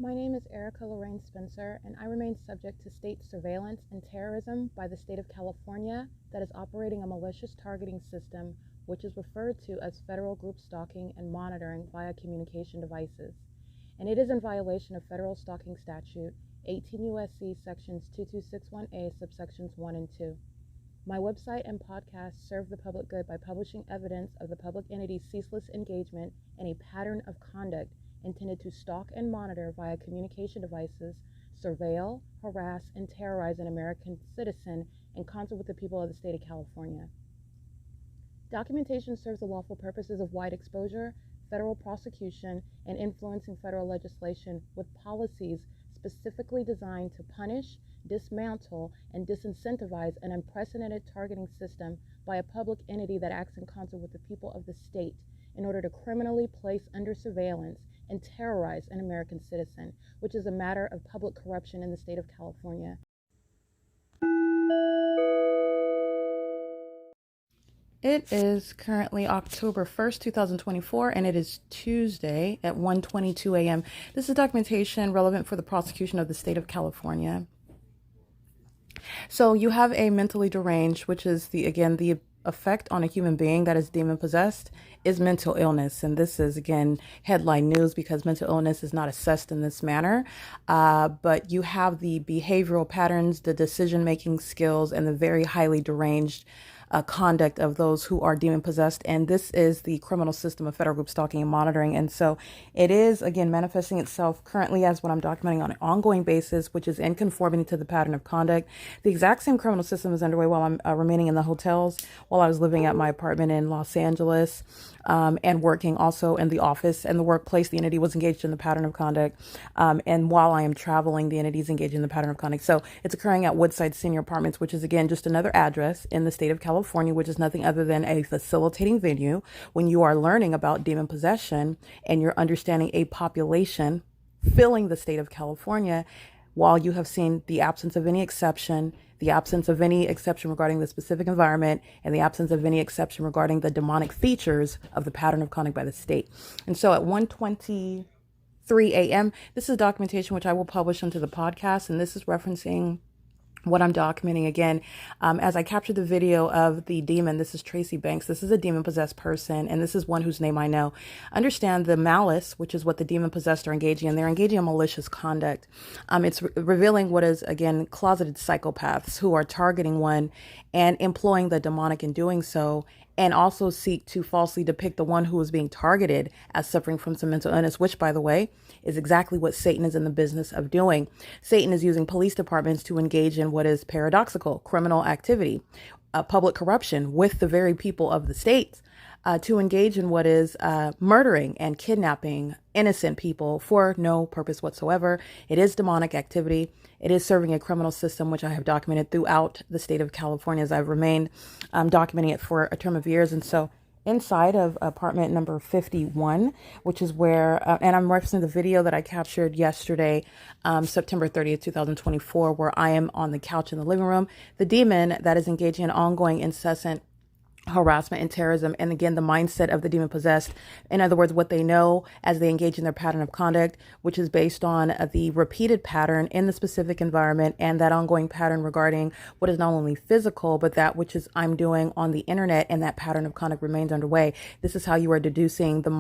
My name is Erica Lorraine Spencer, and I remain subject to state surveillance and terrorism by the state of California that is operating a malicious targeting system, which is referred to as federal group stalking and monitoring via communication devices. And it is in violation of federal stalking statute 18 U.S.C. sections 2261A subsections 1 and 2. My website and podcast serve the public good by publishing evidence of the public entity's ceaseless engagement in a pattern of conduct intended to stalk and monitor via communication devices, surveil, harass, and terrorize an American citizen in concert with the people of the state of California. Documentation serves the lawful purposes of wide exposure, federal prosecution, and influencing federal legislation with policies specifically designed to punish, dismantle, and disincentivize an unprecedented targeting system by a public entity that acts in concert with the people of the state in order to criminally place under surveillance and terrorize an American citizen, which is a matter of public corruption in the state of California. It is currently October 1st, 2024, and it is Tuesday at 1:22 a.m. This is documentation relevant for the prosecution of the state of California. So you have a mentally deranged, which is the effect on a human being that is demon possessed is mental illness. And this is, again, headline news because mental illness is not assessed in this manner. But you have the behavioral patterns, the decision-making skills, and the very highly deranged conduct of those who are demon possessed. And this is the criminal system of federal group stalking and monitoring. And so it is, again, manifesting itself currently as what I'm documenting on an ongoing basis, which is in conformity to the pattern of conduct. The exact same criminal system is underway while I'm remaining in the hotels, while I was living at my apartment in Los Angeles, and working also in the office and the workplace. The entity was engaged in the pattern of conduct. And while I am traveling, the entity is engaged in the pattern of conduct. So it's occurring at WOODSIDE Senior Apartments, which is, again, just another address in the state of California, which is nothing other than a facilitating venue when you are learning about demon possession and you're understanding a population filling the state of California, while you have seen the absence of any exception, regarding the specific environment, and the absence of any exception regarding the demonic features of the pattern of conduct by the state. And so at 1:23 a.m., this is documentation which I will publish onto the podcast, and this is referencing what I'm documenting again, as I captured the video of the demon. This is Tracy Banks. This is a demon possessed person, and this is one whose name I know. Understand the malice, which is what the demon possessed are engaging in. They're engaging in malicious conduct. It's revealing what is, again, closeted psychopaths who are targeting one and employing the demonic in doing so, and also seek to falsely depict the one who is being targeted as suffering from some mental illness, which, by the way, is exactly what Satan is in the business of doing. Satan is using police departments to engage in what is paradoxical criminal activity, public corruption with the very people of the state, to engage in what is murdering and kidnapping innocent people for no purpose whatsoever. It is demonic activity. It is serving a criminal system, which I have documented throughout the state of California as I've remained documenting it for a term of years. And so inside of apartment number 51, which is where, and I'm referencing the video that I captured yesterday, September 30th, 2024, where I am on the couch in the living room, the demon that is engaging in ongoing incessant harassment and terrorism, and again, the mindset of the demon possessed. In other words, what they know as they engage in their pattern of conduct, which is based on the repeated pattern in the specific environment, and that ongoing pattern regarding what is not only physical, but that which is I'm doing on the internet, and that pattern of conduct remains underway. This is how you are deducing the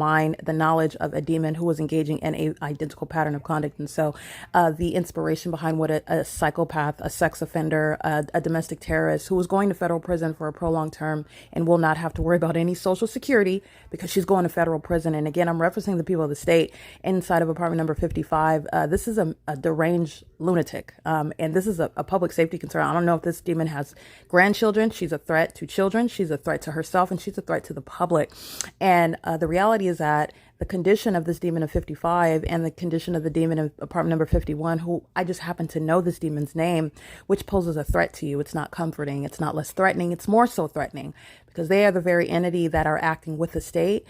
knowledge of a demon who was engaging in a identical pattern of conduct. And so the inspiration behind what a psychopath, a sex offender, a domestic terrorist who was going to federal prison for a prolonged term and will not have to worry about any social security because she's going to federal prison. And again, I'm referencing the people of the state inside of apartment number 55. This is a deranged lunatic. And this is a public safety concern. I don't know if this demon has grandchildren. She's a threat to children. She's a threat to herself, and she's a threat to the public. And the reality is that the condition of this demon of 55 and the condition of the demon of apartment number 51, who I just happen to know this demon's name, which poses a threat to you. It's not comforting. It's not less threatening. It's more so threatening because they are the very entity that are acting with the state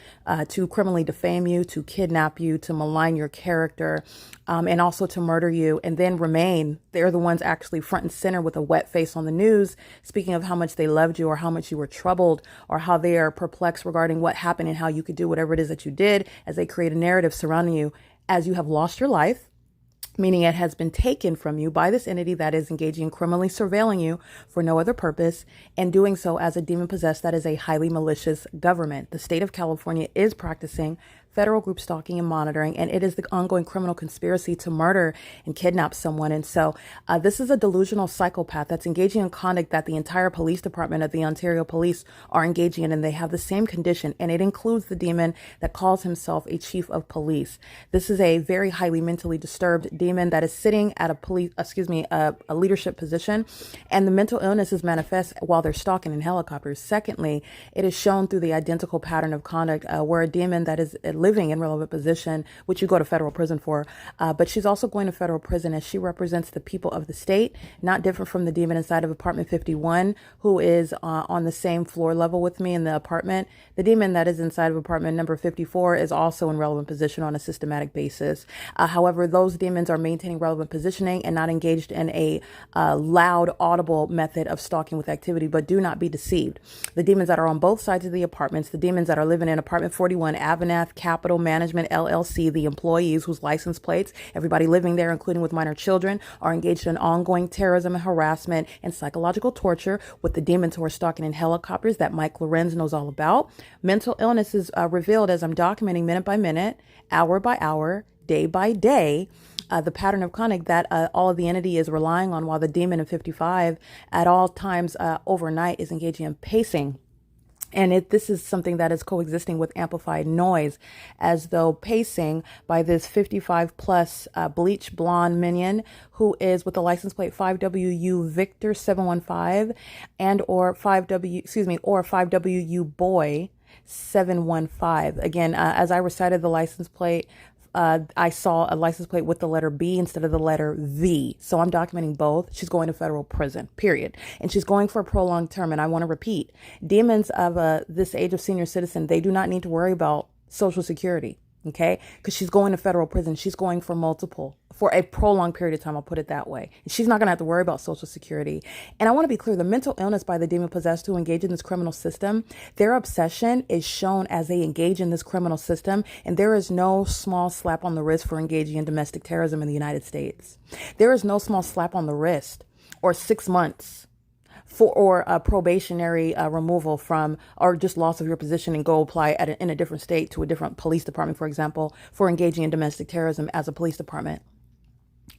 to criminally defame you, to kidnap you, to malign your character, and also to murder you and then remain. They're the ones actually front and center with a wet face on the news, speaking of how much they loved you or how much you were troubled or how they are perplexed regarding what happened and how you could do whatever it is that you did, as they create a narrative surrounding you as you have lost your life meaning it has been taken from you by this entity that is engaging in criminally surveilling you for no other purpose, and doing so as a demon possessed that is a highly malicious government. The state of California is practicing federal group stalking and monitoring, and it is the ongoing criminal conspiracy to murder and kidnap someone. And so this is a delusional psychopath that's engaging in conduct that the entire police department of the Ontario Police are engaging in, and they have the same condition, and it includes the demon that calls himself a chief of police. This is a very highly mentally disturbed demon that is sitting at a leadership position, and the mental illness is manifest while they're stalking in helicopters. Secondly, it is shown through the identical pattern of conduct where a demon that is living in relevant position, which you go to federal prison for, but she's also going to federal prison as she represents the people of the state, not different from the demon inside of apartment 51, who is on the same floor level with me in the apartment. The demon that is inside of apartment number 54 is also in relevant position on a systematic basis. However, those demons are maintaining relevant positioning and not engaged in a loud, audible method of stalking with activity, but do not be deceived. The demons that are on both sides of the apartments, the demons that are living in apartment 41, AVANATH, Capital Management, LLC, the employees whose license plates, everybody living there, including with minor children, are engaged in ongoing terrorism and harassment and psychological torture with the demons who are stalking in helicopters that Mike LORENZ knows all about. Mental illness is revealed as I'm documenting minute by minute, hour by hour, day by day, the pattern of conduct that all of the entity is relying on, while the demon in 55 at all times overnight is engaging in pacing. And this is something that is coexisting with amplified noise, as though pacing by this 55 plus bleach blonde minion who is with the license plate 5WU Victor 715 and or 5WU Boy 715. Again, as I recited the license plate, I saw a license plate with the letter B instead of the letter V. So I'm documenting both. She's going to federal prison, period. And she's going for a prolonged term. And I want to repeat, demons of this age of senior citizen, they do not need to worry about Social Security. Okay, because she's going to federal prison. She's going for a prolonged period of time. I'll put it that way. And she's not going to have to worry about Social Security. And I want to be clear, the mental illness by the demon possessed who engage in this criminal system, their obsession is shown as they engage in this criminal system. And there is no small slap on the wrist for engaging in domestic terrorism in the United States. There is no small slap on the wrist or 6 months or a probationary removal from, or just loss of your position and go apply in a different state to a different police department, for example, for engaging in domestic terrorism as a police department.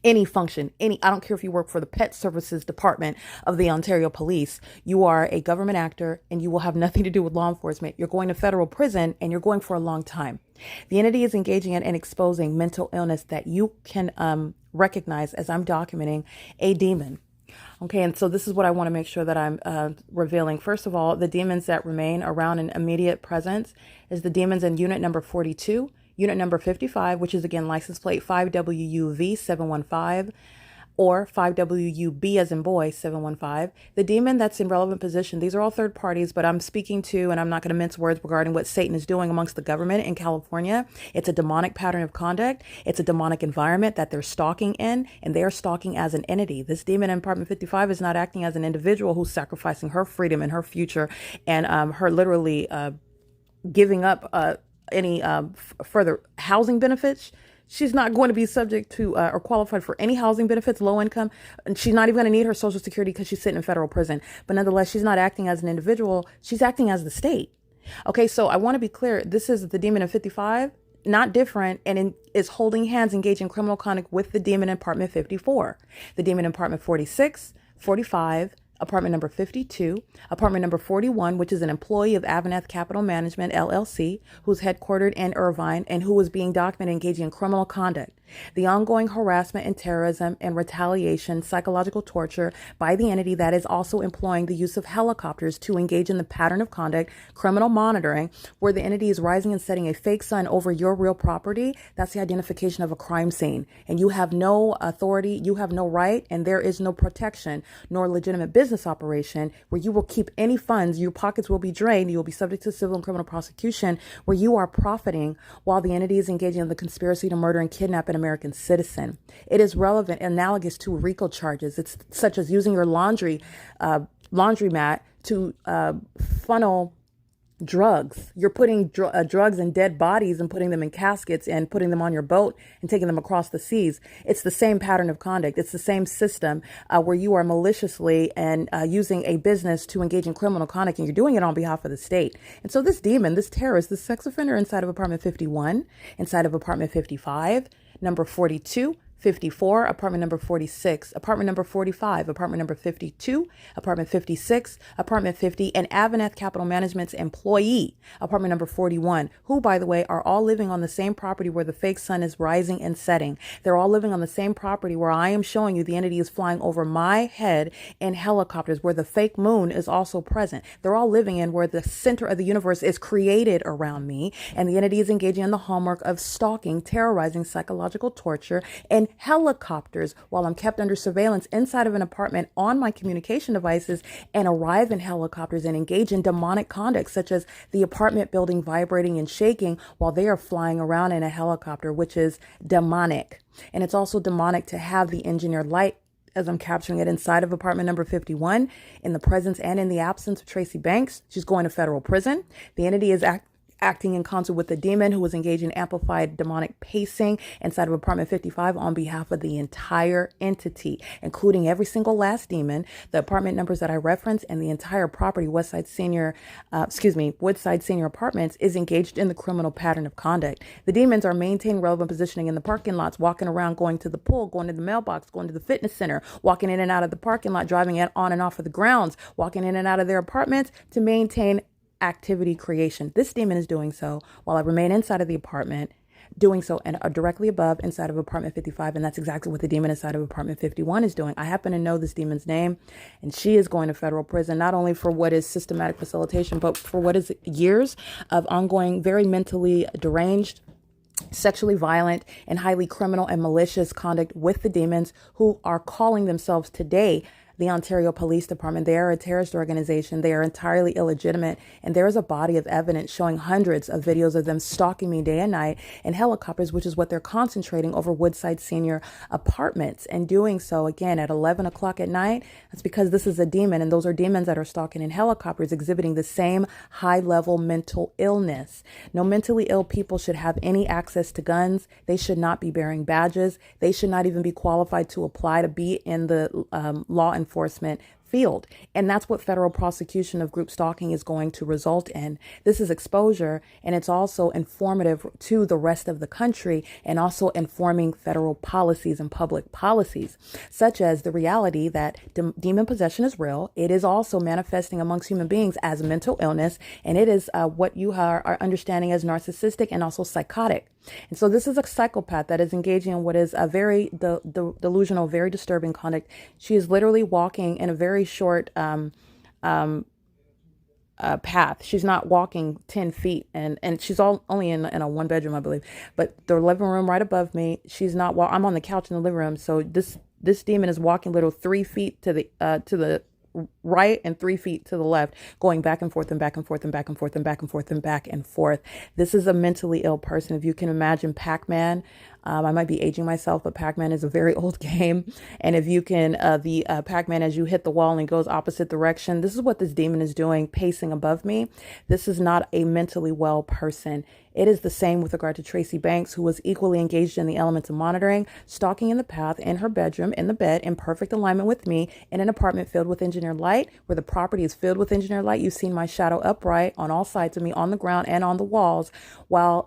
Any function, I don't care if you work for the Pet Services Department of the Ontario Police, you are a government actor and you will have nothing to do with law enforcement. You're going to federal prison and you're going for a long time. The entity is engaging in and exposing mental illness that you can recognize as I'm documenting a demon. Okay, and so this is what I want to make sure that I'm revealing. First of all, the demons that remain around in immediate presence is the demons in unit number 42, unit number 55, which is again license plate 5WUV715, or 5WUB as in boy 715. The demon that's in relevant position, these are all third parties, but I'm speaking to, and I'm not going to mince words regarding what Satan is doing amongst the government in California. It's a demonic pattern of conduct. It's a demonic environment that they're stalking in, and they're stalking as an entity. This demon in apartment 55 is not acting as an individual who's sacrificing her freedom and her future and her literally giving up any further housing benefits. She's not going to be subject to or qualified for any housing benefits, low income. And she's not even going to need her Social Security because she's sitting in federal prison. But nonetheless, she's not acting as an individual. She's acting as the state. Okay, so I want to be clear. This is the demon in 55, not different, and is holding hands, engaging in criminal conduct with the demon in apartment 54. The demon in apartment 46, 45, apartment number 52, apartment number 41, which is an employee of AVANATH Capital Management, LLC, who's headquartered in Irvine and who is being documented engaging in criminal conduct. The ongoing harassment and terrorism and retaliation, psychological torture by the entity that is also employing the use of helicopters to engage in the pattern of conduct, criminal monitoring, where the entity is rising and setting a fake sun over your real property. That's the identification of a crime scene. And you have no authority, you have no right, and there is no protection nor legitimate business operation where you will keep any funds, your pockets will be drained, you will be subject to civil and criminal prosecution, where you are profiting while the entity is engaging in the conspiracy to murder and kidnap an American citizen. It is relevant, analogous to RICO charges. It's such as using your laundromat to funnel drugs. You're putting drugs in dead bodies and putting them in caskets and putting them on your boat and taking them across the seas. It's the same pattern of conduct. It's the same system where you are maliciously and using a business to engage in criminal conduct, and you're doing it on behalf of the state. And so this demon, this terrorist, this sex offender inside of apartment 51, inside of apartment 55, number 42, 54, apartment number 46, apartment number 45, apartment number 52, apartment 56, apartment 50, and AVANATH Capital Management's employee, apartment number 41, who, by the way, are all living on the same property where the fake sun is rising and setting. They're all living on the same property where I am showing you the entity is flying over my head in helicopters, where the fake moon is also present. They're all living in where the center of the universe is created around me, and the entity is engaging in the hallmark of stalking, terrorizing, psychological torture, and helicopters while I'm kept under surveillance inside of an apartment on my communication devices, and arrive in helicopters and engage in demonic conduct, such as the apartment building vibrating and shaking while they are flying around in a helicopter, which is demonic. And it's also demonic to have the engineered light, as I'm capturing it, inside of apartment number 51, in the presence and in the absence of Tracy Banks. She's going to federal prison. The entity is acting in concert with the demon who was engaged in amplified demonic pacing inside of apartment 55 on behalf of the entire entity, including every single last demon, the apartment numbers that I referenced, and the entire property. Woodside Senior Apartments is engaged in the criminal pattern of conduct. The demons are maintaining relevant positioning in the parking lots, walking around, going to the pool, going to the mailbox, going to the fitness center, walking in and out of the parking lot, driving on and off of the grounds, walking in and out of their apartments to maintain activity creation. This demon is doing so while I remain inside of the apartment, doing so and directly above inside of apartment 55. And that's exactly what the demon inside of apartment 51 is doing. I happen to know this demon's name, and she is going to federal prison, not only for what is systematic facilitation, but for what is years of ongoing, very mentally deranged, sexually violent, and highly criminal and malicious conduct with the demons, who are calling themselves today the Ontario Police Department. They are a terrorist organization. They are entirely illegitimate. And there is a body of evidence showing hundreds of videos of them stalking me day and night in helicopters, which is what they're concentrating over Woodside Senior Apartments, and doing so again at 11 o'clock at night. That's because this is a demon, and those are demons that are stalking in helicopters, exhibiting the same high level mental illness. No mentally ill people should have any access to guns. They should not be bearing badges. They should not even be qualified to apply to be in the law enforcement field. And that's what federal prosecution of group stalking is going to result in. This is exposure, and it's also informative to the rest of the country, and also informing federal policies and public policies, such as the reality that demon possession is real. It is also manifesting amongst human beings as mental illness, and it is what you are understanding as narcissistic and also psychotic. And so this is a psychopath that is engaging in what is a very delusional, very disturbing conduct. She is literally walking in a very short path. She's not walking 10 feet, and she's only in a one bedroom, I believe. But the living room right above me, she's not. I'm on the couch in the living room, so this demon is walking little 3 feet to the right and 3 feet to the left, going back and forth and back and forth and back and forth and back and forth and back and forth. This is a mentally ill person. If you can imagine Pac-Man, I might be aging myself, but Pac-Man is a very old game. And if you can, the Pac-Man, as you hit the wall and goes opposite direction, this is what this demon is doing, pacing above me. This is not a mentally well person. It is the same with regard to Tracy Banks, who was equally engaged in the elements of monitoring, stalking in the path, in her bedroom, in the bed, in perfect alignment with me, in an apartment filled with engineered light, where the property is filled with engineered light. You've seen my shadow upright on all sides of me, on the ground and on the walls, while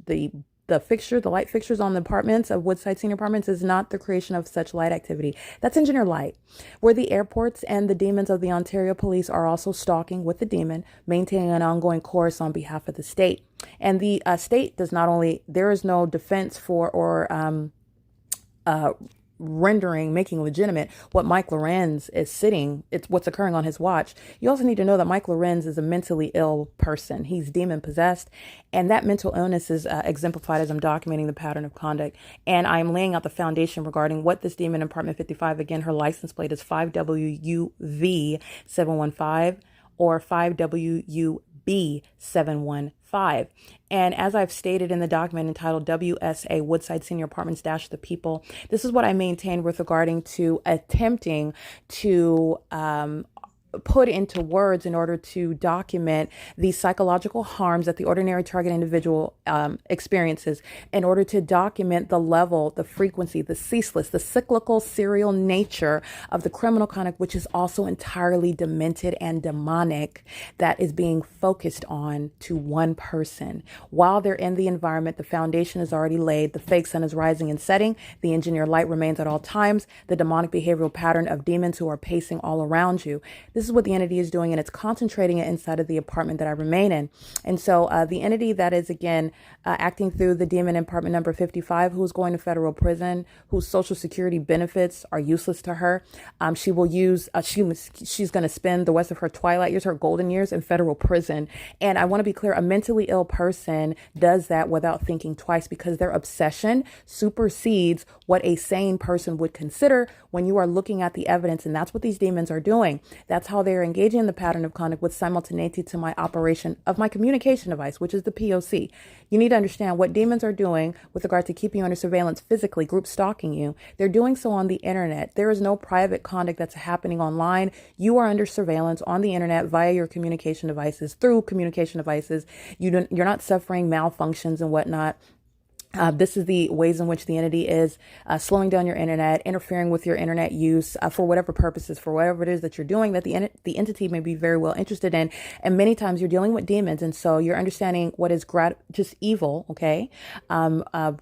the light fixtures on the apartments of Woodside Senior Apartments is not the creation of such light activity. That's engineered light. Where the airports and the demons of the Ontario Police are also stalking with the demon, maintaining an ongoing course on behalf of the state. And the state does not only, there is no defense for or making legitimate what Mike LORENZ is it's what's occurring on his watch. You also need to know that Mike LORENZ is a mentally ill person. He's demon possessed, and that mental illness is exemplified as I'm documenting the pattern of conduct, and I'm laying out the foundation regarding what this demon in apartment 55, again, her license plate is 5WUV715 or 5WUB715. And as I've stated in the document entitled W.S.A. Woodside Senior Apartments - the People, this is what I maintain with regarding to attempting to put into words in order to document the psychological harms that the ordinary target individual experiences, in order to document the level, the frequency, the ceaseless, the cyclical, serial nature of the criminal conduct, which is also entirely demented and demonic, that is being focused on to one person. While they're in the environment, the foundation is already laid, the fake sun is rising and setting, the engineered light remains at all times, the demonic behavioral pattern of demons who are pacing all around you. This is what the entity is doing, and it's concentrating it inside of the apartment that I remain in. And so the entity that is, again, acting through the demon in apartment number 55, who's going to federal prison, whose social security benefits are useless to her. She will use, she's going to spend the rest of her twilight years, her golden years, in federal prison. And I want to be clear, a mentally ill person does that without thinking twice, because their obsession supersedes what a sane person would consider when you are looking at the evidence. And that's what these demons are doing. That's how they're engaging in the pattern of conduct with simultaneity to my operation of my communication device, which is the P.O.C. You need to understand what demons are doing with regard to keeping you under surveillance physically, group stalking you. They're doing so on the internet. There is no private conduct that's happening online. You are under surveillance on the internet via your communication devices, through communication devices. You're not suffering malfunctions and whatnot. This is the ways in which the entity is slowing down your internet, interfering with your internet use for whatever purposes, for whatever it is that you're doing that the entity may be very well interested in. And many times you're dealing with demons. And so you're understanding what is just evil, okay?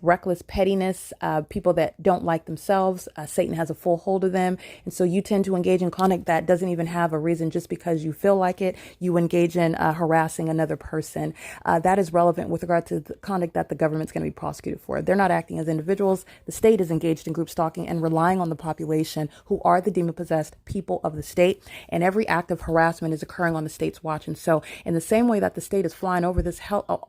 Reckless pettiness, people that don't like themselves. Satan has a full hold of them. And so you tend to engage in conduct that doesn't even have a reason. Just because you feel like it, you engage in harassing another person. That is relevant with regard to the conduct that the government's going to be prosecuted for. They're not acting as individuals. The state is engaged in group stalking and relying on the population, who are the demon-possessed people of the state. And every act of harassment is occurring on the state's watch. And so in the same way that the state is flying over this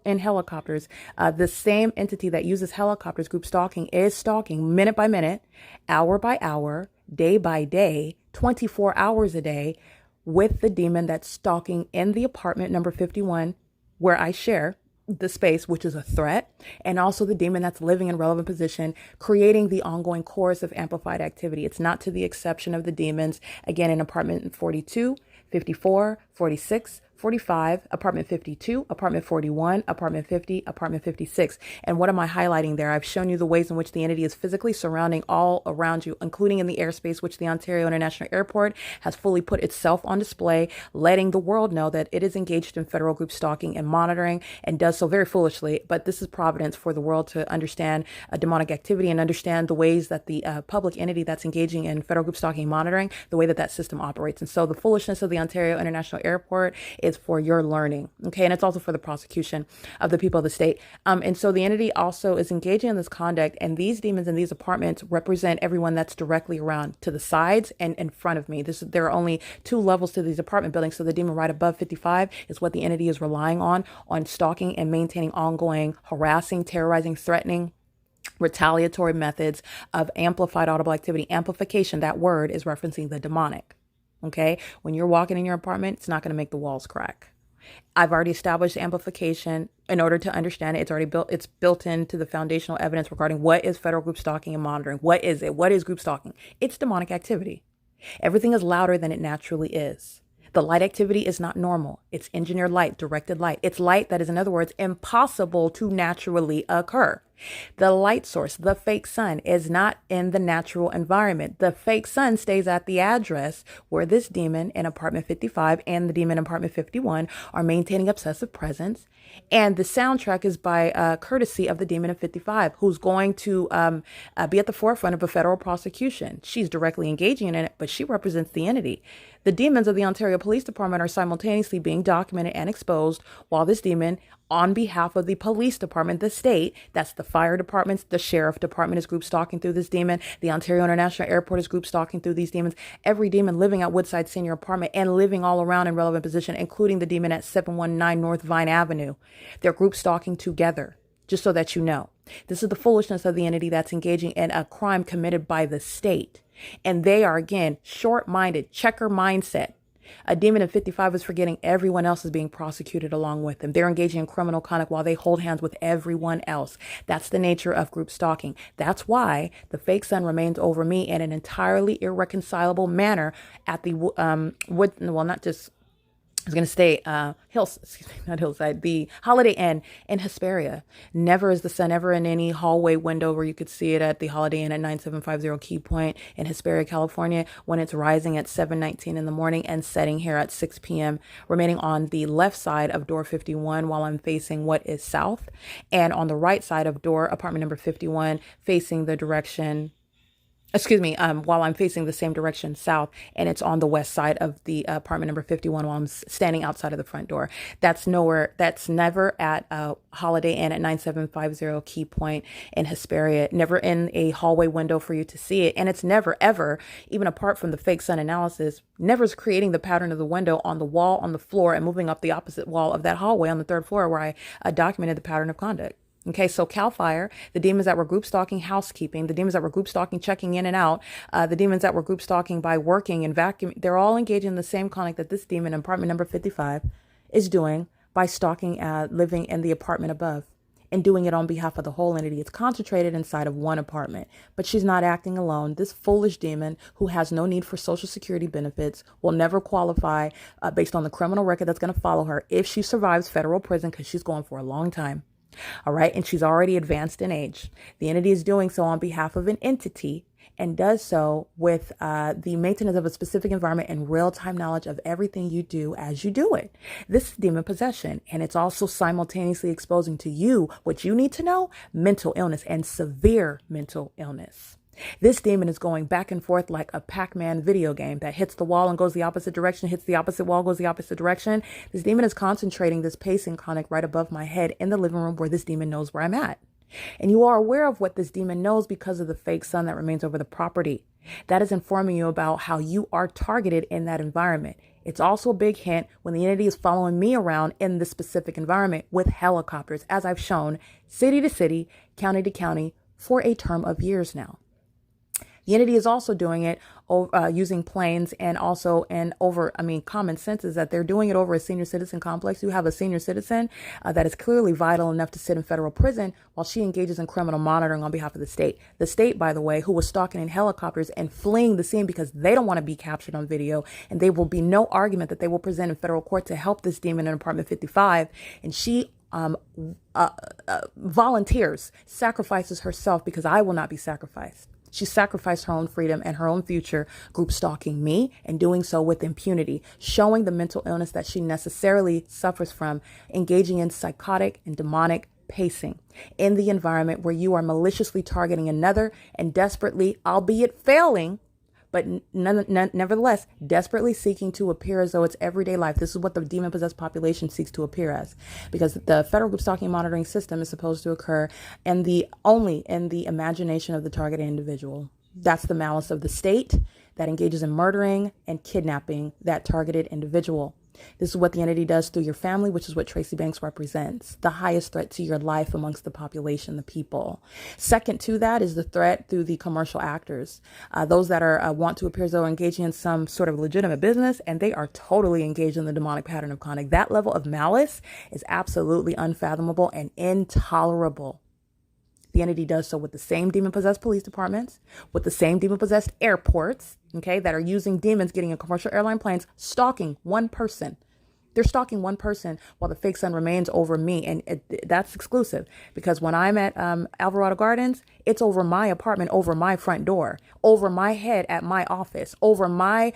in helicopters, the same entity that uses helicopters, group stalking, is stalking minute by minute, hour by hour, day by day, 24 hours a day, with the demon that's stalking in the apartment number 51, where I share the space, which is a threat, and also the demon that's living in relevant position, creating the ongoing chorus of amplified activity. It's not to the exception of the demons, again, in apartment 42, 54, 46, 45, apartment 52, apartment 41, apartment 50, apartment 56. And what am I highlighting there? I've shown you the ways in which the entity is physically surrounding all around you, including in the airspace, which the Ontario International Airport has fully put itself on display, letting the world know that it is engaged in federal group stalking and monitoring, and does so very foolishly. But this is providence for the world to understand demonic activity and understand the ways that the public entity that's engaging in federal group stalking and monitoring, the way that that system operates. And so the foolishness of the Ontario International Airport is for your learning, okay? And it's also for the prosecution of the people of the state. And so the entity also is engaging in this conduct, and these demons in these apartments represent everyone that's directly around, to the sides and in front of me. There are only 2 levels to these apartment buildings. So the demon right above 55 is what the entity is relying on stalking and maintaining ongoing harassing, terrorizing, threatening, retaliatory methods of amplified audible activity. Amplification, that word is referencing the demonic. Okay, when you're walking in your apartment, it's not going to make the walls crack. I've already established amplification. In order to understand it, it's built into the foundational evidence regarding what is federal group stalking and monitoring. What is it? What is group stalking? It's demonic activity. Everything is louder than it naturally is. The light activity is not normal. It's engineered light, directed light. It's light that is, in other words, impossible to naturally occur. The light source, the fake sun, is not in the natural environment. The fake sun stays at the address where this demon in apartment 55 and the demon in apartment 51 are maintaining obsessive presence. And the soundtrack is by courtesy of the demon in 55, who's going to be at the forefront of a federal prosecution. She's directly engaging in it, but she represents the entity. The demons of the Ontario Police Department are simultaneously being documented and exposed, while this demon, on behalf of the police department, the state, that's the fire departments, the sheriff department, is group stalking through this demon. The Ontario International Airport is group stalking through these demons. Every demon living at Woodside Senior Apartment and living all around in relevant position, including the demon at 719 North Vine Avenue. They're group stalking together, just so that you know. This is the foolishness of the entity that's engaging in a crime committed by the state. And they are, again, short-minded, checker mindset. A demon in 55 is forgetting everyone else is being prosecuted along with them. They're engaging in criminal conduct while they hold hands with everyone else. That's the nature of group stalking. That's why the fake sun remains over me in an entirely irreconcilable manner at the I was going to stay, not Hillside, the Holiday Inn in Hesperia. Never is the sun ever in any hallway window where you could see it at the Holiday Inn at 9750 Key Point in Hesperia, California, when it's rising at 7:19 in the morning and setting here at 6 p.m., remaining on the left side of door 51 while I'm facing what is south, and on the right side of apartment number 51, facing the direction while I'm facing the same direction south, and it's on the west side of the apartment number 51 while I'm standing outside of the front door. That's never at Holiday Inn at 9750 Key Point in Hesperia, never in a hallway window for you to see it. And it's never, ever, even apart from the fake sun analysis, never is creating the pattern of the window on the wall, on the floor, and moving up the opposite wall of that hallway on the third floor where I documented the pattern of conduct. Okay, so CAL FIRE, the demons that were group stalking housekeeping, the demons that were group stalking checking in and out, the demons that were group stalking by working and vacuuming, they're all engaging in the same conduct that this demon in apartment number 55 is doing by stalking, living in the apartment above and doing it on behalf of the whole entity. It's concentrated inside of one apartment, but she's not acting alone. This foolish demon who has no need for Social Security benefits will never qualify based on the criminal record that's going to follow her if she survives federal prison, because she's going for a long time. All right. And she's already advanced in age. The entity is doing so on behalf of an entity and does so with the maintenance of a specific environment and real-time knowledge of everything you do as you do it. This is demon possession, and it's also simultaneously exposing to you what you need to know: mental illness and severe mental illness. This demon is going back and forth like a Pac-Man video game that hits the wall and goes the opposite direction, hits the opposite wall, goes the opposite direction. This demon is concentrating this pacing conic right above my head in the living room where this demon knows where I'm at. And you are aware of what this demon knows because of the fake sun that remains over the property. That is informing you about how you are targeted in that environment. It's also a big hint when the entity is following me around in this specific environment with helicopters, as I've shown, city to city, county to county, for a term of years now. The entity is also doing it using planes, and also common sense is that they're doing it over a senior citizen complex. You have a senior citizen that is clearly vital enough to sit in federal prison while she engages in criminal monitoring on behalf of the state. The state, by the way, who was stalking in helicopters and fleeing the scene because they don't want to be captured on video, and there will be no argument that they will present in federal court to help this demon in apartment 55. And she volunteers, sacrifices herself because I will not be sacrificed. She sacrificed her own freedom and her own future, group stalking me, and doing so with impunity, showing the mental illness that she necessarily suffers from, engaging in psychotic and demonic pacing in the environment where you are maliciously targeting another and desperately, albeit failing, but nevertheless, desperately seeking to appear as though it's everyday life. This is what the demon-possessed population seeks to appear as, because the federal group stalking monitoring system is supposed to occur only in the imagination of the targeted individual. That's the malice of the state that engages in murdering and kidnapping that targeted individual. This is what the entity does through your family, which is what Tracy Banks represents, the highest threat to your life amongst the population, the people. Second to that is the threat through the commercial actors, those that are want to appear as though engaging in some sort of legitimate business, and they are totally engaged in the demonic pattern of conduct. That level of malice is absolutely unfathomable and intolerable. The entity does so with the same demon-possessed police departments, with the same demon-possessed airports, okay, that are using demons getting in commercial airline planes, stalking one person. They're stalking one person while the fake sun remains over me. And that's exclusive, because when I'm at Alvarado Gardens, it's over my apartment, over my front door, over my head at my office, over my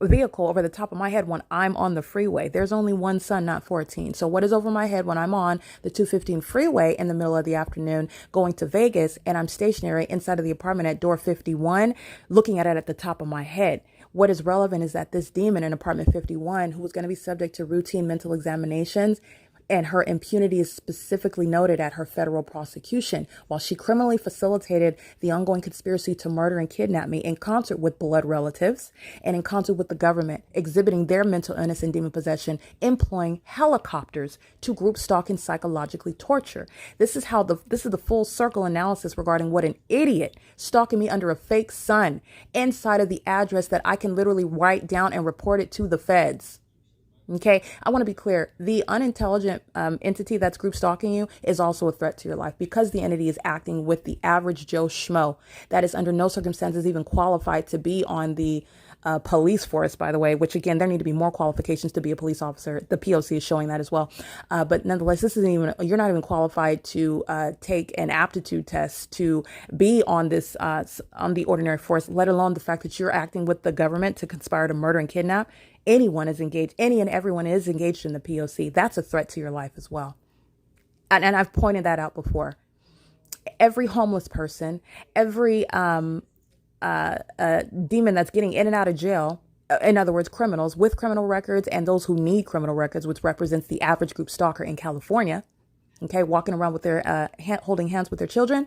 vehicle over the top of my head when I'm on the freeway. There's only one sun, not 14. So what is over my head when I'm on the 215 freeway in the middle of the afternoon going to Vegas, and I'm stationary inside of the apartment at door 51, looking at it at the top of my head? What is relevant is that this demon in apartment 51, who was going to be subject to routine mental examinations, And her impunity is specifically noted at her federal prosecution. While she criminally facilitated the ongoing conspiracy to murder and kidnap me in concert with blood relatives and in concert with the government, exhibiting their mental illness and demon possession, employing helicopters to group stalk and psychologically torture. This is the full circle analysis regarding what an idiot stalking me under a fake sun inside of the address that I can literally write down and report it to the feds. Okay, I want to be clear. The unintelligent entity that's group stalking you is also a threat to your life because the entity is acting with the average Joe Schmo that is under no circumstances even qualified to be on the police force, by the way, which again, there need to be more qualifications to be a police officer. The P.O.C is showing that as well. But nonetheless, you're not even qualified to take an aptitude test to be on this, on the ordinary force, let alone the fact that you're acting with the government to conspire to murder and kidnap. Any and everyone is engaged in the P.O.C. That's a threat to your life as well. And I've pointed that out before. Every homeless person, every demon that's getting in and out of jail, in other words, criminals with criminal records and those who need criminal records, which represents the average group stalker in California, okay, walking around with their holding hands with their children.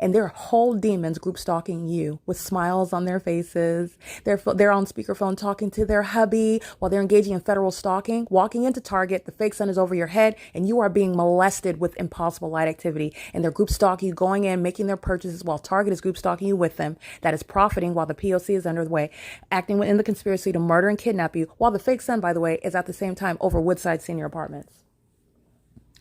And they're whole demons group stalking you with smiles on their faces. They're on speakerphone talking to their hubby while they're engaging in federal stalking, walking into Target. The fake sun is over your head and you are being molested with impossible light activity. And they're group stalking you, going in, making their purchases while Target is group stalking you with them. That is profiting while the P.O.C is under the way, acting within the conspiracy to murder and kidnap you, while the fake sun, by the way, is at the same time over Woodside Senior Apartments.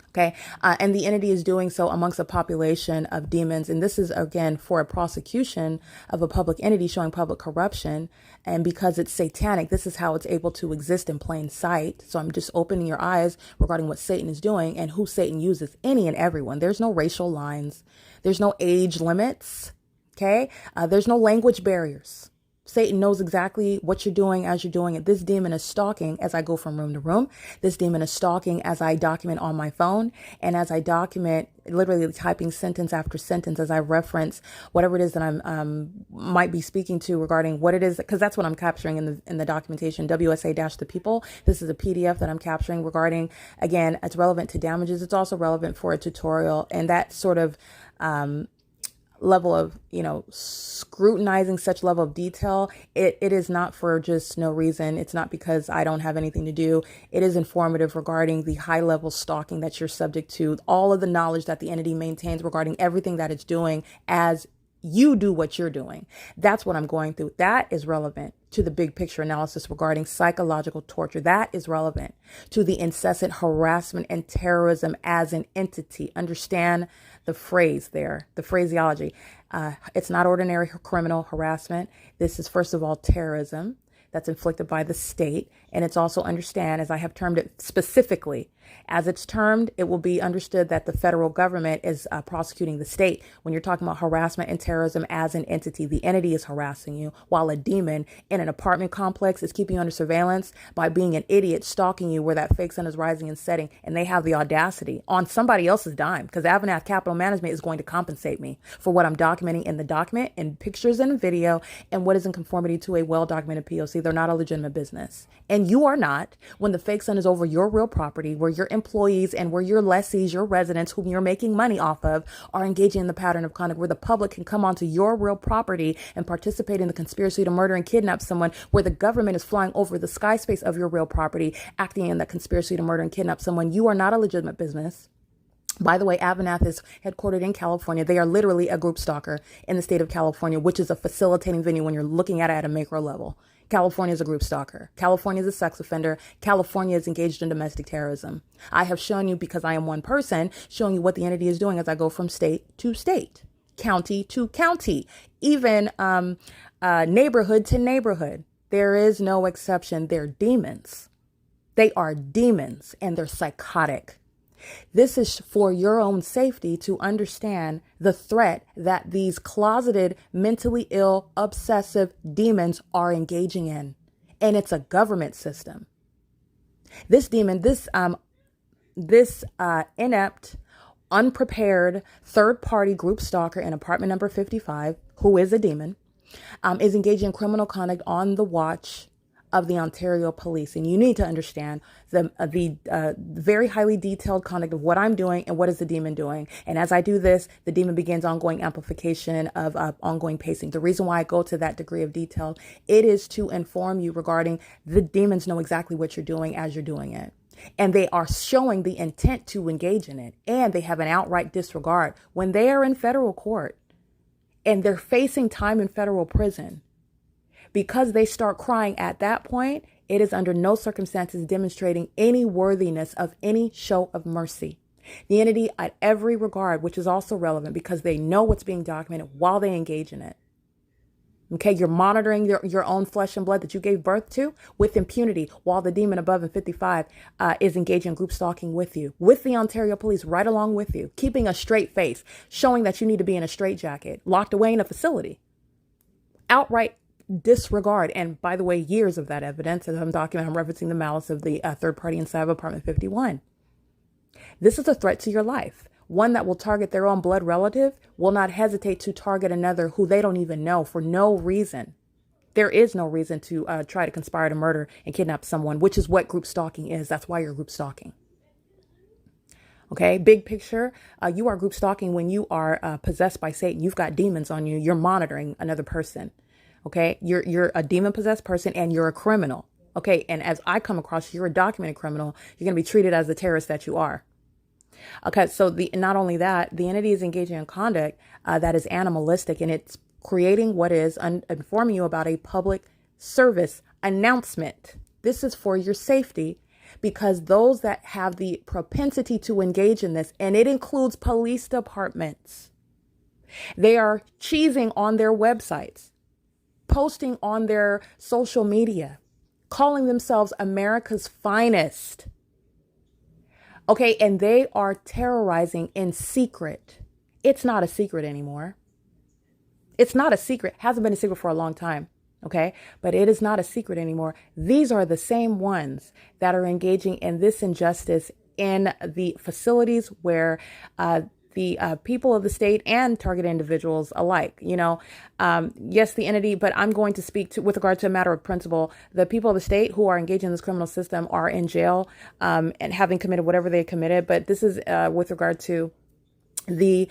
Okay. And the entity is doing so amongst a population of demons. And this is, again, for a prosecution of a public entity showing public corruption. And because it's satanic, this is how it's able to exist in plain sight. So I'm just opening your eyes regarding what Satan is doing and who Satan uses, any and everyone. There's no racial lines. There's no age limits. Okay. There's no language barriers. Satan knows exactly what you're doing as you're doing it. This demon is stalking as I go from room to room. This demon is stalking as I document on my phone and as I document, literally typing sentence after sentence as I reference whatever it is that I'm might be speaking to regarding what it is, because that's what I'm capturing in the documentation. WSA-the people. This is a PDF that I'm capturing regarding, again, it's relevant to damages. It's also relevant for a tutorial, and that sort of level of, scrutinizing such level of detail, it is not for just no reason. It's not because I don't have anything to do. It is informative regarding the high level stalking that you're subject to, all of the knowledge that the entity maintains regarding everything that it's doing as you do what you're doing. That's what I'm going through. That is relevant to the big picture analysis regarding psychological torture. That is relevant to the incessant harassment and terrorism as an entity. Understand the phrase there, the phraseology. It's not ordinary criminal harassment. This is, first of all, terrorism that's inflicted by the state. And it's also, understand, as I have termed it specifically, as it's termed, it will be understood that the federal government is prosecuting the state. When you're talking about harassment and terrorism as an entity, the entity is harassing you, while a demon in an apartment complex is keeping you under surveillance by being an idiot, stalking you where that fake sun is rising and setting. And they have the audacity on somebody else's dime, because AVANATH Capital Management is going to compensate me for what I'm documenting in the document, in pictures and video, and what is in conformity to a well-documented P.O.C. They're not a legitimate business. And you are not, when the fake sun is over your real property, where your employees and where your lessees, your residents, whom you're making money off of, are engaging in the pattern of conduct where the public can come onto your real property and participate in the conspiracy to murder and kidnap someone, where the government is flying over the sky space of your real property, acting in the conspiracy to murder and kidnap someone. You are not a legitimate business. By the way, AVANATH is headquartered in California. They are literally a group stalker in the state of California, which is a facilitating venue when you're looking at it at a macro level. California is a group stalker. California is a sex offender. California is engaged in domestic terrorism. I have shown you, because I am one person, showing you what the entity is doing as I go from state to state, county to county, even neighborhood to neighborhood. There is no exception. They're demons. They are demons, and they're psychotic. This is for your own safety to understand the threat that these closeted, mentally ill, obsessive demons are engaging in. And it's a government system. This demon, this inept, unprepared, third-party group stalker in apartment number 55, who is a demon, is engaging in criminal conduct on the watch of the Ontario Police. And you need to understand the very highly detailed conduct of what I'm doing and what is the demon doing. And as I do this, the demon begins ongoing amplification of ongoing pacing. The reason why I go to that degree of detail, it is to inform you regarding the demons know exactly what you're doing as you're doing it. And they are showing the intent to engage in it. And they have an outright disregard when they are in federal court and they're facing time in federal prison. Because they start crying at that point, it is under no circumstances demonstrating any worthiness of any show of mercy. The entity at every regard, which is also relevant because they know what's being documented while they engage in it. Okay, you're monitoring your own flesh and blood that you gave birth to with impunity while the demon above in 55 is engaging in group stalking with you, with the Ontario Police right along with you, keeping a straight face, showing that you need to be in a straitjacket, locked away in a facility. Outright disregard. And by the way, years of that evidence, as I'm referencing the malice of the third party inside of apartment 51. This is a threat to your life. One that will target their own blood relative will not hesitate to target another who they don't even know for no reason. There is no reason to try to conspire to murder and kidnap someone, which is what group stalking is. That's why you're group stalking. Okay, big picture, you are group stalking when you are possessed by Satan. You've got demons on you. You're monitoring another person. Okay, you're a demon possessed person and you're a criminal. Okay, and as I come across, you're a documented criminal. You're going to be treated as the terrorist that you are. Okay, so not only that, the entity is engaging in conduct that is animalistic, and it's creating what is informing you about a public service announcement. This is for your safety, because those that have the propensity to engage in this, and it includes police departments, they are cheesing on their websites, posting on their social media, calling themselves America's finest. Okay, and they are terrorizing in secret. It's not a secret anymore. It's not a secret. Hasn't been a secret for a long time. Okay, but it is not a secret anymore. These are the same ones that are engaging in this injustice in the facilities where the people of the state and targeted individuals alike. Yes, the entity, but I'm going to speak to with regard to a matter of principle. The people of the state who are engaging in this criminal system are in jail and having committed whatever they committed. But this is with regard to the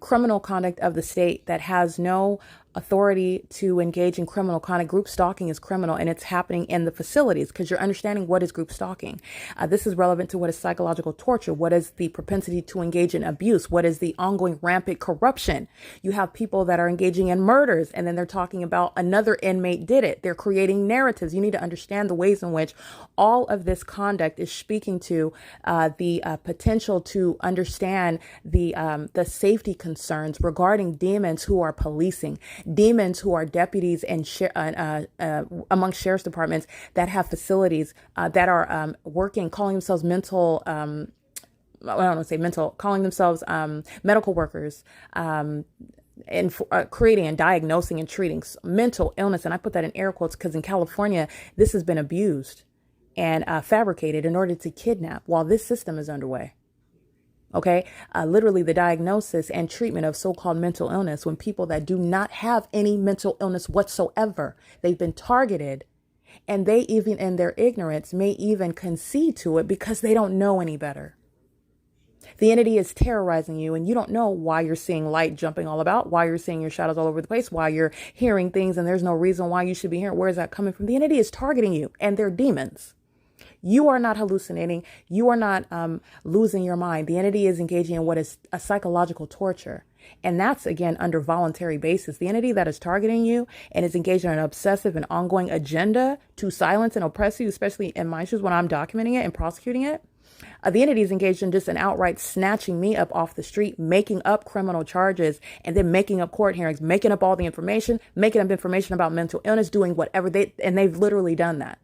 criminal conduct of the state that has no authority to engage in criminal conduct. Group stalking is criminal, and it's happening in the facilities, because you're understanding what is group stalking. This is relevant to what is psychological torture, what is the propensity to engage in abuse, what is the ongoing rampant corruption. You have people that are engaging in murders, and then they're talking about another inmate did it. They're creating narratives. You need to understand the ways in which all of this conduct is speaking to the potential to understand the safety concerns regarding demons who are policing, demons who are deputies and among sheriff's departments that have facilities that are working, calling themselves mental, I don't want to say mental, calling themselves medical workers, and creating and diagnosing and treating mental illness. And I put that in air quotes because in California, this has been abused and fabricated in order to kidnap while this system is underway. Okay, literally the diagnosis and treatment of so-called mental illness when people that do not have any mental illness whatsoever, they've been targeted, and they even in their ignorance may even concede to it because they don't know any better. The entity is terrorizing you, and you don't know why you're seeing light jumping all about, why you're seeing your shadows all over the place, why you're hearing things, and there's no reason why you should be hearing. Where is that coming from? The entity is targeting you, and they're demons. You are not hallucinating. You are not losing your mind. The entity is engaging in what is a psychological torture. And that's, again, under voluntary basis. The entity that is targeting you and is engaged in an obsessive and ongoing agenda to silence and oppress you, especially in my issues when I'm documenting it and prosecuting it. The entity is engaged in just an outright snatching me up off the street, making up criminal charges, and then making up court hearings, making up all the information, making up information about mental illness, doing whatever and they've literally done that.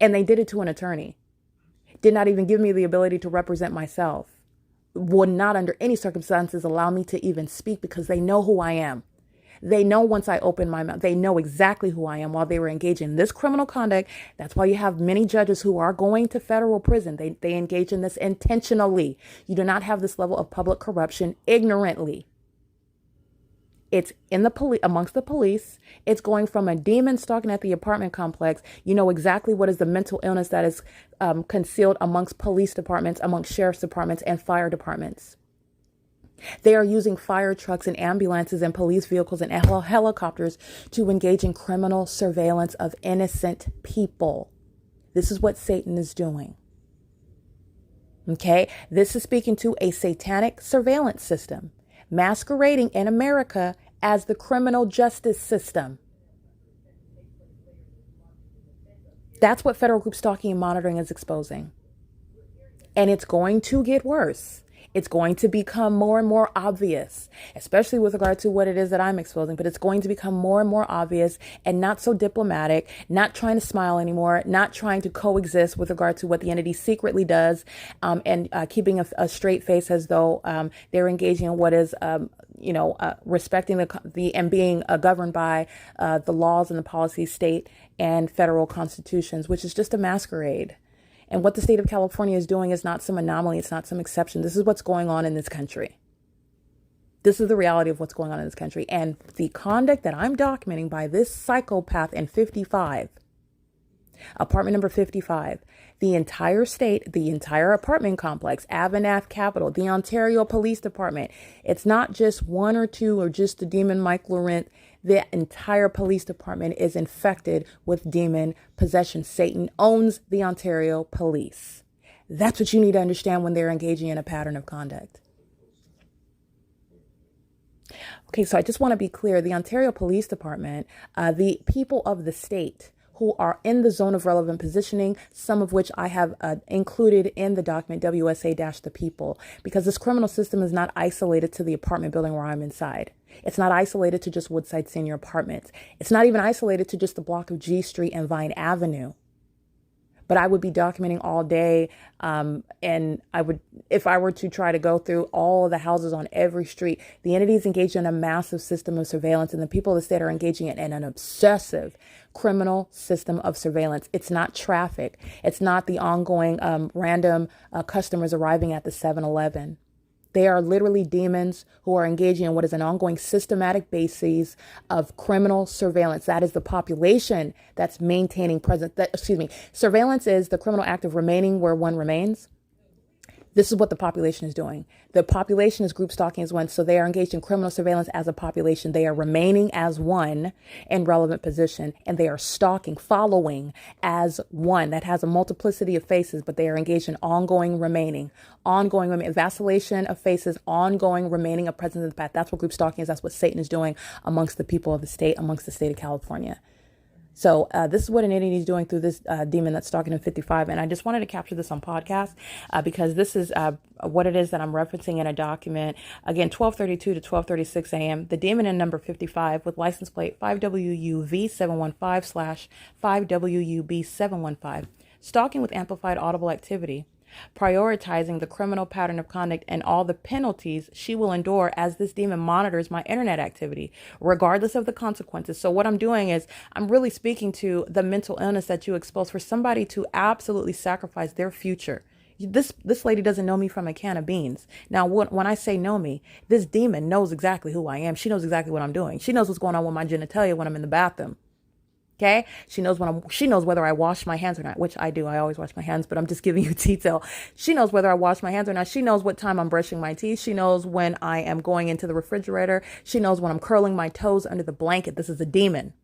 And they did it to an attorney. Did not even give me the ability to represent myself. Would not under any circumstances allow me to even speak because they know who I am. They know once I open my mouth, they know exactly who I am while they were engaged in this criminal conduct. That's why you have many judges who are going to federal prison. They engage in this intentionally. You do not have this level of public corruption ignorantly. It's in the amongst the police. It's going from a demon stalking at the apartment complex. You know exactly what is the mental illness that is concealed amongst police departments, amongst sheriff's departments, and fire departments. They are using fire trucks and ambulances and police vehicles and helicopters to engage in criminal surveillance of innocent people. This is what Satan is doing. Okay, this is speaking to a satanic surveillance system masquerading in America as the criminal justice system. That's what federal group stalking and monitoring is exposing. And it's going to get worse. It's going to become more and more obvious, especially with regard to what it is that I'm exposing, but it's going to become more and more obvious and not so diplomatic, not trying to smile anymore, not trying to coexist with regard to what the entity secretly does, and keeping a straight face as though they're engaging in what is, respecting the and being governed by the laws and the policies, state and federal constitutions, which is just a masquerade. And what the state of California is doing is not some anomaly. It's not some exception. This is what's going on in this country. This is the reality of what's going on in this country. And the conduct that I'm documenting by this psychopath in 55, apartment number 55, the entire state, the entire apartment complex, AVANATH Capital, the Ontario Police Department. It's not just one or two or just the demon Mike Lorenz. The entire police department is infected with demon possession. Satan owns the Ontario police. That's what you need to understand when they're engaging in a pattern of conduct. Okay, so I just want to be clear. The Ontario Police Department, the people of the state who are in the zone of relevant positioning, some of which I have included in the document WSA-the people, because this criminal system is not isolated to the apartment building where I'm inside. It's not isolated to just Woodside Senior Apartments. It's not even isolated to just the block of G Street and Vine Avenue. But I would be documenting all day, and I would, if I were to try to go through all of the houses on every street, the entities engaged in a massive system of surveillance, and the people of the state are engaging in an obsessive criminal system of surveillance. It's not traffic. It's not the ongoing random customers arriving at the 7-Eleven. They are literally demons who are engaging in what is an ongoing systematic basis of criminal surveillance. That is the population that's maintaining surveillance is the criminal act of remaining where one remains. This is what the population is doing. The population is group stalking as one. So they are engaged in criminal surveillance as a population. They are remaining as one in relevant position, and they are stalking, following as one. That has a multiplicity of faces, but they are engaged in ongoing, vacillation of faces, ongoing remaining of presence in the path. That's what group stalking is. That's what Satan is doing amongst the people of the state, amongst the state of California. So this is what an entity is doing through this demon that's stalking in 55. And I just wanted to capture this on podcast because this is what it is that I'm referencing in a document. Again, 12:32 to 12:36 a.m. The demon in number 55 with license plate 5WUV715/5WUB715. Stalking with amplified audible activity. Prioritizing the criminal pattern of conduct and all the penalties she will endure as this demon monitors my internet activity, regardless of the consequences. So what I'm doing is I'm really speaking to the mental illness that you expose for somebody to absolutely sacrifice their future. This lady doesn't know me from a can of beans. Now, when I say know me, this demon knows exactly who I am. She knows exactly what I'm doing. She knows what's going on with my genitalia when I'm in the bathroom. Okay. She knows whether I wash my hands or not, which I do. I always wash my hands, but I'm just giving you detail. She knows whether I wash my hands or not. She knows what time I'm brushing my teeth. She knows when I am going into the refrigerator. She knows when I'm curling my toes under the blanket. This is a demon.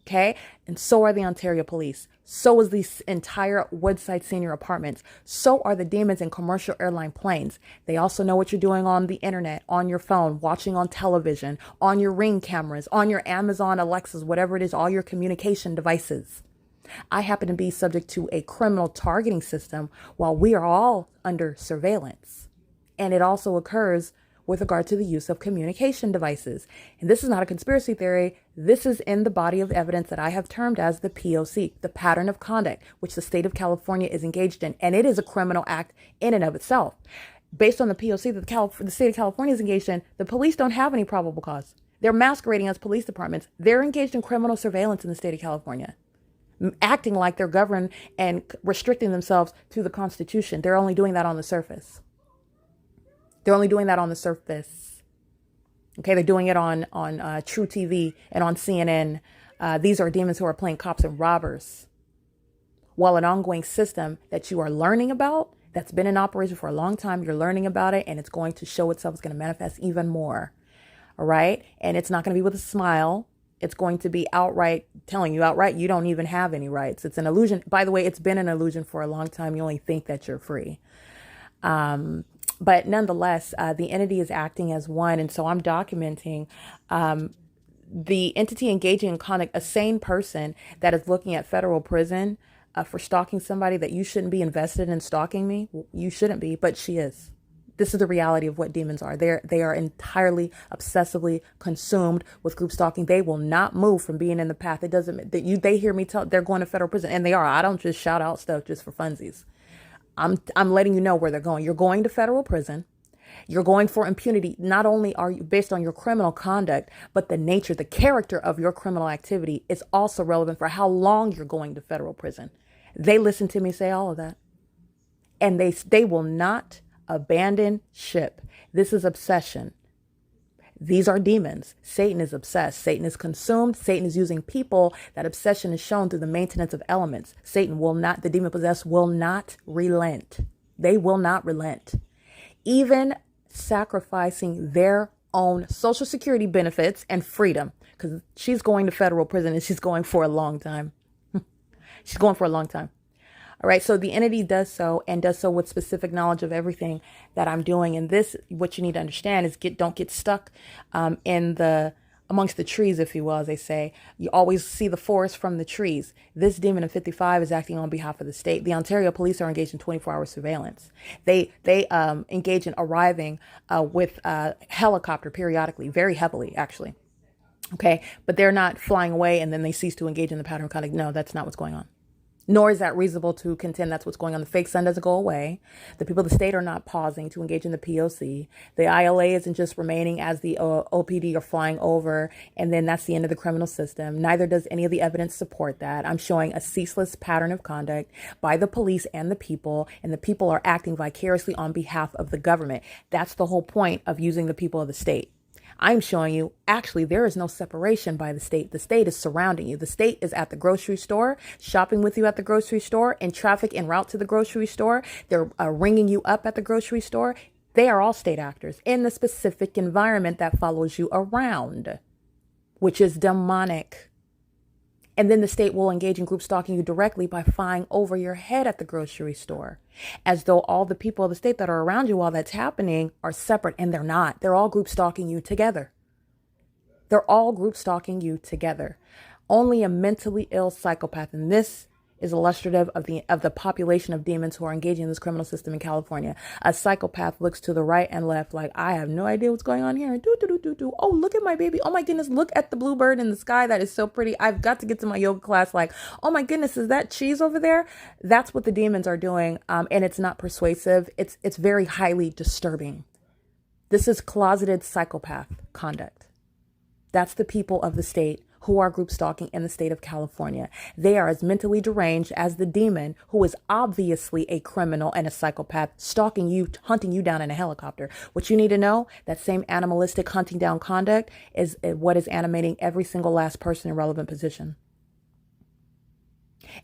Okay. And so are the Ontario police. So is the entire Woodside Senior Apartments. So are the demons in commercial airline planes. They also know what you're doing on the internet, on your phone, watching on television, on your Ring cameras, on your Amazon Alexas, whatever it is, all your communication devices. I happen to be subject to a criminal targeting system while we are all under surveillance. And it also occurs with regard to the use of communication devices. And this is not a conspiracy theory. This is in the body of evidence that I have termed as the P.O.C, the pattern of conduct, which the state of California is engaged in. And it is a criminal act in and of itself. Based on the P.O.C that the state of California is engaged in, the police don't have any probable cause. They're masquerading as police departments. They're engaged in criminal surveillance in the state of California, acting like they're governed and restricting themselves to the Constitution. They're only doing that on the surface. They're only doing that on the surface. Okay, they're doing it on True TV and on CNN. These are demons who are playing cops and robbers, while an ongoing system that you are learning about, that's been in operation for a long time, you're learning about it, and it's going to show itself. It's going to manifest even more. All right. And it's not going to be with a smile. It's going to be outright telling you outright, you don't even have any rights. It's an illusion. By the way, it's been an illusion for a long time. You only think that you're free. But nonetheless, the entity is acting as one. And so I'm documenting the entity engaging in conduct, a sane person that is looking at federal prison for stalking somebody that you shouldn't be invested in stalking me. You shouldn't be, but she is. This is the reality of what demons are. They are entirely obsessively consumed with group stalking. They will not move from being in the path. It doesn't that they hear me tell they're going to federal prison, and they are. I don't just shout out stuff just for funsies. I'm letting you know where they're going. You're going to federal prison. You're going for impunity. Not only are you based on your criminal conduct, but the nature, the character of your criminal activity is also relevant for how long you're going to federal prison. They listen to me say all of that, and they will not abandon ship. This is obsession. These are demons. Satan is obsessed. Satan is consumed. Satan is using people. That obsession is shown through the maintenance of elements. Satan will not, the demon possessed will not relent. They will not relent. Even sacrificing their own Social Security benefits and freedom, because she's going to federal prison and she's going for a long time. She's going for a long time. All right. So the entity does so, and does so with specific knowledge of everything that I'm doing. And this, what you need to understand is don't get stuck amongst the trees, if you will, as they say. You always see the forest from the trees. This demon of 55 is acting on behalf of the state. The Ontario police are engaged in 24-hour surveillance. They engage in arriving with a helicopter periodically, very heavily, actually. Okay. But they're not flying away and then they cease to engage in the pattern of conduct. No, that's not what's going on. Nor is that reasonable to contend that's what's going on. The fake sun doesn't go away. The people of the state are not pausing to engage in the P.O.C. The ILA isn't just remaining as the OPD are flying over, and then that's the end of the criminal system. Neither does any of the evidence support that. I'm showing a ceaseless pattern of conduct by the police and the people are acting vicariously on behalf of the government. That's the whole point of using the people of the state. I'm showing you, actually, there is no separation by the state. The state is surrounding you. The state is at the grocery store, shopping with you at the grocery store, in traffic en route to the grocery store. They're ringing you up at the grocery store. They are all state actors in the specific environment that follows you around, which is demonic. And then the state will engage in group stalking you directly by flying over your head at the grocery store, as though all the people of the state that are around you while that's happening are separate, and they're not. They're all group stalking you together. They're all group stalking you together. Only a mentally ill psychopath, and this is illustrative of the population of demons who are engaging in this criminal system in California. A psychopath looks to the right and left like, I have no idea what's going on here. Do. Oh, look at my baby. Oh my goodness, look at the bluebird in the sky. That is so pretty. I've got to get to my yoga class. Like, oh my goodness, is that cheese over there? That's what the demons are doing. And it's not persuasive. It's very highly disturbing. This is closeted psychopath conduct. That's the people of the state who are group stalking in the state of California. They are as mentally deranged as the demon who is obviously a criminal and a psychopath stalking you, hunting you down in a helicopter. What you need to know, that same animalistic hunting down conduct is what is animating every single last person in relevant position.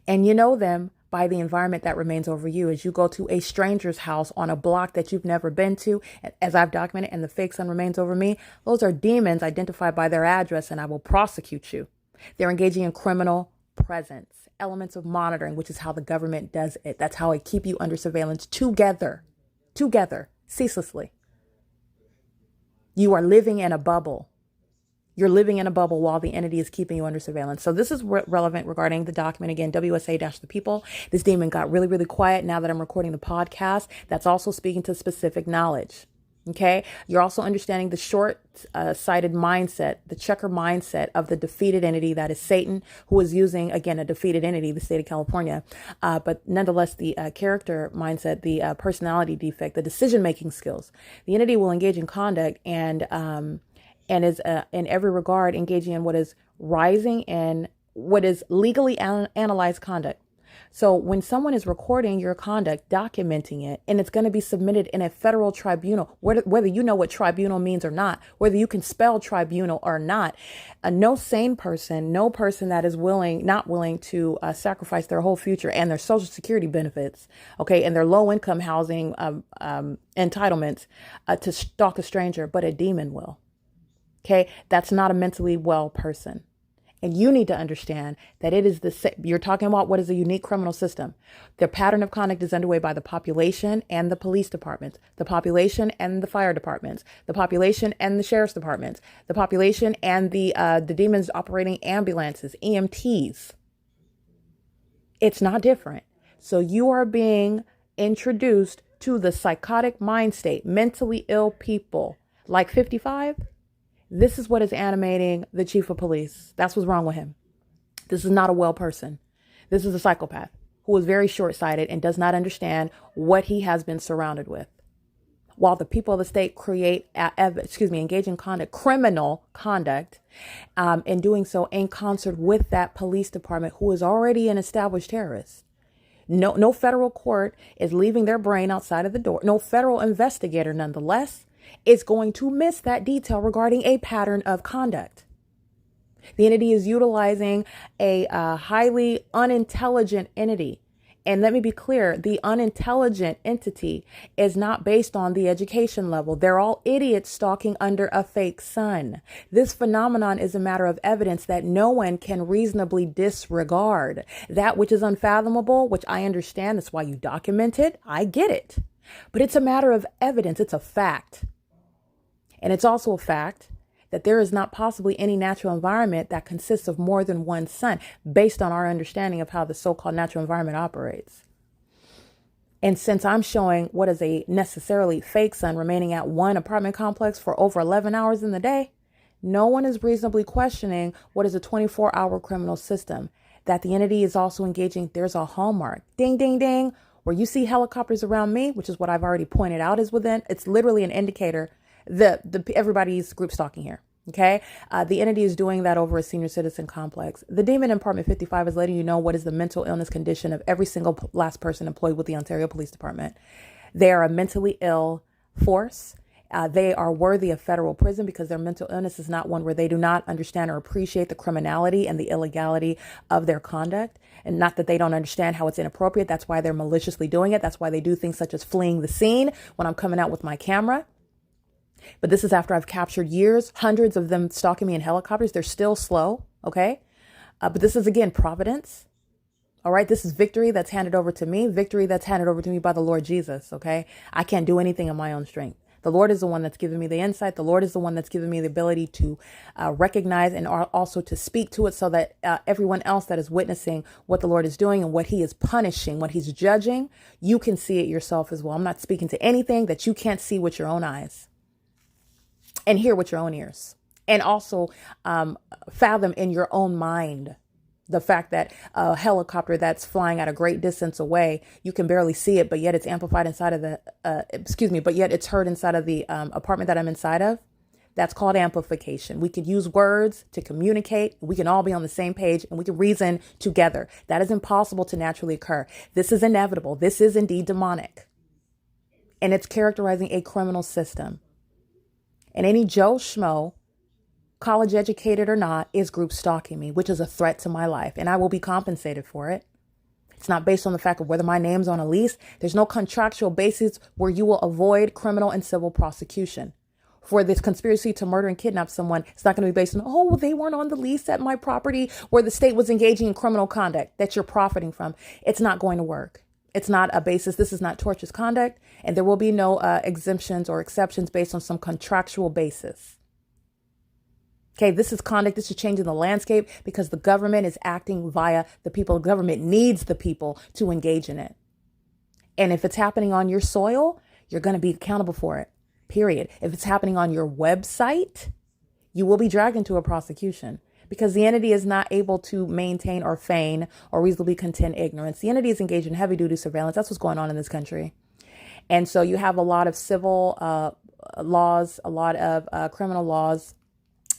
And you know them by the environment that remains over you as you go to a stranger's house on a block that you've never been to, as I've documented, and the fake sun remains over me. Those are demons identified by their address, and I will prosecute you. They're engaging in criminal presence, elements of monitoring, which is how the government does it. That's how I keep you under surveillance together, ceaselessly. You are living in a bubble. You're living in a bubble while the entity is keeping you under surveillance. So this is relevant regarding the document. Again, WSA-the people. This demon got really, really quiet now that I'm recording the podcast. That's also speaking to specific knowledge. Okay. You're also understanding the short-sighted mindset, the checker mindset of the defeated entity that is Satan, who is using, again, a defeated entity, the state of California. But nonetheless, the character mindset, the personality defect, the decision-making skills. The entity will engage in conduct and is in every regard engaging in what is rising and what is legally analyzed conduct. So when someone is recording your conduct, documenting it, and it's going to be submitted in a federal tribunal, whether you know what tribunal means or not, whether you can spell tribunal or not, no sane person, no person that is not willing to sacrifice their whole future and their Social Security benefits, okay, and their low income housing entitlements to stalk a stranger, but a demon will. Okay, that's not a mentally well person. And you need to understand that it is you're talking about what is a unique criminal system. The pattern of conduct is underway by the population and the police departments, the population and the fire departments, the population and the sheriff's departments, the population and the demons operating ambulances, EMTs. It's not different. So you are being introduced to the psychotic mind state, mentally ill people like 55. This is what is animating the chief of police. That's what's wrong with him. This is not a well person. This is a psychopath who is very short-sighted and does not understand what he has been surrounded with. While the people of the state engage in criminal conduct, in doing so in concert with that police department who is already an established terrorist. No federal court is leaving their brain outside of the door. No federal investigator, nonetheless, is going to miss that detail regarding a pattern of conduct. The entity is utilizing a highly unintelligent entity. And let me be clear, the unintelligent entity is not based on the education level. They're all idiots stalking under a fake sun. This phenomenon is a matter of evidence that no one can reasonably disregard. That which is unfathomable, which I understand, that's why you document it. I get it. But it's a matter of evidence. It's a fact. And it's also a fact that there is not possibly any natural environment that consists of more than one sun based on our understanding of how the so-called natural environment operates. And since I'm showing what is a necessarily fake sun remaining at one apartment complex for over 11 hours in the day, no one is reasonably questioning what is a 24-hour criminal system that the entity is also engaging. There's a hallmark. Ding, ding, ding. Where you see helicopters around me, which is what I've already pointed out is within, it's literally an indicator everybody's group stalking here. Okay. The entity is doing that over a senior citizen complex. The demon in apartment 55 is letting you know what is the mental illness condition of every single last person employed with the Ontario Police Department. They are a mentally ill force. They are worthy of federal prison because their mental illness is not one where they do not understand or appreciate the criminality and the illegality of their conduct. And not that they don't understand how it's inappropriate. That's why they're maliciously doing it. That's why they do things such as fleeing the scene when I'm coming out with my camera. But this is after I've captured hundreds of them stalking me in helicopters. They're still slow. Okay. But this is, again, providence. All right. This is victory that's handed over to me. Victory that's handed over to me by the Lord Jesus. Okay. I can't do anything in my own strength. The Lord is the one that's given me the insight. The Lord is the one that's given me the ability to recognize and also to speak to it so that everyone else that is witnessing what the Lord is doing and what he is punishing, what he's judging, you can see it yourself as well. I'm not speaking to anything that you can't see with your own eyes and hear with your own ears, and also fathom in your own mind. The fact that a helicopter that's flying at a great distance away, you can barely see it, but yet it's amplified inside of but yet it's heard inside of the apartment that I'm inside of. That's called amplification. We could use words to communicate. We can all be on the same page and we can reason together. That is impossible to naturally occur. This is inevitable. This is indeed demonic. And it's characterizing a criminal system. And any Joe Schmo, college educated or not, is group stalking me, which is a threat to my life. And I will be compensated for it. It's not based on the fact of whether my name's on a lease. There's no contractual basis where you will avoid criminal and civil prosecution. For this conspiracy to murder and kidnap someone, it's not going to be based on, well, they weren't on the lease at my property where the state was engaging in criminal conduct that you're profiting from. It's not going to work. It's not a basis. This is not tortious conduct. And there will be no exemptions or exceptions based on some contractual basis. Okay, this is conduct. This is changing the landscape because the government is acting via the people. The government needs the people to engage in it. And if it's happening on your soil, you're going to be accountable for it, period. If it's happening on your website, you will be dragged into a prosecution because the entity is not able to maintain or feign or reasonably contend ignorance. The entity is engaged in heavy duty surveillance. That's what's going on in this country. And so you have a lot of civil laws, a lot of criminal laws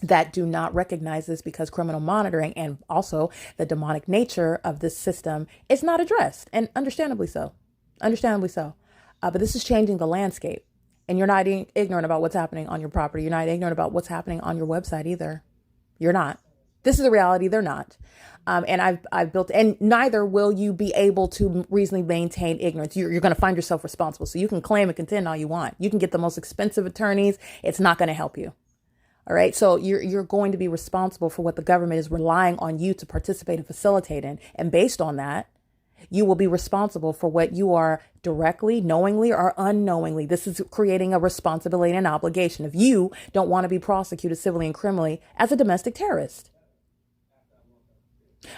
that do not recognize this because criminal monitoring and also the demonic nature of this system is not addressed, and understandably so. Understandably so. But this is changing the landscape, and you're not ignorant about what's happening on your property. You're not ignorant about what's happening on your website either. You're not. This is the reality. They're not. And I've built, and neither will you be able to reasonably maintain ignorance. You're going to find yourself responsible. So you can claim and contend all you want. You can get the most expensive attorneys. It's not going to help you. All right. So you're going to be responsible for what the government is relying on you to participate and facilitate in. And based on that, you will be responsible for what you are directly, knowingly, or unknowingly. This is creating a responsibility and obligation if you don't want to be prosecuted civilly and criminally as a domestic terrorist.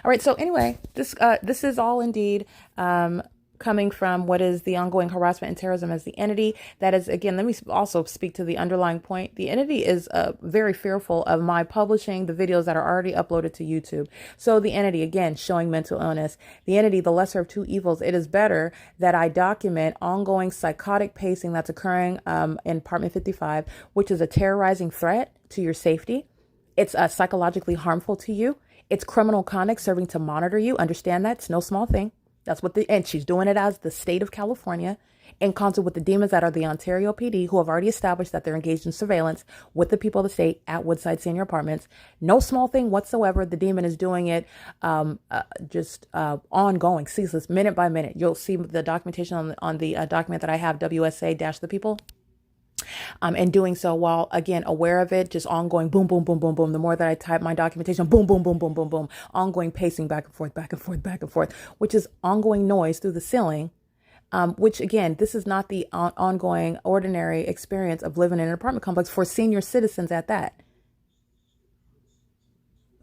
All right. So anyway, this is all indeed coming from what is the ongoing harassment and terrorism as the entity. That is, again, let me also speak to the underlying point. The entity is very fearful of my publishing the videos that are already uploaded to YouTube. So the entity, again, showing mental illness, the entity, the lesser of two evils, it is better that I document ongoing psychotic pacing that's occurring in Apartment 55, which is a terrorizing threat to your safety. It's psychologically harmful to you. It's criminal conduct serving to monitor you. Understand that. It's no small thing. That's what and she's doing it as the state of California in concert with the demons that are the Ontario PD, who have already established that they're engaged in surveillance with the people of the state at Woodside Senior Apartments. No small thing whatsoever. The demon is doing it ongoing, ceaseless, minute by minute. You'll see the documentation on the document that I have, WSA dash the people. And doing so while, again, aware of it, just ongoing boom, boom, boom, boom, boom. The more that I type my documentation, boom, boom, boom, boom, boom, boom, ongoing pacing back and forth, back and forth, back and forth, which is ongoing noise through the ceiling, which, again, this is not the ongoing ordinary experience of living in an apartment complex for senior citizens at that.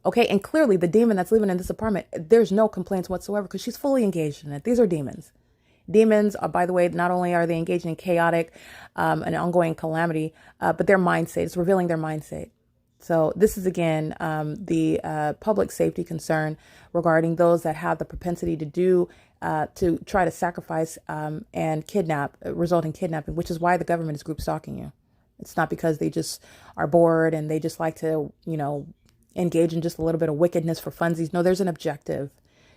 Okay. And clearly the demon that's living in this apartment, there's no complaints whatsoever because she's fully engaged in it. These are demons. Demons, by the way, not only are they engaging in chaotic and ongoing calamity, but their mind state, it's revealing their mind state. So this is, again, the public safety concern regarding those that have the propensity to try to sacrifice and kidnap, resulting kidnapping, which is why the government is group stalking you. It's not because they just are bored and they just like to, engage in just a little bit of wickedness for funsies. No, there's an objective.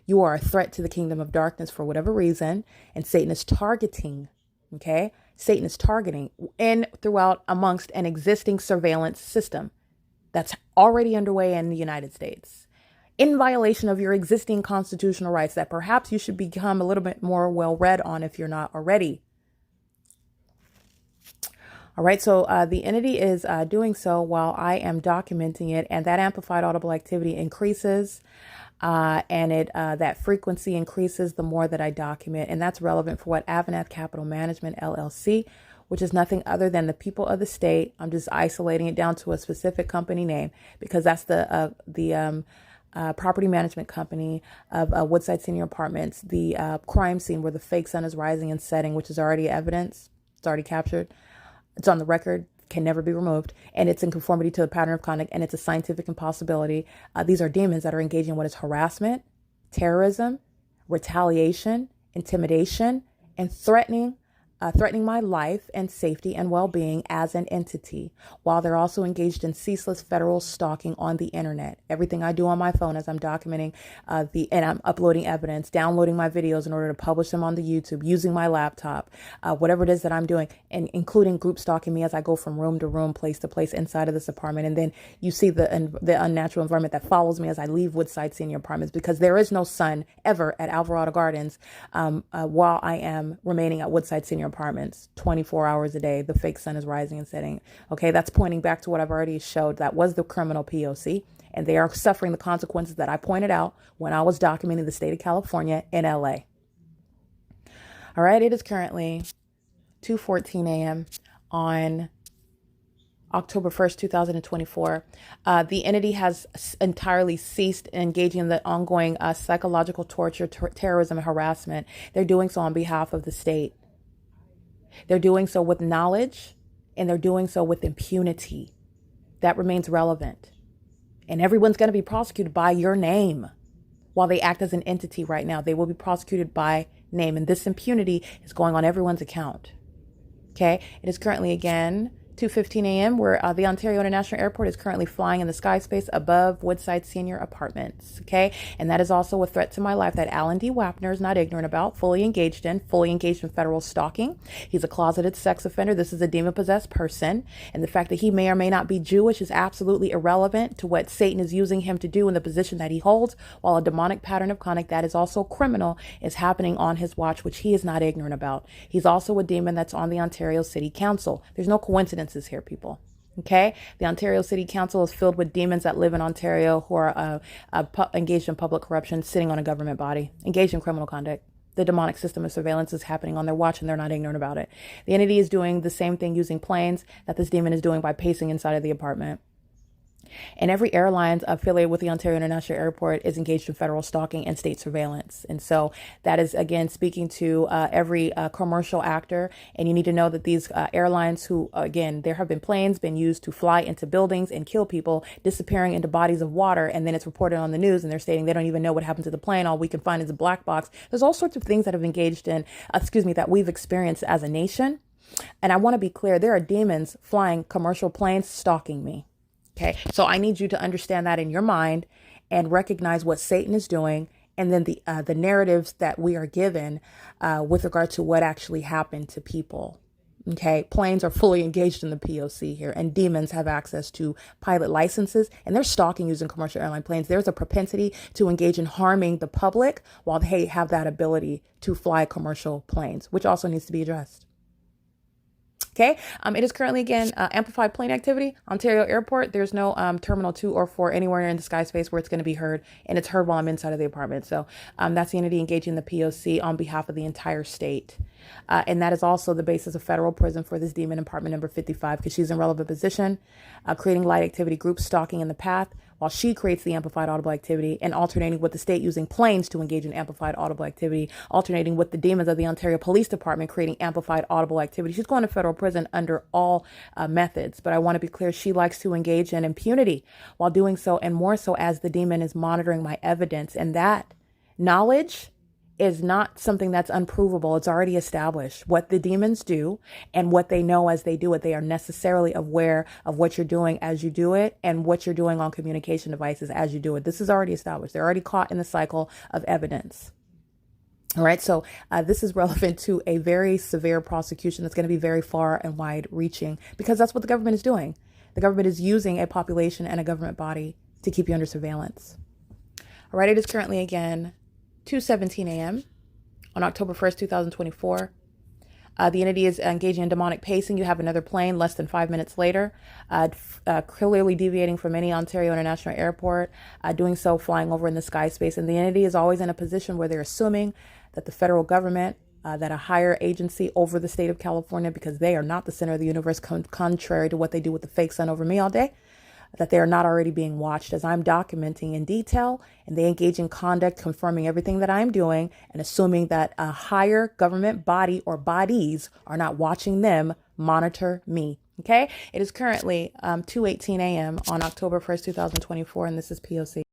You are a threat to the kingdom of darkness for whatever reason. And Satan is targeting, okay? Satan is targeting throughout amongst an existing surveillance system that's already underway in the United States in violation of your existing constitutional rights that perhaps you should become a little bit more well-read on if you're not already. All right, so the entity is doing so while I am documenting it, and that amplified audible activity increases. And that frequency increases the more that I document. And that's relevant for what AVANATH Capital Management LLC, which is nothing other than the people of the state. I'm just isolating it down to a specific company name because that's the property management company of Woodside Senior Apartments, the crime scene where the fake sun is rising and setting, which is already evidence. It's already captured. It's on the record. Can never be removed, and it's in conformity to the pattern of conduct, and it's a scientific impossibility. These are demons that are engaging in what is harassment, terrorism, retaliation, intimidation, and threatening my life and safety and well-being as an entity, while they're also engaged in ceaseless federal stalking on the internet. Everything I do on my phone as I'm documenting and I'm uploading evidence, downloading my videos in order to publish them on the YouTube, using my laptop, whatever it is that I'm doing, and including group stalking me as I go from room to room, place to place inside of this apartment. And then you see the unnatural environment that follows me as I leave Woodside Senior Apartments, because there is no sun ever at Alvarado Gardens while I am remaining at Woodside Senior Apartments 24 hours a day. The fake sun is rising and setting. Okay, that's pointing back to what I've already showed. That was the criminal P.O.C. and they are suffering the consequences that I pointed out when I was documenting the state of California in LA. All right, it is currently 2:14 a.m. on October 1st, 2024. The entity has entirely ceased engaging in the ongoing psychological torture, terrorism, and harassment. They're doing so on behalf of the state. They're doing so with knowledge, and they're doing so with impunity. That remains relevant. And everyone's going to be prosecuted by your name while they act as an entity right now. They will be prosecuted by name. And this impunity is going on everyone's account. Okay. It is currently, again, 2:15 a.m., where the Ontario International Airport is currently flying in the sky space above Woodside Senior Apartments. Okay, and that is also a threat to my life that Alan D. Wapner is not ignorant about, fully engaged in federal stalking. He's a closeted sex offender. This is a demon-possessed person, and the fact that he may or may not be Jewish is absolutely irrelevant to what Satan is using him to do in the position that he holds, while a demonic pattern of conduct that is also criminal is happening on his watch, which he is not ignorant about. He's also a demon that's on the Ontario City Council. There's no coincidences here, people. Okay, the Ontario City Council is filled with demons that live in Ontario who are engaged in public corruption, sitting on a government body, engaged in criminal conduct. The demonic system of surveillance is happening on their watch, and they're not ignorant about it. The entity is doing the same thing using planes that this demon is doing by pacing inside of the apartment. And every airline affiliated with the Ontario International Airport is engaged in federal stalking and state surveillance. And so that is, again, speaking to every commercial actor. And you need to know that these airlines who, again, there have been planes been used to fly into buildings and kill people, disappearing into bodies of water. And then it's reported on the news and they're stating they don't even know what happened to the plane. All we can find is a black box. There's all sorts of things that have engaged in, that we've experienced as a nation. And I want to be clear, there are demons flying commercial planes stalking me. Okay, so I need you to understand that in your mind and recognize what Satan is doing, and then the narratives that we are given with regard to what actually happened to people. Okay, planes are fully engaged in the P.O.C. here, and demons have access to pilot licenses, and they're stalking using commercial airline planes. There's a propensity to engage in harming the public while they have that ability to fly commercial planes, which also needs to be addressed. Okay, it is currently, again, amplified plane activity. Ontario Airport, there's no Terminal 2 or 4 anywhere in the sky space where it's going to be heard, and it's heard while I'm inside of the apartment. So that's the entity engaging the P.O.C. on behalf of the entire state. And that is also the basis of federal prison for this demon in apartment number 55, because she's in relevant position, creating light activity groups stalking in the path, while she creates the amplified audible activity, and alternating with the state using planes to engage in amplified audible activity, alternating with the demons of the Ontario Police Department creating amplified audible activity. She's going to federal prison under all methods. But I want to be clear, she likes to engage in impunity while doing so, and more so as the demon is monitoring my evidence. And that knowledge is not something that's unprovable. It's already established what the demons do and what they know as they do it. They are necessarily aware of what you're doing as you do it and what you're doing on communication devices as you do it. This is already established. They're already caught in the cycle of evidence. All right. So this is relevant to a very severe prosecution that's going to be very far and wide reaching, because that's what the government is doing. The government is using a population and a government body to keep you under surveillance. All right. It is currently, again, 2:17 a.m. on October 1st, 2024. The entity is engaging in demonic pacing. You have another plane less than 5 minutes later, clearly deviating from any Ontario International Airport, doing so flying over in the sky space. And the entity is always in a position where they're assuming that the federal government, that a higher agency over the state of California, because they are not the center of the universe, contrary to what they do with the fake sun over me all day, that they are not already being watched as I'm documenting in detail, and they engage in conduct, confirming everything that I'm doing and assuming that a higher government body or bodies are not watching them monitor me. Okay. It is currently 2:18 a.m. on October 1st, 2024, and this is P.O.C.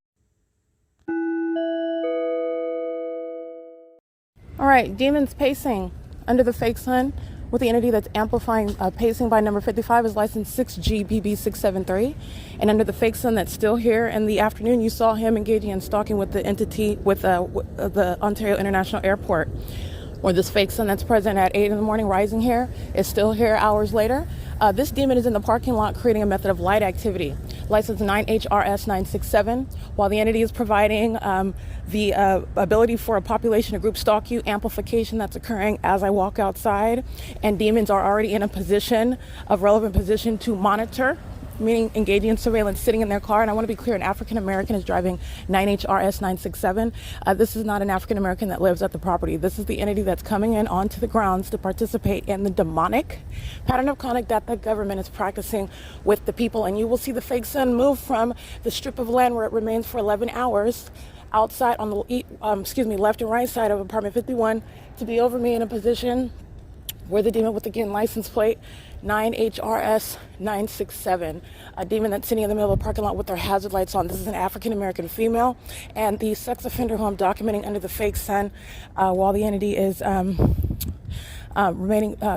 All right. Demons pacing under the fake sun with the entity that's amplifying pacing by number 55 is license 6GBB673. And under the fake sun that's still here in the afternoon, you saw him engaging in stalking with the entity with the Ontario International Airport. Or this fake sun that's present at 8 in the morning rising here is still here hours later. This demon is in the parking lot creating a method of light activity. License 9HRS967, while the entity is providing the ability for a population to group stalk you, amplification that's occurring as I walk outside, and demons are already in a position of relevant position to monitor, meaning engaging in surveillance, sitting in their car. And I want to be clear, an African-American is driving 9HRS967. This is not an African-American that lives at the property. This is the entity that's coming in onto the grounds to participate in the demonic pattern of conduct that the government is practicing with the people. And you will see the fake sun move from the strip of land where it remains for 11 hours outside on the left and right side of apartment 51 to be over me in a position where the demon with, again, license plate 9HRS967, a demon that's sitting in the middle of the parking lot with their hazard lights on. This is an African-American female, and the sex offender who I'm documenting under the fake sun while the entity is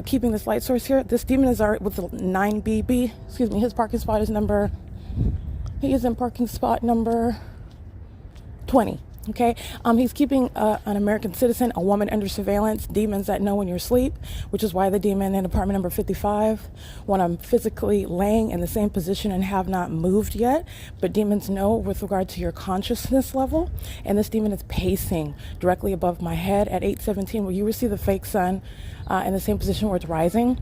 keeping this light source here. This demon is with the 9BB, excuse me, his parking spot is he is in parking spot number 20. Okay, he's keeping an American citizen, a woman under surveillance, demons that know when you're asleep, which is why the demon in apartment number 55, when I'm physically laying in the same position and have not moved yet, but demons know with regard to your consciousness level, and this demon is pacing directly above my head at 8:17, where you will see the fake sun in the same position where it's rising,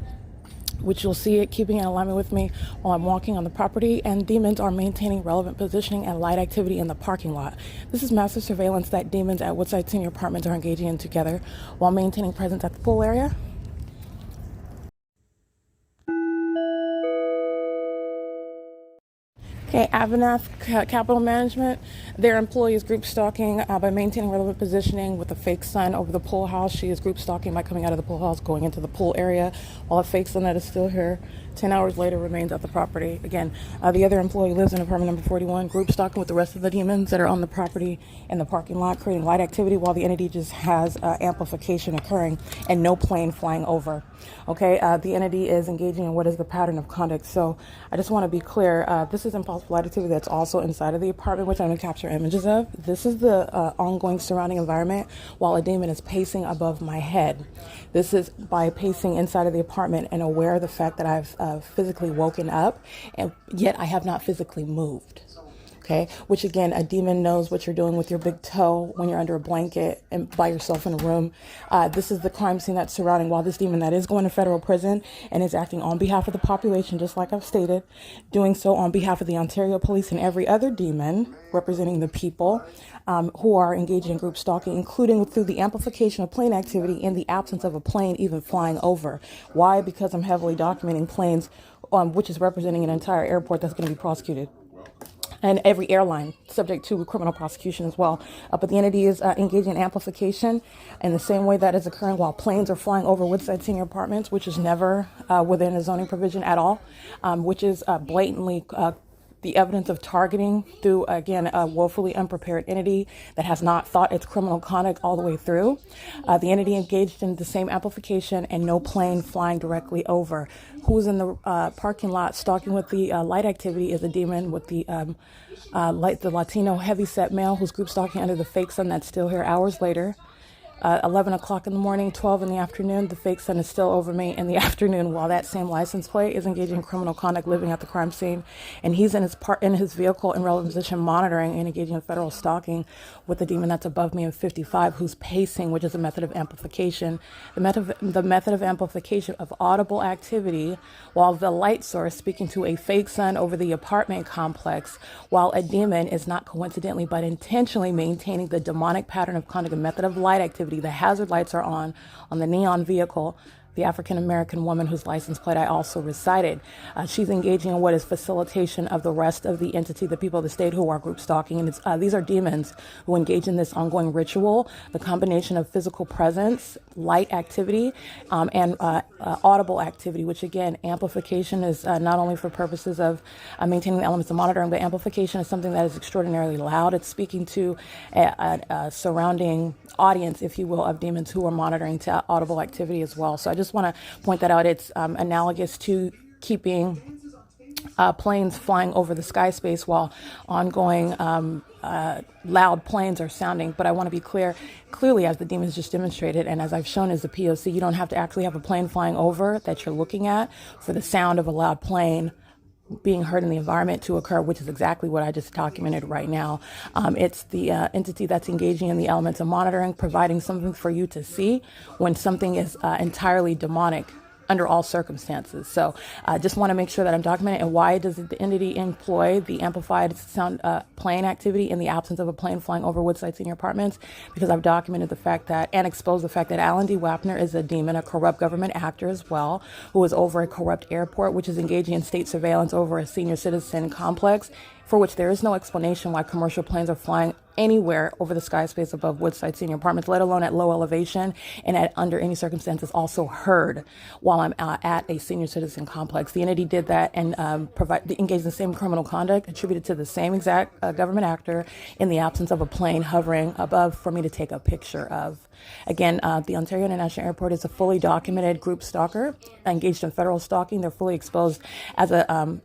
which you'll see it keeping in alignment with me while I'm walking on the property, and demons are maintaining relevant positioning and light activity in the parking lot. This is massive surveillance that demons at Woodside Senior Apartments are engaging in together while maintaining presence at the pool area. Okay, AVANATH Capital Management, their employee is group stalking by maintaining relevant positioning with a fake sun over the pool house. She is group stalking by coming out of the pool house, going into the pool area, while a fake sun that is still here 10 hours later remains at the property. Again, the other employee lives in apartment number 41, group stalking with the rest of the demons that are on the property in the parking lot, creating light activity while the entity just has amplification occurring and no plane flying over. Okay, the entity is engaging in what is the pattern of conduct. So I just want to be clear, this is impossible light activity that's also inside of the apartment, which I'm going to capture images of. This is the ongoing surrounding environment while a demon is pacing above my head. This is by pacing inside of the apartment and aware of the fact that I've physically woken up, and yet I have not physically moved. Okay, which again, a demon knows what you're doing with your big toe when you're under a blanket and by yourself in a room. This is the crime scene that's surrounding while this demon that is going to federal prison and is acting on behalf of the population, just like I've stated, doing so on behalf of the Ontario police and every other demon representing the people who are engaging in group stalking, including through the amplification of plane activity in the absence of a plane even flying over. Why? Because I'm heavily documenting planes, which is representing an entire airport that's going to be prosecuted. And every airline subject to criminal prosecution as well. But the entity is engaging in amplification in the same way that is occurring while planes are flying over Woodside Senior Apartments, which is never within a zoning provision at all, which is blatantly the evidence of targeting through, again, a woefully unprepared entity that has not thought its criminal conduct all the way through. The entity engaged in the same amplification and no plane flying directly over. Who's in the parking lot stalking with the light activity is a demon with the Latino heavyset male who's group stalking under the fake sun that's still here hours later. 11 o'clock in the morning, 12 in the afternoon, the fake sun is still over me in the afternoon while that same license plate is engaging in criminal conduct living at the crime scene. And he's in his vehicle in relevant position monitoring and engaging in federal stalking with the demon that's above me in 55 who's pacing, which is a method of amplification. The method of amplification of audible activity while the light source speaking to a fake sun over the apartment complex while a demon is not coincidentally but intentionally maintaining the demonic pattern of conduct and method of light activity. The hazard lights are on the neon vehicle, the African-American woman whose license plate I also recited. She's engaging in what is facilitation of the rest of the entity, the people of the state who are group stalking. And these are demons who engage in this ongoing ritual, the combination of physical presence, light activity, and audible activity, which again, amplification is not only for purposes of maintaining the elements of monitoring, but amplification is something that is extraordinarily loud. It's speaking to a surrounding audience, if you will, of demons who are monitoring to audible activity as well. So I just want to point that out. It's analogous to keeping planes flying over the sky space while ongoing loud planes are sounding. But I want to be clearly, as the demons just demonstrated, and as I've shown as the P.O.C, you don't have to actually have a plane flying over that you're looking at for the sound of a loud plane being heard in the environment to occur, which is exactly what I just documented right now. It's the entity that's engaging in the elements of monitoring, providing something for you to see when something is entirely demonic under all circumstances. So I just want to make sure that I'm documenting. And why does the entity employ the amplified sound plane activity in the absence of a plane flying over Woodside Senior Apartments? Because I've documented the fact that and exposed the fact that Alan D. WAPNER is a demon, a corrupt government actor as well, who is over a corrupt airport, which is engaging in state surveillance over a senior citizen complex for which there is no explanation why commercial planes are flying anywhere over the sky space above Woodside senior apartments, let alone at low elevation, and at under any circumstances also heard while I'm at a senior citizen complex. The entity did that and engaged in the same criminal conduct attributed to the same exact government actor in the absence of a plane hovering above for me to take a picture of. Again, the Ontario International Airport is a fully documented group stalker engaged in federal stalking. They're fully exposed as a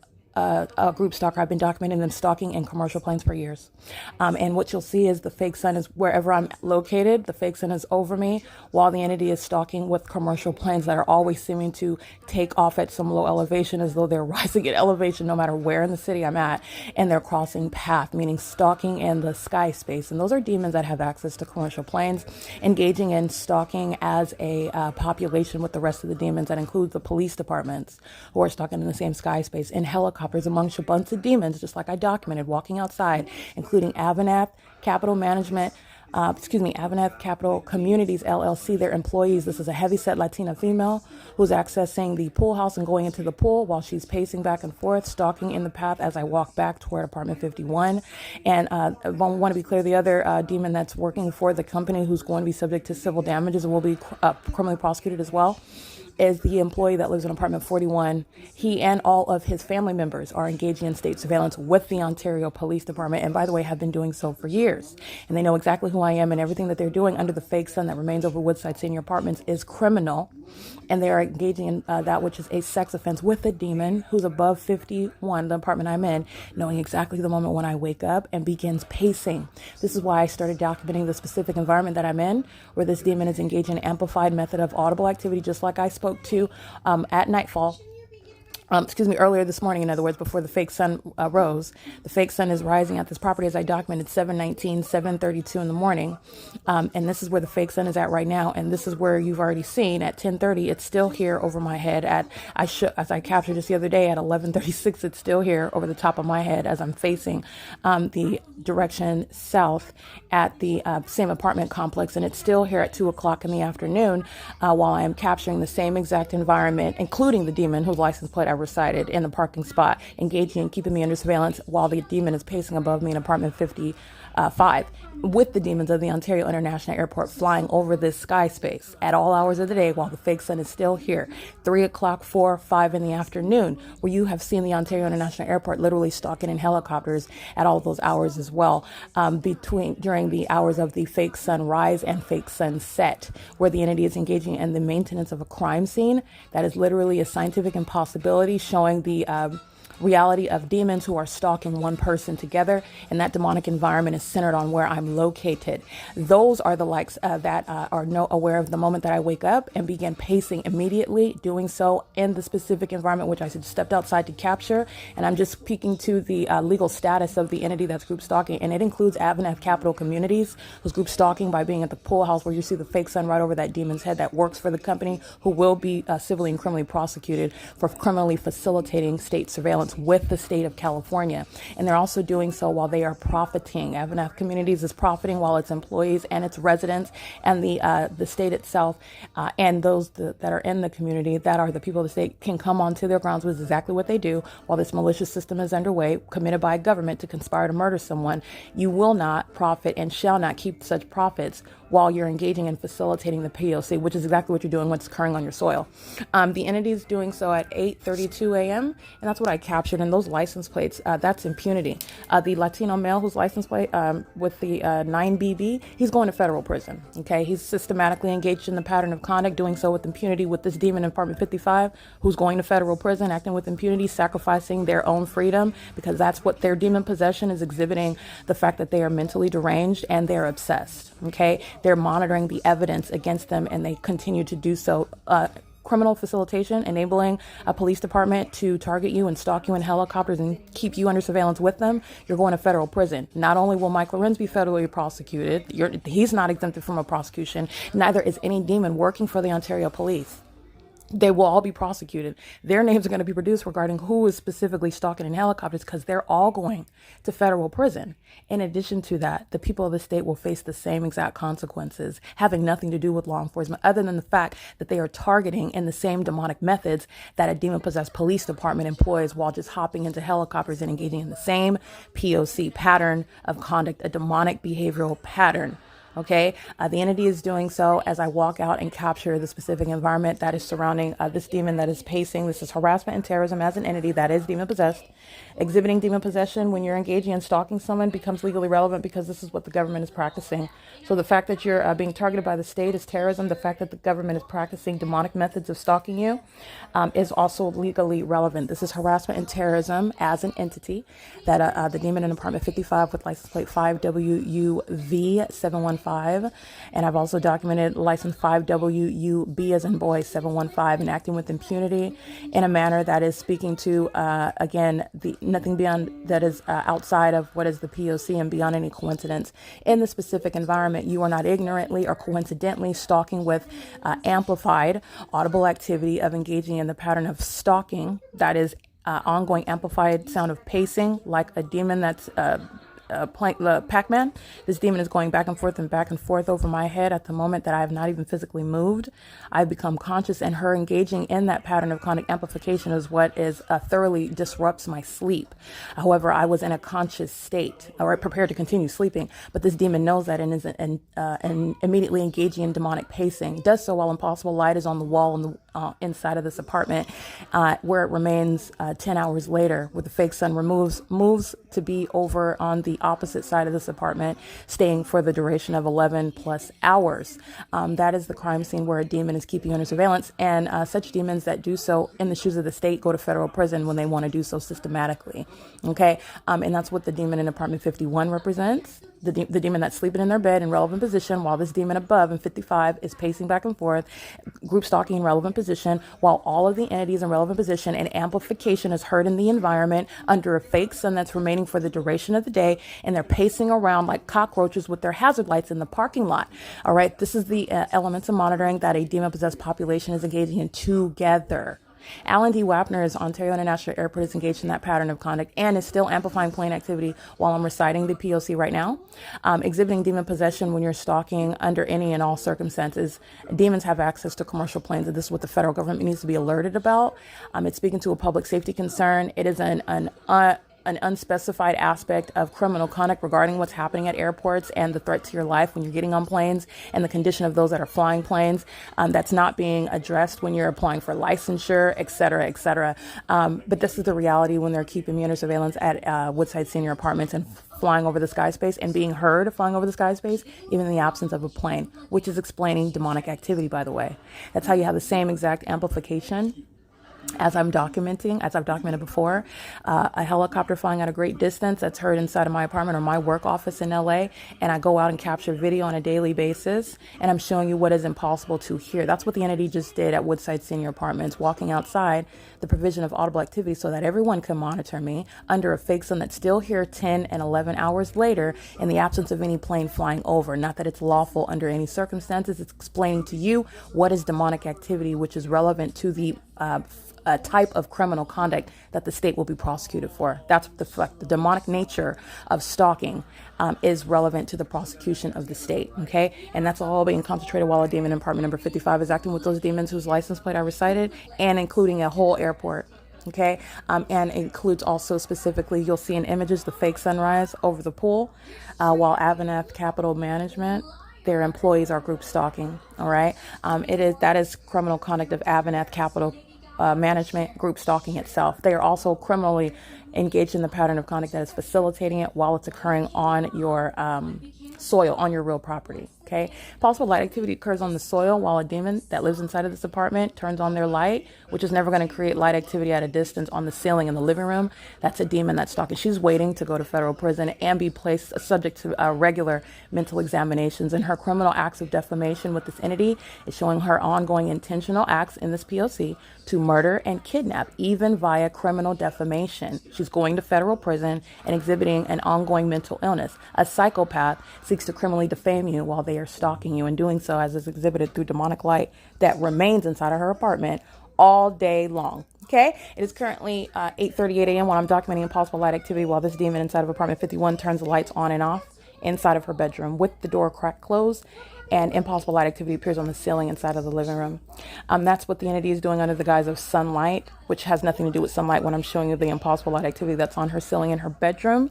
group stalker. I've been documenting them stalking in commercial planes for years. And what you'll see is the fake sun is wherever I'm located, the fake sun is over me while the entity is stalking with commercial planes that are always seeming to take off at some low elevation as though they're rising in elevation no matter where in the city I'm at, and they're crossing path, meaning stalking in the sky space. And those are demons that have access to commercial planes, engaging in stalking as a population with the rest of the demons. That includes the police departments who are stalking in the same sky space, in helicopters amongst a bunch of demons, just like I documented, walking outside, including AVANATH, Capital Management, AVANATH Capital Communities, LLC, their employees. This is a heavyset Latina female who's accessing the pool house and going into the pool while she's pacing back and forth, stalking in the path as I walk back toward apartment 51. And I want to be clear, the other demon that's working for the company who's going to be subject to civil damages and will be criminally prosecuted as well is the employee that lives in apartment 41. He and all of his family members are engaging in state surveillance with the Ontario Police Department, and by the way, have been doing so for years. And they know exactly who I am, and everything that they're doing under the fake sun that remains over Woodside Senior Apartments is criminal. And they are engaging in that which is a sex offense with a demon who's above 51, the apartment I'm in, knowing exactly the moment when I wake up and begins pacing. This is why I started documenting the specific environment that I'm in, where this demon is engaging in amplified method of audible activity, just like I spoke to at nightfall. Earlier this morning, in other words, before the fake sun rose. The fake sun is rising at this property as I documented 7:19, 7:32 in the morning. And this is where the fake sun is at right now. And this is where you've already seen at 10:30, it's still here over my head as I captured just the other day at 11:36, it's still here over the top of my head as I'm facing the direction south at the same apartment complex. And it's still here at 2:00 in the afternoon while I am capturing the same exact environment, including the demon whose license plate I recited in the parking spot, engaging and keeping me under surveillance while the demon is pacing above me in apartment 55, with the demons of the Ontario International Airport flying over this sky space at all hours of the day while the fake sun is still here. 3:00, 4, 5 in the afternoon, where you have seen the Ontario International Airport literally stalking in helicopters at all those hours as well, during the hours of the fake sunrise and fake sunset, where the entity is engaging in the maintenance of a crime scene that is literally a scientific impossibility, showing the reality of demons who are stalking one person together, and that demonic environment is centered on where I'm located. Those are the likes that are aware of the moment that I wake up and begin pacing immediately, doing so in the specific environment which I stepped outside to capture. And I'm just speaking to the legal status of the entity that's group stalking, and it includes AVANATH Capital Communities, who's group stalking by being at the pool house where you see the fake sun right over that demon's head, that works for the company, who will be civilly and criminally prosecuted for criminally facilitating state surveillance with the state of California. And they're also doing so while they are profiting. AVANATH Communities is profiting while its employees and its residents and the state itself and those that are in the community, that are the people of the state, can come onto their grounds, which is exactly what they do while this malicious system is underway, committed by a government to conspire to murder someone. You will not profit and shall not keep such profits while you're engaging in facilitating the P.O.C, which is exactly what you're doing, what's occurring on your soil. The entity is doing so at 8:32 a.m., and that's what I captured. And those license plates, that's impunity. The Latino male whose license plate with the 9BB, he's going to federal prison. Okay, he's systematically engaged in the pattern of conduct, doing so with impunity with this demon in apartment 55, who's going to federal prison, acting with impunity, sacrificing their own freedom, because that's what their demon possession is exhibiting, the fact that they are mentally deranged and they're obsessed. Okay, they're monitoring the evidence against them, and they continue to do so. Criminal facilitation, enabling a police department to target you and stalk you in helicopters and keep you under surveillance with them, you're going to federal prison. Not only will Mike LORENZ be federally prosecuted, he's not exempted from a prosecution, neither is any demon working for the Ontario police. They will all be prosecuted. Their names are going to be produced regarding who is specifically stalking in helicopters, because they're all going to federal prison. In addition to that, the people of the state will face the same exact consequences, having nothing to do with law enforcement, other than the fact that they are targeting in the same demonic methods that a demon-possessed police department employs while just hopping into helicopters and engaging in the same P.O.C. pattern of conduct, a demonic behavioral pattern. Okay, the entity is doing so as I walk out and capture the specific environment that is surrounding this demon that is pacing. This is harassment and terrorism as an entity that is demon possessed. Exhibiting demon possession when you're engaging in stalking someone becomes legally relevant because this is what the government is practicing. So the fact that you're being targeted by the state is terrorism. The fact that the government is practicing demonic methods of stalking you is also legally relevant. This is harassment and terrorism as an entity that the demon in apartment 55 with license plate 5WUV715, and I've also documented license 5WUB as in boy 715, and acting with impunity in a manner that is speaking to again the nothing beyond that is outside of what is the P.O.C. and beyond any coincidence in the specific environment. You are not ignorantly or coincidentally stalking with amplified audible activity of engaging in the pattern of stalking that is ongoing amplified sound of pacing like a demon that's Pac-Man. This demon is going back and forth over my head at the moment that I have not even physically moved. I've become conscious, and her engaging in that pattern of conduct amplification is what is thoroughly disrupts my sleep. However, I was in a conscious state, or prepared to continue sleeping, but this demon knows that and is and immediately engaging in demonic pacing. Does so while impossible light is on the wall in the inside of this apartment, where it remains 10 hours later, with the fake sun moves to be over on the opposite side of this apartment, staying for the duration of 11 plus hours. That is the crime scene where a demon is keeping you under surveillance, and such demons that do so in the shoes of the state go to federal prison when they want to do so systematically. Okay, and that's what the demon in apartment 51 represents. The demon that's sleeping in their bed in relevant position, while this demon above in 55 is pacing back and forth, group stalking in relevant position, while all of the entities in relevant position, and amplification is heard in the environment under a fake sun that's remaining for the duration of the day, and they're pacing around like cockroaches with their hazard lights in the parking lot. All right, this is the elements of monitoring that a demon-possessed population is engaging in together. Alan D. WAPNER's Ontario International Airport is engaged in that pattern of conduct and is still amplifying plane activity while I'm reciting the P.O.C. right now. Exhibiting demon possession when you're stalking under any and all circumstances. Demons have access to commercial planes, and this is what the federal government needs to be alerted about. It's speaking to a public safety concern. It is an unspecified aspect of criminal conduct regarding what's happening at airports and the threat to your life when you're getting on planes and the condition of those that are flying planes. That's not being addressed when you're applying for licensure, et cetera, et cetera. But this is the reality when they're keeping me under surveillance at Woodside Senior Apartments and flying over the sky space and being heard flying over the sky space, even in the absence of a plane, which is explaining demonic activity, by the way. That's how you have the same exact amplification as I've documented before, a helicopter flying at a great distance that's heard inside of my apartment or my work office in LA, and I go out and capture video on a daily basis, and I'm showing you what is impossible to hear. That's what the entity just did at Woodside Senior Apartments, walking outside the provision of audible activity so that everyone can monitor me under a fake sun that's still here 10 and 11 hours later in the absence of any plane flying over. Not that it's lawful under any circumstances. It's explaining to you what is demonic activity, which is relevant to the type of criminal conduct that the state will be prosecuted for. That's the demonic nature of stalking is relevant to the prosecution of the state, okay? And that's all being concentrated while a demon in apartment number 55 is acting with those demons whose license plate I recited, and including a whole airport, okay? And includes also specifically, you'll see in images, the fake sunrise over the pool, while AVANATH Capital Management, their employees are group stalking, all right? That is criminal conduct of AVANATH Capital Management group stalking itself. They are also criminally engaged in the pattern of conduct that is facilitating it while it's occurring on your soil, on your real property. Okay. Possible light activity occurs on the soil while a demon that lives inside of this apartment turns on their light, which is never going to create light activity at a distance on the ceiling in the living room. That's a demon that's stalking. She's waiting to go to federal prison and be placed subject to regular mental examinations. And her criminal acts of defamation with this entity is showing her ongoing intentional acts in this P.O.C. to murder and kidnap, even via criminal defamation. She's going to federal prison and exhibiting an ongoing mental illness. A psychopath seeks to criminally defame you while they are stalking you, and doing so as is exhibited through demonic light that remains inside of her apartment all day long. Okay, it is currently 8:38 a.m. while I'm documenting impossible light activity while this demon inside of apartment 51 turns the lights on and off inside of her bedroom with the door crack closed, and impossible light activity appears on the ceiling inside of the living room. That's what the entity is doing under the guise of sunlight, which has nothing to do with sunlight when I'm showing you the impossible light activity that's on her ceiling in her bedroom.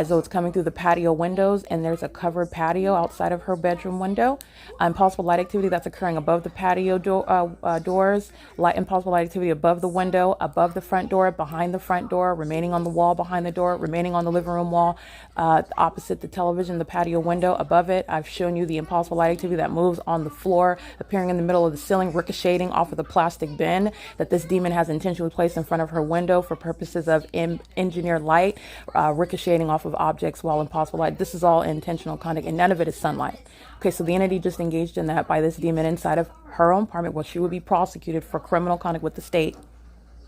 So it's coming through the patio windows, and there's a covered patio outside of her bedroom window. Impossible light activity that's occurring above the patio doors, impossible light activity above the window, above the front door, behind the front door, remaining on the wall behind the door, remaining on the living room wall, opposite the television, the patio window, above it. I've shown you the impossible light activity that moves on the floor, appearing in the middle of the ceiling, ricocheting off of the plastic bin that this demon has intentionally placed in front of her window for purposes of engineered light, ricocheting off of objects while impossible light. This is all intentional conduct, and none of it is sunlight. Okay, so the entity just engaged in that by this demon inside of her own apartment, where she would be prosecuted for criminal conduct with the state.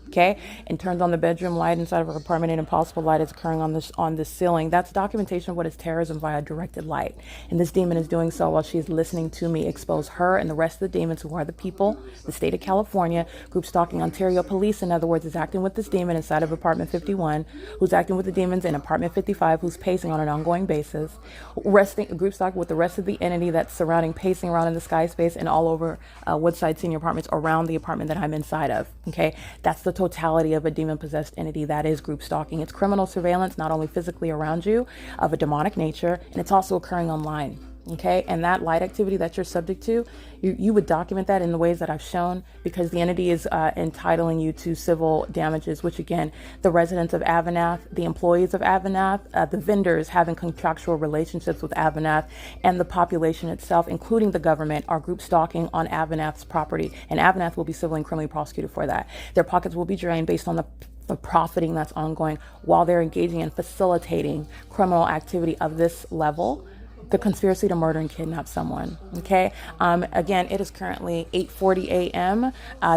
Okay, and turns on the bedroom light inside of her apartment, and impossible light is occurring on this ceiling. That's documentation of what is terrorism via directed light. And this demon is doing so while she is listening to me expose her and the rest of the demons, who are the people, the state of California, group stalking Ontario police, in other words, is acting with this demon inside of apartment 51, who's acting with the demons in apartment 55, who's pacing on an ongoing basis, group stalking with the rest of the entity that's surrounding, pacing around in the sky space and all over Woodside Senior Apartments around the apartment that I'm inside of. Okay, that's the totality of a demon-possessed entity. That is group stalking. It's criminal surveillance, not only physically around you, of a demonic nature, and it's also occurring online. Okay, and that light activity that you're subject to, you would document that in the ways that I've shown, because the entity is entitling you to civil damages, which again, the residents of AVANATH, the employees of AVANATH, the vendors having contractual relationships with AVANATH, and the population itself, including the government, are group stalking on AVANATH's property, and AVANATH will be civilly and criminally prosecuted for that. Their pockets will be drained based on the profiting that's ongoing while they're engaging in facilitating criminal activity of this level, the conspiracy to murder and kidnap someone. Okay. Again, it is currently 8:40 a.m.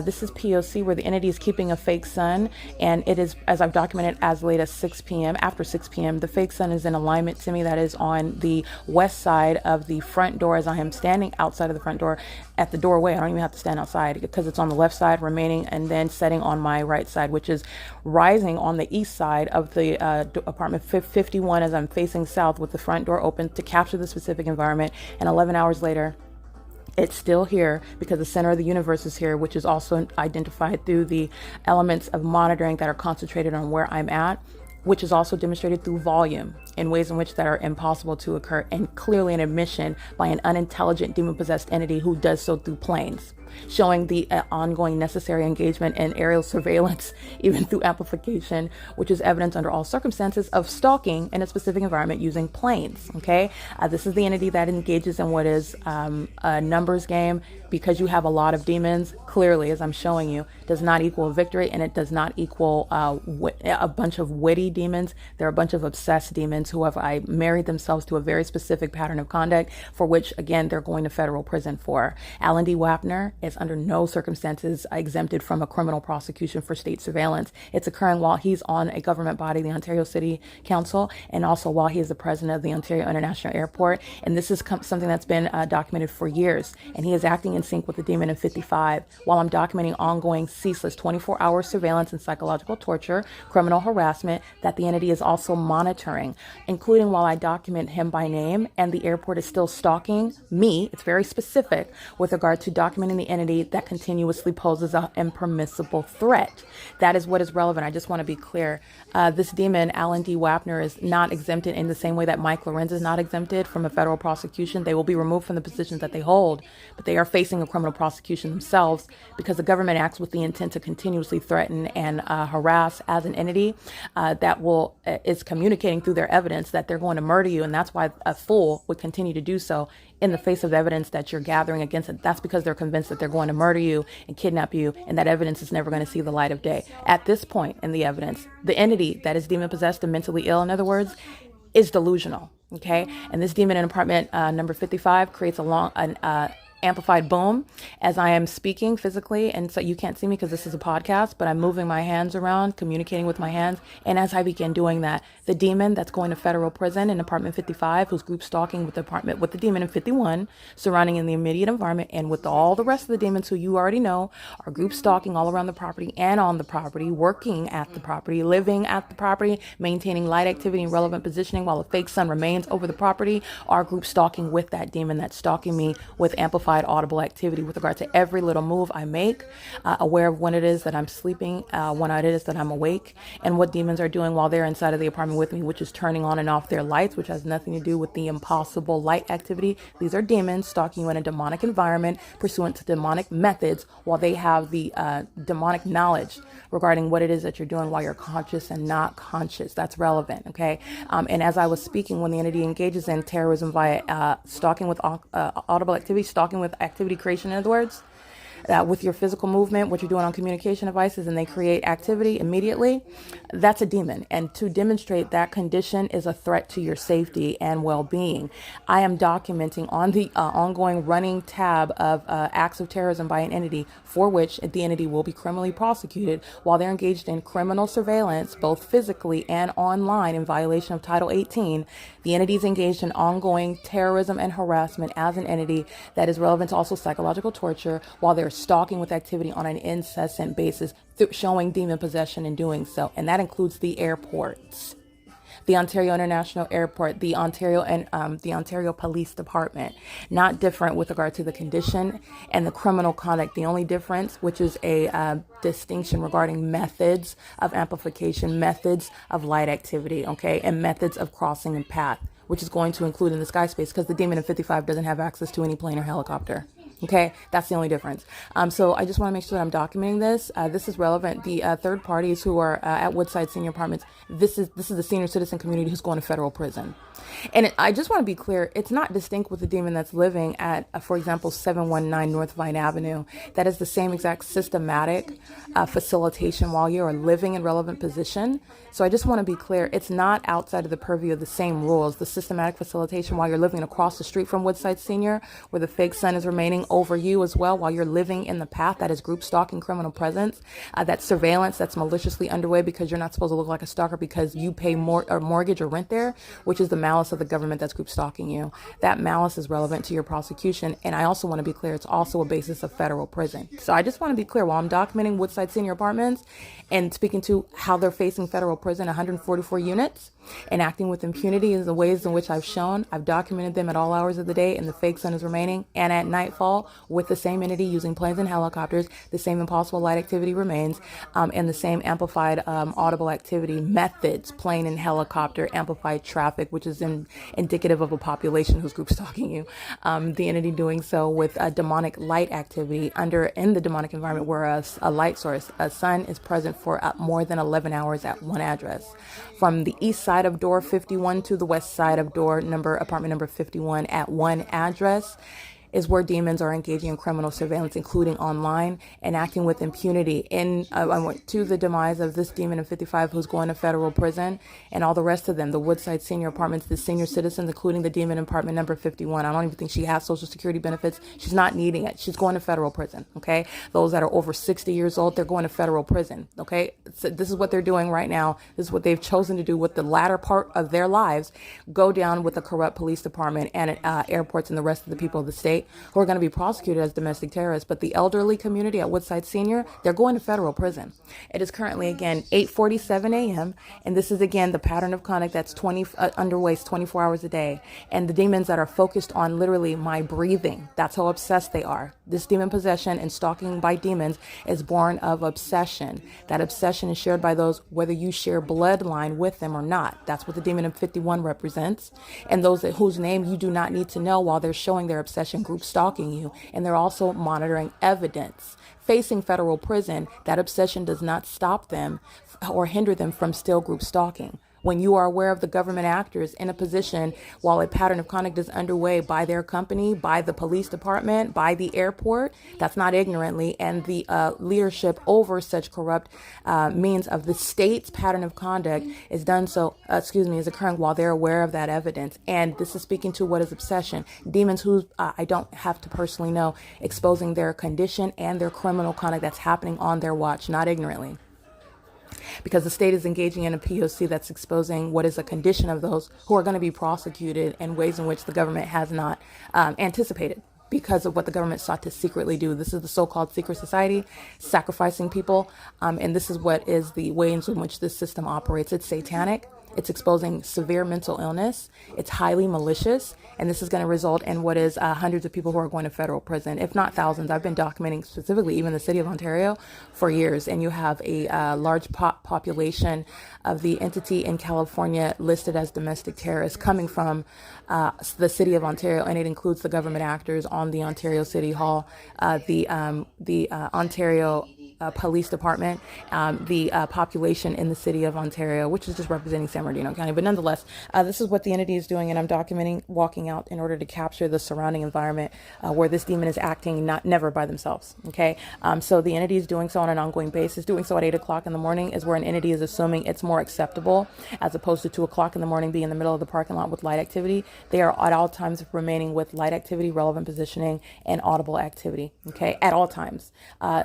This is P.O.C, where the entity is keeping a fake sun, and it is, as I've documented, as late as 6 p.m. After 6 p.m., the fake sun is in alignment to me. That is on the west side of the front door, as I am standing outside of the front door at the doorway. I don't even have to stand outside because it's on the left side, remaining, and then setting on my right side, which is rising on the east side of the apartment 51, as I'm facing south with the front door open to capture the specific environment. And 11 hours later, it's still here because the center of the universe is here, which is also identified through the elements of monitoring that are concentrated on where I'm at, which is also demonstrated through volume in ways in which that are impossible to occur, and clearly an admission by an unintelligent demon-possessed entity who does so through planes, showing the ongoing necessary engagement in aerial surveillance, even through amplification, which is evidence under all circumstances of stalking in a specific environment using planes. Okay, this is the entity that engages in what is a numbers game, because you have a lot of demons. Clearly, as I'm showing you, does not equal victory, and it does not equal a bunch of witty demons. There are a bunch of obsessed demons who have married themselves to a very specific pattern of conduct, for which, again, they're going to federal prison for. Alan D. WAPNER is under no circumstances exempted from a criminal prosecution for state surveillance. It's occurring while he's on a government body, the Ontario City Council, and also while he is the president of the Ontario International Airport. And this is something that's been documented for years. And he is acting in sync with the demon in 55 while I'm documenting ongoing ceaseless 24-hour surveillance and psychological torture, criminal harassment that the entity is also monitoring, including while I document him by name, and the airport is still stalking me. It's very specific with regard to documenting the entity that continuously poses an impermissible threat. That is what is relevant. I just want to be clear. This demon, Alan D. WAPNER, is not exempted in the same way that Mike LORENZ is not exempted from a federal prosecution. They will be removed from the positions that they hold, but they are facing a criminal prosecution themselves because the government acts with the intent to continuously threaten and harass as an entity that is communicating through their evidence that they're going to murder you. And that's why a fool would continue to do so in the face of the evidence that you're gathering against it. That's because they're convinced that they're going to murder you and kidnap you, and that evidence is never going to see the light of day. At this point in the evidence, the entity that is demon-possessed and mentally ill, in other words, is delusional. Okay, and this demon in apartment number 55 creates amplified boom as I am speaking physically. And so you can't see me because this is a podcast, but I'm moving my hands around, communicating with my hands. And as I begin doing that, the demon that's going to federal prison in apartment 55, who's group stalking with the demon in 51, surrounding in the immediate environment, and with all the rest of the demons who you already know are group stalking all around the property and on the property, working at the property, living at the property, maintaining light activity and relevant positioning while a fake sun remains over the property, are group stalking with that demon that's stalking me with amplified audible activity with regard to every little move I make, aware of when it is that I'm sleeping, when it is that I'm awake, and what demons are doing while they're inside of the apartment with me, which is turning on and off their lights, which has nothing to do with the impossible light activity. These are demons stalking you in a demonic environment pursuant to demonic methods while they have the demonic knowledge regarding what it is that you're doing while you're conscious and not conscious. That's relevant, okay? And as I was speaking, when the entity engages in terrorism via stalking with audible activity, stalking with activity creation, in other words, with your physical movement, what you're doing on communication devices, and they create activity immediately, that's a demon. And to demonstrate that condition is a threat to your safety and well-being. I am documenting on the ongoing running tab of acts of terrorism by an entity for which the entity will be criminally prosecuted while they're engaged in criminal surveillance, both physically and online, in violation of Title 18. The entity is engaged in ongoing terrorism and harassment as an entity that is relevant to also psychological torture while they're stalking with activity on an incessant basis, showing demon possession in doing so. And that includes the airports, the Ontario International Airport, the Ontario and the Ontario Police Department. Not different with regard to the condition and the criminal conduct. The only difference, which is a distinction regarding methods of amplification, methods of light activity, okay, and methods of crossing a path, which is going to include in the sky space, because the demon in 55 doesn't have access to any plane or helicopter. Okay, that's the only difference. So I just want to make sure that I'm documenting this. This is relevant. The third parties who are at Woodside Senior Apartments, this is the senior citizen community who's going to federal prison. And I just want to be clear, it's not distinct with the demon that's living at, for example, 719 North Vine Avenue. That is the same exact systematic facilitation while you are living in relevant position. So I just want to be clear, it's not outside of the purview of the same rules. The systematic facilitation while you're living across the street from Woodside Senior, where the fake sun is remaining over you as well while you're living in the path, that is group stalking, criminal presence, that surveillance that's maliciously underway because you're not supposed to look like a stalker because you pay mortgage or rent there, which is the malice of the government that's group stalking you. That malice is relevant to your prosecution. And I also want to be clear, it's also a basis of federal prison. So I just want to be clear, while I'm documenting Woodside Senior Apartments and speaking to how they're facing federal prison, 144 units, and acting with impunity in the ways in which I've shown, I've documented them at all hours of the day, and the fake sun is remaining, and at nightfall with the same entity using planes and helicopters, the same impossible light activity remains, and the same amplified audible activity methods, plane and helicopter, amplified traffic, which is indicative of a population who's group stalking you. The entity doing so with demonic light activity in the demonic environment, where a light source, a sun, is present for more than 11 hours at one address. From the east side of door 51 to the west side of apartment number 51 at one address is where demons are engaging in criminal surveillance, including online, and acting with impunity. I went to the demise of this demon in 55 who's going to federal prison, and all the rest of them, the Woodside Senior Apartments, the senior citizens, including the demon in apartment number 51. I don't even think she has Social Security benefits. She's not needing it. She's going to federal prison, okay? Those that are over 60 years old, they're going to federal prison, okay? So this is what they're doing right now. This is what they've chosen to do with the latter part of their lives, go down with the corrupt police department and airports and the rest of the people of the state who are going to be prosecuted as domestic terrorists. But the elderly community at Woodside Senior, they're going to federal prison. It is currently, again, 8:47 a.m. And this is, again, the pattern of conduct that's underway 24 hours a day. And the demons that are focused on literally my breathing, that's how obsessed they are. This demon possession and stalking by demons is born of obsession. That obsession is shared by those, whether you share bloodline with them or not. That's what the demon of 51 represents. And those whose name you do not need to know while they're showing their obsession, group stalking you. And they're also monitoring evidence. Facing federal prison, that obsession does not stop them or hinder them from still group stalking. When you are aware of the government actors in a position while a pattern of conduct is underway by their company, by the police department, by the airport, that's not ignorantly, and the leadership over such corrupt means of the state's pattern of conduct is done so, is occurring while they're aware of that evidence. And this is speaking to what is obsession. Demons who I don't have to personally know, exposing their condition and their criminal conduct that's happening on their watch, not ignorantly. Because the state is engaging in a P.O.C. that's exposing what is a condition of those who are going to be prosecuted in ways in which the government has not anticipated because of what the government sought to secretly do. This is the so-called secret society, sacrificing people. And this is what is the ways in which this system operates. It's satanic. It's exposing severe mental illness. It's highly malicious. And this is going to result in what is hundreds of people who are going to federal prison, if not thousands. I've been documenting specifically even the city of Ontario for years. And you have a large population of the entity in California listed as domestic terrorists coming from the city of Ontario. And it includes the government actors on the Ontario City Hall, the Ontario Police Department, the population in the city of Ontario, which is just representing San Bernardino County. But nonetheless, this is what the entity is doing, and I'm documenting walking out in order to capture the surrounding environment where this demon is acting never by themselves. Okay, so the entity is doing so on an ongoing basis. Doing so at 8 o'clock in the morning is where an entity is assuming it's more acceptable, as opposed to 2 o'clock in the morning being in the middle of the parking lot with light activity. They are at all times remaining with light activity, relevant positioning, and audible activity. Okay, at all times,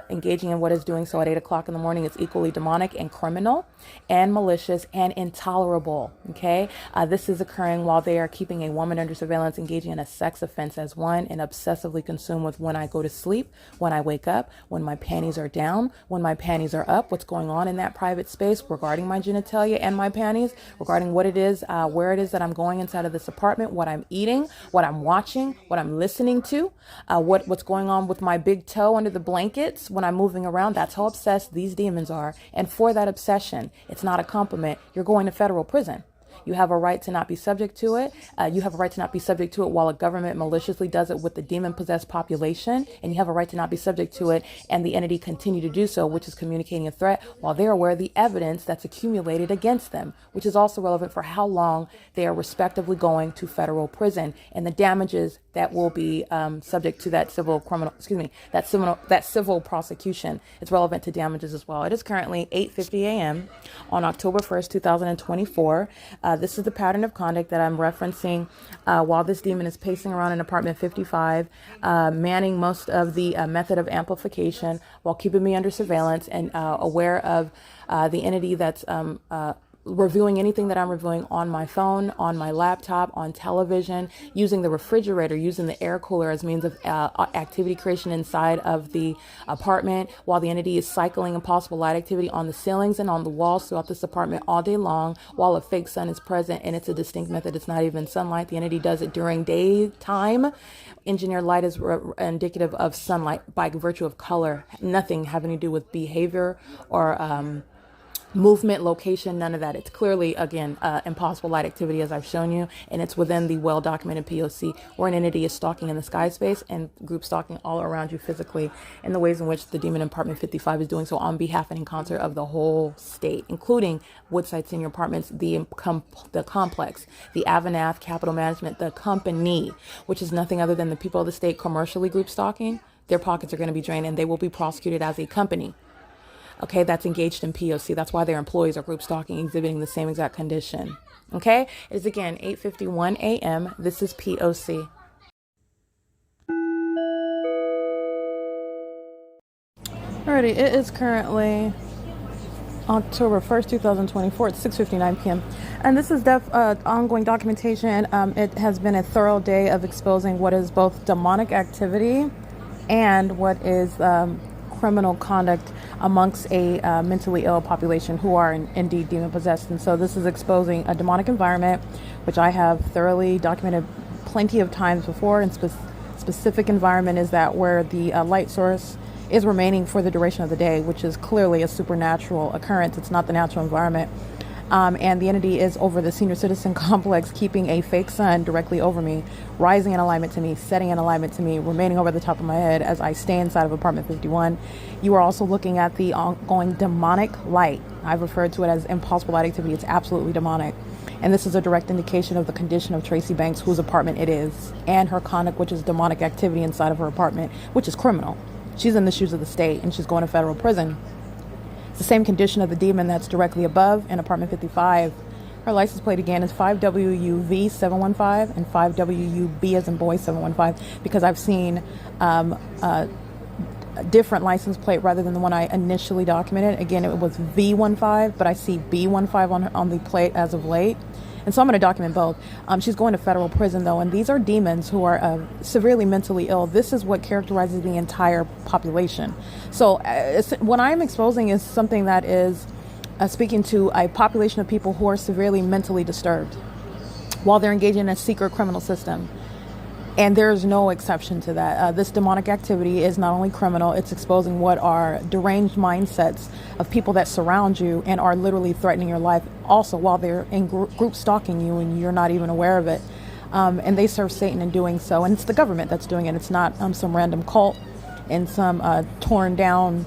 engaging in what is doing so at 8 o'clock in the morning is equally demonic and criminal and malicious and intolerable. Okay, this is occurring while they are keeping a woman under surveillance, engaging in a sex offense as one, and obsessively consumed with when I go to sleep, when I wake up, when my panties are down, when my panties are up, what's going on in that private space regarding my genitalia and my panties, regarding what it is, where it is that I'm going inside of this apartment, what I'm eating, what I'm watching, what I'm listening to, what's going on with my big toe under the blankets when I'm moving around. That's how obsessed these demons are. And for that obsession, it's not a compliment. You're going to federal prison. You have a right to not be subject to it. You have a right to not be subject to it while a government maliciously does it with the demon-possessed population. And you have a right to not be subject to it and the entity continue to do so, which is communicating a threat while they're aware of the evidence that's accumulated against them, which is also relevant for how long they are respectively going to federal prison and the damages that will be subject to that civil prosecution. It's relevant to damages as well. It is currently 8:50 a.m. on October 1st, 2024. This is the pattern of conduct that I'm referencing while this demon is pacing around in apartment 55, manning most of the method of amplification while keeping me under surveillance and aware of the entity that's reviewing anything that I'm reviewing on my phone, on my laptop, on television, using the refrigerator, using the air cooler as means of activity creation inside of the apartment, while the entity is cycling impossible light activity on the ceilings and on the walls throughout this apartment all day long, while a fake sun is present, and it's a distinct method. It's not even sunlight. The entity does it during daytime. Engineered light is indicative of sunlight by virtue of color, nothing having to do with behavior or movement, location, none of that. It's clearly, again, impossible light activity, as I've shown you, and it's within the well-documented P.O.C. where an entity is stalking in the sky space and group stalking all around you physically in the ways in which the demon in apartment 55 is doing so on behalf and in concert of the whole state, including Woodside Senior Apartments, the complex, the AVANATH Capital Management, the company, which is nothing other than the people of the state commercially group stalking. Their pockets are going to be drained and they will be prosecuted as a company. Okay, that's engaged in P.O.C. That's why their employees are group stalking, exhibiting the same exact condition. Okay, it is again 8:51 a.m. This is P.O.C. Alrighty, it is currently October 1st, 2024. It's 6:59 p.m. And this is ongoing documentation. It has been a thorough day of exposing what is both demonic activity and what is criminal conduct amongst a mentally ill population who are indeed demon possessed. And so this is exposing a demonic environment, which I have thoroughly documented plenty of times before. And specific environment is that where the light source is remaining for the duration of the day, which is clearly a supernatural occurrence. It's not the natural environment. And the entity is over the senior citizen complex, keeping a fake sun directly over me, rising in alignment to me, setting in alignment to me, remaining over the top of my head as I stay inside of apartment 51. You are also looking at the ongoing demonic light. I've referred to it as impossible light activity. It's absolutely demonic. And this is a direct indication of the condition of Tracy Banks, whose apartment it is, and her conduct, which is demonic activity inside of her apartment, which is criminal. She's in the shoes of the state, and she's going to federal prison. It's the same condition of the demon that's directly above in apartment 55. Her license plate again is 5WUV715 and 5WUB as in boy 715, because I've seen a different license plate rather than the one I initially documented. Again, it was V15, but I see B15 on the plate as of late. And so I'm going to document both. She's going to federal prison, though, and these are demons who are severely mentally ill. This is what characterizes the entire population. So what I'm exposing is something that is speaking to a population of people who are severely mentally disturbed while they're engaging in a secret criminal system. And there's no exception to that. This demonic activity is not only criminal, it's exposing what are deranged mindsets of people that surround you and are literally threatening your life also while they're in group stalking you and you're not even aware of it. And they serve Satan in doing so. And it's the government that's doing it. It's not some random cult in some torn down,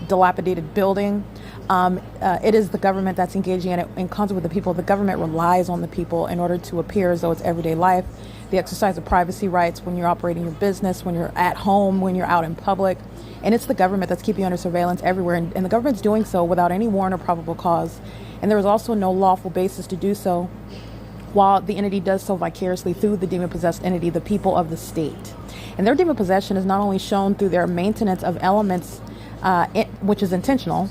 dilapidated building. It is the government that's engaging in it in concert with the people. The government relies on the people in order to appear as though it's everyday life. The exercise of privacy rights when you're operating your business, when you're at home, when you're out in public. And it's the government that's keeping you under surveillance everywhere. And the government's doing so without any warrant or probable cause. And there is also no lawful basis to do so, while the entity does so vicariously through the demon-possessed entity, the people of the state. And their demon possession is not only shown through their maintenance of elements, which is intentional,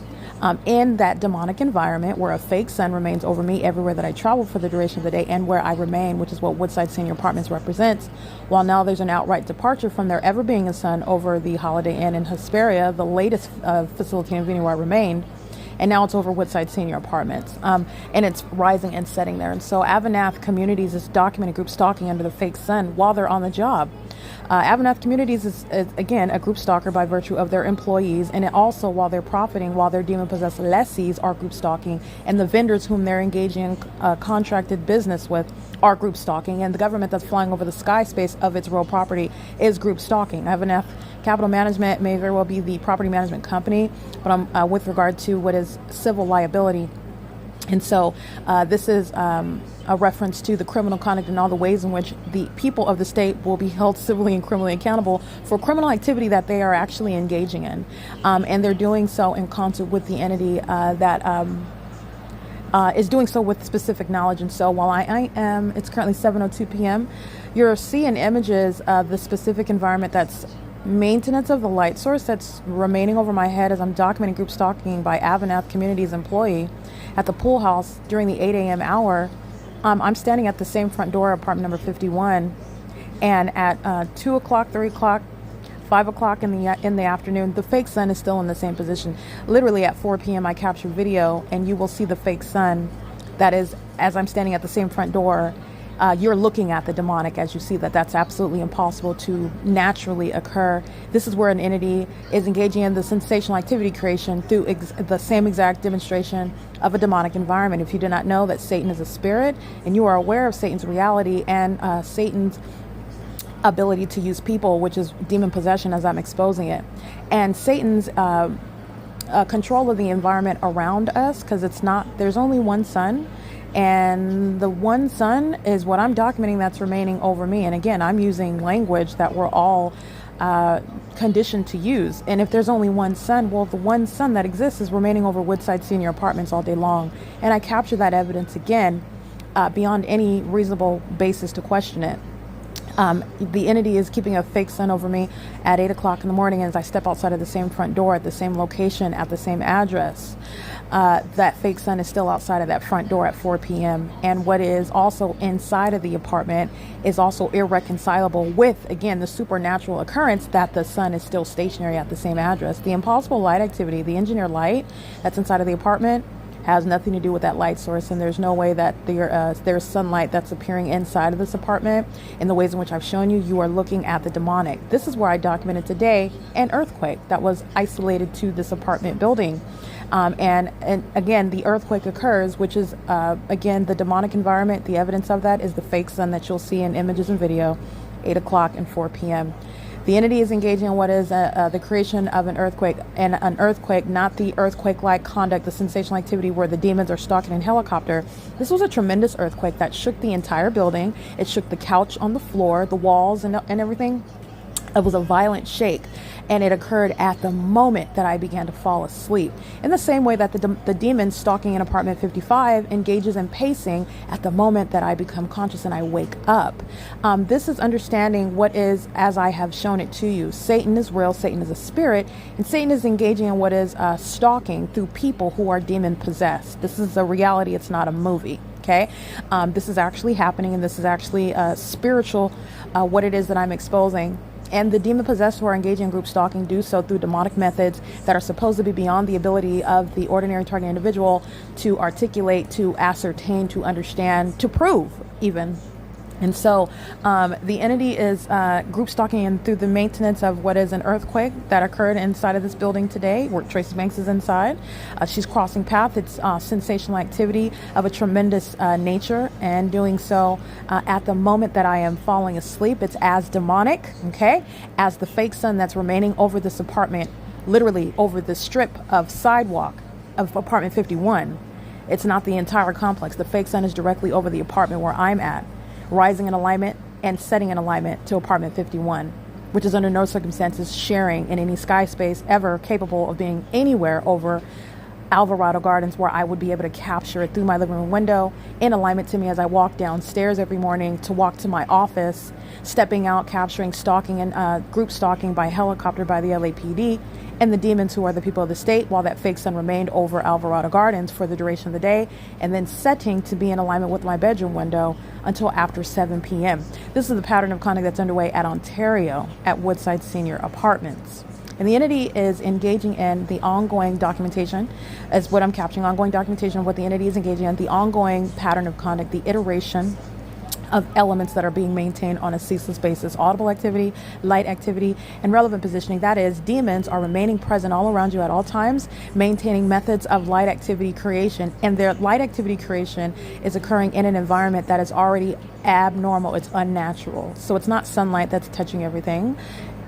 in that demonic environment where a fake sun remains over me everywhere that I travel for the duration of the day and where I remain, which is what Woodside Senior Apartments represents, while now there's an outright departure from there ever being a sun over the Holiday Inn in Hesperia, the latest facilitating venue where I remained, and now it's over Woodside Senior Apartments, and it's rising and setting there. And so AVANATH Communities is documenting group stalking under the fake sun while they're on the job. AVANATH Communities is, again, a group stalker by virtue of their employees, and it also, while they're profiting, while their demon-possessed lessees are group stalking, and the vendors whom they're engaging in contracted business with are group stalking, and the government that's flying over the sky space of its real property is group stalking. AVANATH Capital Management may very well be the property management company, but I'm with regard to what is civil liability. And so this is a reference to the criminal conduct and all the ways in which the people of the state will be held civilly and criminally accountable for criminal activity that they are actually engaging in. And they're doing so in concert with the entity that is doing so with specific knowledge. And so while it's currently 7:02 p.m., you're seeing images of the specific environment that's maintenance of the light source that's remaining over my head as I'm documenting group stalking by AVANATH Communities employee at the pool house during the 8 a.m. hour. I'm standing at the same front door, apartment number 51, and at 2 o'clock, 3 o'clock, 5 o'clock in the afternoon, the fake sun is still in the same position. Literally at 4 p.m. I capture video, and you will see the fake sun. That is, as I'm standing at the same front door, you're looking at the demonic as you see that's absolutely impossible to naturally occur. This is where an entity is engaging in the sensational activity creation through the same exact demonstration of a demonic environment. If you do not know that Satan is a spirit and you are aware of Satan's reality and Satan's ability to use people, which is demon possession as I'm exposing it, and Satan's control of the environment around us, because there's only one sun. And the one sun is what I'm documenting that's remaining over me. And again, I'm using language that we're all conditioned to use. And if there's only one sun, well, the one sun that exists is remaining over Woodside Senior Apartments all day long. And I capture that evidence again beyond any reasonable basis to question it. The entity is keeping a fake sun over me at 8 o'clock in the morning as I step outside of the same front door at the same location at the same address. That fake sun is still outside of that front door at 4 p.m. And what is also inside of the apartment is also irreconcilable with, again, the supernatural occurrence that the sun is still stationary at the same address. The impossible light activity, the engineer light that's inside of the apartment, has nothing to do with that light source, and there's no way that there's sunlight that's appearing inside of this apartment. In the ways in which I've shown you, you are looking at the demonic. This is where I documented today an earthquake that was isolated to this apartment building. And again, the earthquake occurs, which is, again, the demonic environment. The evidence of that is the fake sun that you'll see in images and video, 8 o'clock and 4 p.m. The entity is engaging in what is the creation of an earthquake, and an earthquake, not the earthquake-like conduct, the sensational activity where the demons are stalking in helicopter. This was a tremendous earthquake that shook the entire building. It shook the couch on the floor, the walls, and everything. It was a violent shake, and it occurred at the moment that I began to fall asleep. In the same way that the demon stalking in apartment 55 engages in pacing at the moment that I become conscious and I wake up. This is understanding what is, as I have shown it to you. Satan is real, Satan is a spirit, and Satan is engaging in what is stalking through people who are demon possessed. This is a reality, it's not a movie. Okay, this is actually happening, and this is actually spiritual, what it is that I'm exposing. And the demon possessed who are engaging in group stalking do so through demonic methods that are supposed to be beyond the ability of the ordinary target individual to articulate, to ascertain, to understand, to prove even. And so the entity is group stalking and through the maintenance of what is an earthquake that occurred inside of this building today, where Tracy Banks is inside. She's crossing path. It's sensational activity of a tremendous nature, and doing so at the moment that I am falling asleep. It's as demonic, okay, as the fake sun that's remaining over this apartment, literally over the strip of sidewalk of apartment 51. It's not the entire complex. The fake sun is directly over the apartment where I'm at, rising in alignment and setting in alignment to apartment 51, which is under no circumstances sharing in any sky space ever capable of being anywhere over Alvarado Gardens, where I would be able to capture it through my living room window in alignment to me as I walk downstairs every morning to walk to my office, stepping out, capturing stalking and group stalking by helicopter by the LAPD and the demons who are the people of the state, while that fake sun remained over Alvarado Gardens for the duration of the day, and then setting to be in alignment with my bedroom window until after 7 p.m. This is the pattern of conduct that's underway at Ontario at Woodside Senior Apartments. And the entity is engaging in the ongoing documentation, as what I'm capturing, ongoing documentation of what the entity is engaging in, the ongoing pattern of conduct, the iteration of elements that are being maintained on a ceaseless basis, audible activity, light activity, and relevant positioning. That is, demons are remaining present all around you at all times, maintaining methods of light activity creation, and their light activity creation is occurring in an environment that is already abnormal, it's unnatural. So it's not sunlight that's touching everything.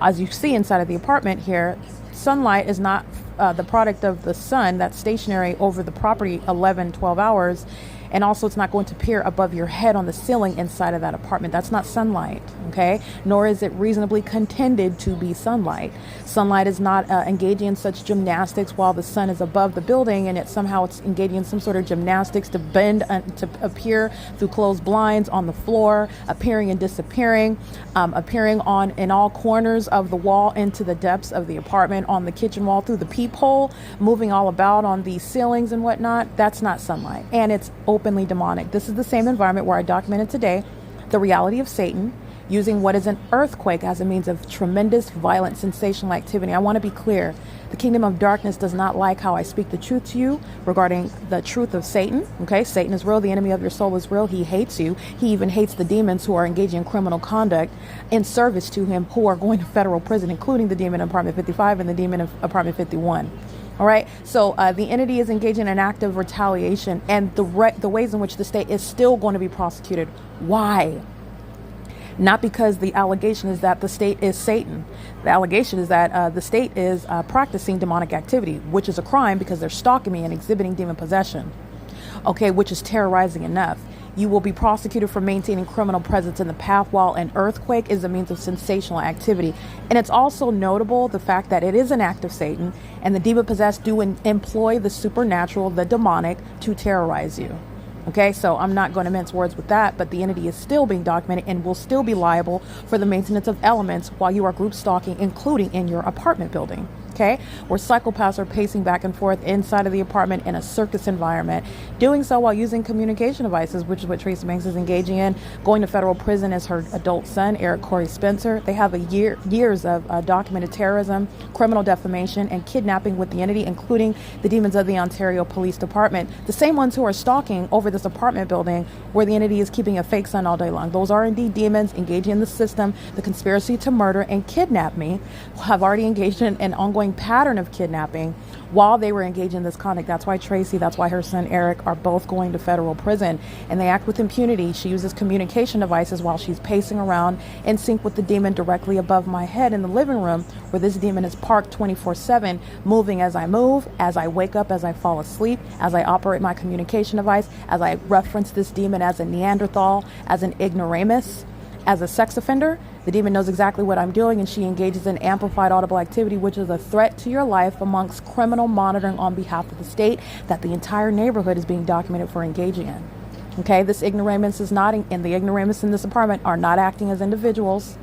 As you see inside of the apartment here, sunlight is not the product of the sun that's stationary over the property 11, 12 hours. And also, it's not going to peer above your head on the ceiling inside of that apartment. That's not sunlight, okay? Nor is it reasonably contended to be sunlight. Sunlight is not engaging in such gymnastics while the sun is above the building, and it's engaging in some sort of gymnastics to bend, to appear through closed blinds on the floor, appearing and disappearing, appearing in all corners of the wall into the depths of the apartment, on the kitchen wall, through the peephole, moving all about on the ceilings and whatnot. That's not sunlight, and it's openly demonic. This is the same environment where I documented today the reality of Satan using what is an earthquake as a means of tremendous, violent, sensational activity. I want to be clear. The kingdom of darkness does not like how I speak the truth to you regarding the truth of Satan. Okay, Satan is real. The enemy of your soul is real. He hates you. He even hates the demons who are engaging in criminal conduct in service to him, who are going to federal prison, including the demon in apartment 55 and the demon of apartment 51. All right. So the entity is engaging in an act of retaliation, and the ways in which the state is still going to be prosecuted. Why? Not because the allegation is that the state is Satan. The allegation is that the state is practicing demonic activity, which is a crime because they're stalking me and exhibiting demon possession. Okay, which is terrorizing enough. You will be prosecuted for maintaining criminal presence in the path while an earthquake is a means of sensational activity. And it's also notable the fact that it is an act of Satan, and the demon-possessed do employ the supernatural, the demonic, to terrorize you. Okay, so I'm not going to mince words with that, but the entity is still being documented and will still be liable for the maintenance of elements while you are group stalking, including in your apartment building. Okay, where psychopaths are pacing back and forth inside of the apartment in a circus environment, doing so while using communication devices, which is what Tracy Banks is engaging in. Going to federal prison as her adult son, Eric Corey Spencer. They have years of documented terrorism, criminal defamation, and kidnapping with the entity, including the demons of the Ontario Police Department, the same ones who are stalking over this apartment building where the entity is keeping a fake son all day long. Those are indeed demons engaging in the system, the conspiracy to murder and kidnap me, have already engaged in an ongoing pattern of kidnapping while they were engaged in this conduct. That's why Tracy, that's why her son Eric are both going to federal prison, and they act with impunity. She uses communication devices while she's pacing around in sync with the demon directly above my head in the living room, where this demon is parked 24/7, moving as I move, as I wake up, as I fall asleep, as I operate my communication device, as I reference this demon as a Neanderthal, as an ignoramus, as a sex offender. The demon knows exactly what I'm doing, and she engages in amplified audible activity, which is a threat to your life amongst criminal monitoring on behalf of the state that the entire neighborhood is being documented for engaging in. Okay, this ignoramus is not, and the ignoramus in this apartment are not acting as individuals.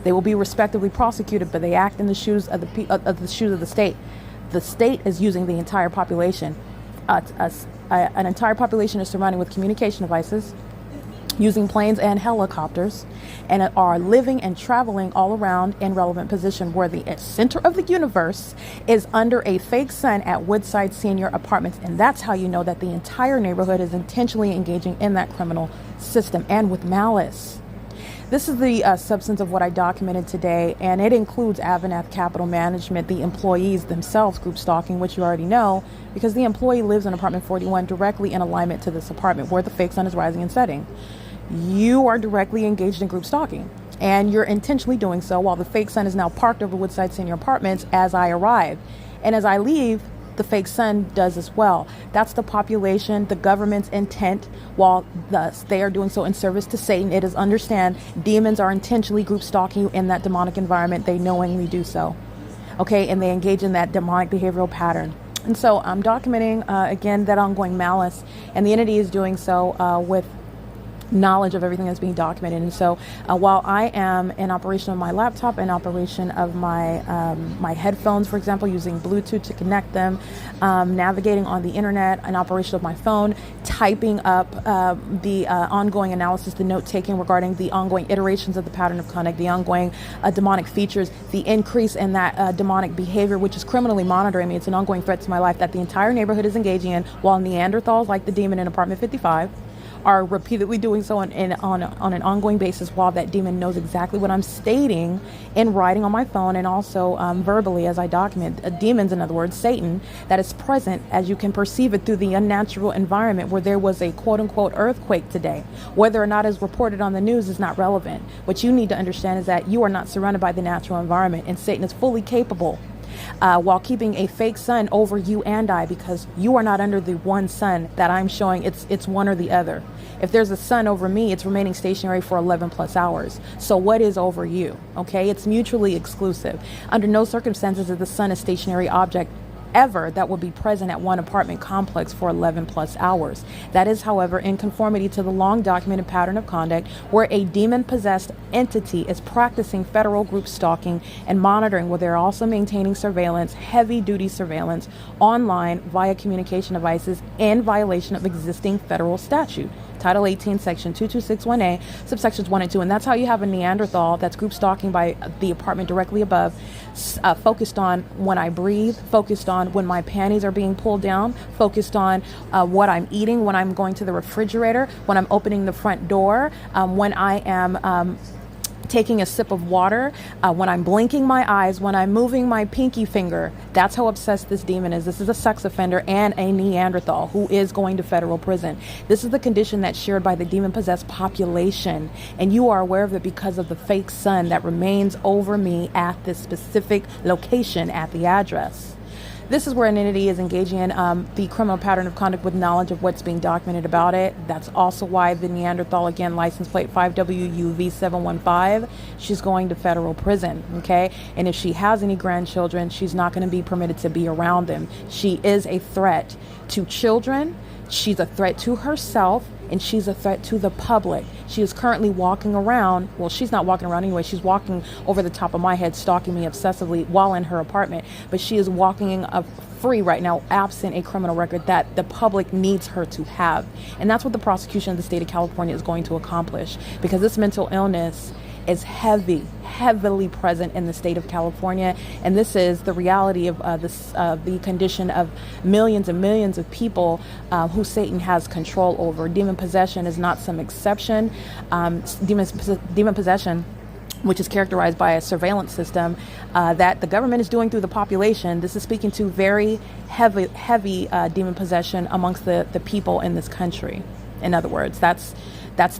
They will be respectively prosecuted, but they act in the shoes of the state. The state is using the entire population. An entire population is surrounding with communication devices, using planes and helicopters, and are living and traveling all around in relevant position, where the center of the universe is under a fake sun at Woodside Senior Apartments. And that's how you know that the entire neighborhood is intentionally engaging in that criminal system and with malice. This is the substance of what I documented today, and it includes AVANATH Capital Management, the employees themselves, group stalking, which you already know, because the employee lives in apartment 41 directly in alignment to this apartment where the fake sun is rising and setting. You are directly engaged in group stalking, and you're intentionally doing so while the fake sun is now parked over Woodside Senior Apartments as I arrive. And as I leave, the fake sun does as well. That's the population, the government's intent, while thus they are doing so in service to Satan. It is understand demons are intentionally group stalking you in that demonic environment. They knowingly do so. Okay, and they engage in that demonic behavioral pattern. And so I'm documenting, again, that ongoing malice, and the entity is doing so with knowledge of everything that's being documented. And so while I am in operation of my laptop, in operation of my my headphones, for example, using Bluetooth to connect them, navigating on the internet, an operation of my phone, typing up the ongoing analysis, the note taking regarding the ongoing iterations of the pattern of conduct, the ongoing demonic features, the increase in that demonic behavior, which is criminally monitoring me. It's an ongoing threat to my life that the entire neighborhood is engaging in, while Neanderthals like the demon in apartment 55 are repeatedly doing so on an ongoing basis, while that demon knows exactly what I'm stating in writing on my phone, and also verbally as I document. Demons, in other words, Satan, that is present as you can perceive it through the unnatural environment where there was a quote-unquote earthquake today. Whether or not it's reported on the news is not relevant. What you need to understand is that you are not surrounded by the natural environment, and Satan is fully capable while keeping a fake sun over you and I, because you are not under the one sun that I'm showing. It's one or the other. If there's a sun over me, it's remaining stationary for 11 plus hours. So what is over you? Okay, it's mutually exclusive. Under no circumstances is the sun a stationary object ever that will be present at one apartment complex for 11 plus hours. That is, however, in conformity to the long documented pattern of conduct where a demon-possessed entity is practicing federal group stalking and monitoring, where they're also maintaining surveillance, heavy-duty surveillance, online via communication devices in violation of existing federal statute. Title 18, Section 2261A, subsections 1 and 2. And that's how you have a Neanderthal that's group stalking by the apartment directly above, focused on when I breathe, focused on when my panties are being pulled down, focused on what I'm eating, when I'm going to the refrigerator, when I'm opening the front door, when I am taking a sip of water, when I'm blinking my eyes, when I'm moving my pinky finger. That's how obsessed this demon is. This is a sex offender and a Neanderthal who is going to federal prison. This is the condition that's shared by the demon-possessed population, and you are aware of it because of the fake sun that remains over me at this specific location at the address. This is where an entity is engaging in the criminal pattern of conduct with knowledge of what's being documented about it. That's also why the Neanderthal, again, license plate 5WUV715, she's going to federal prison, okay? And if she has any grandchildren, she's not going to be permitted to be around them. She is a threat to children, She's a threat to herself, and she's a threat to the public. She is currently walking around. Well, she's not walking around anyway. She's walking over the top of my head, stalking me obsessively while in her apartment. But she is walking free right now, absent a criminal record that the public needs her to have. And that's what the prosecution of the state of California is going to accomplish, because this mental illness is heavily present in the state of California, and this is the reality of the condition of millions and millions of people who Satan has control over. Demon possession is not some exception. Demon possession, which is characterized by a surveillance system that the government is doing through the population. This is speaking to very heavy demon possession amongst the people in this country. In other words, that's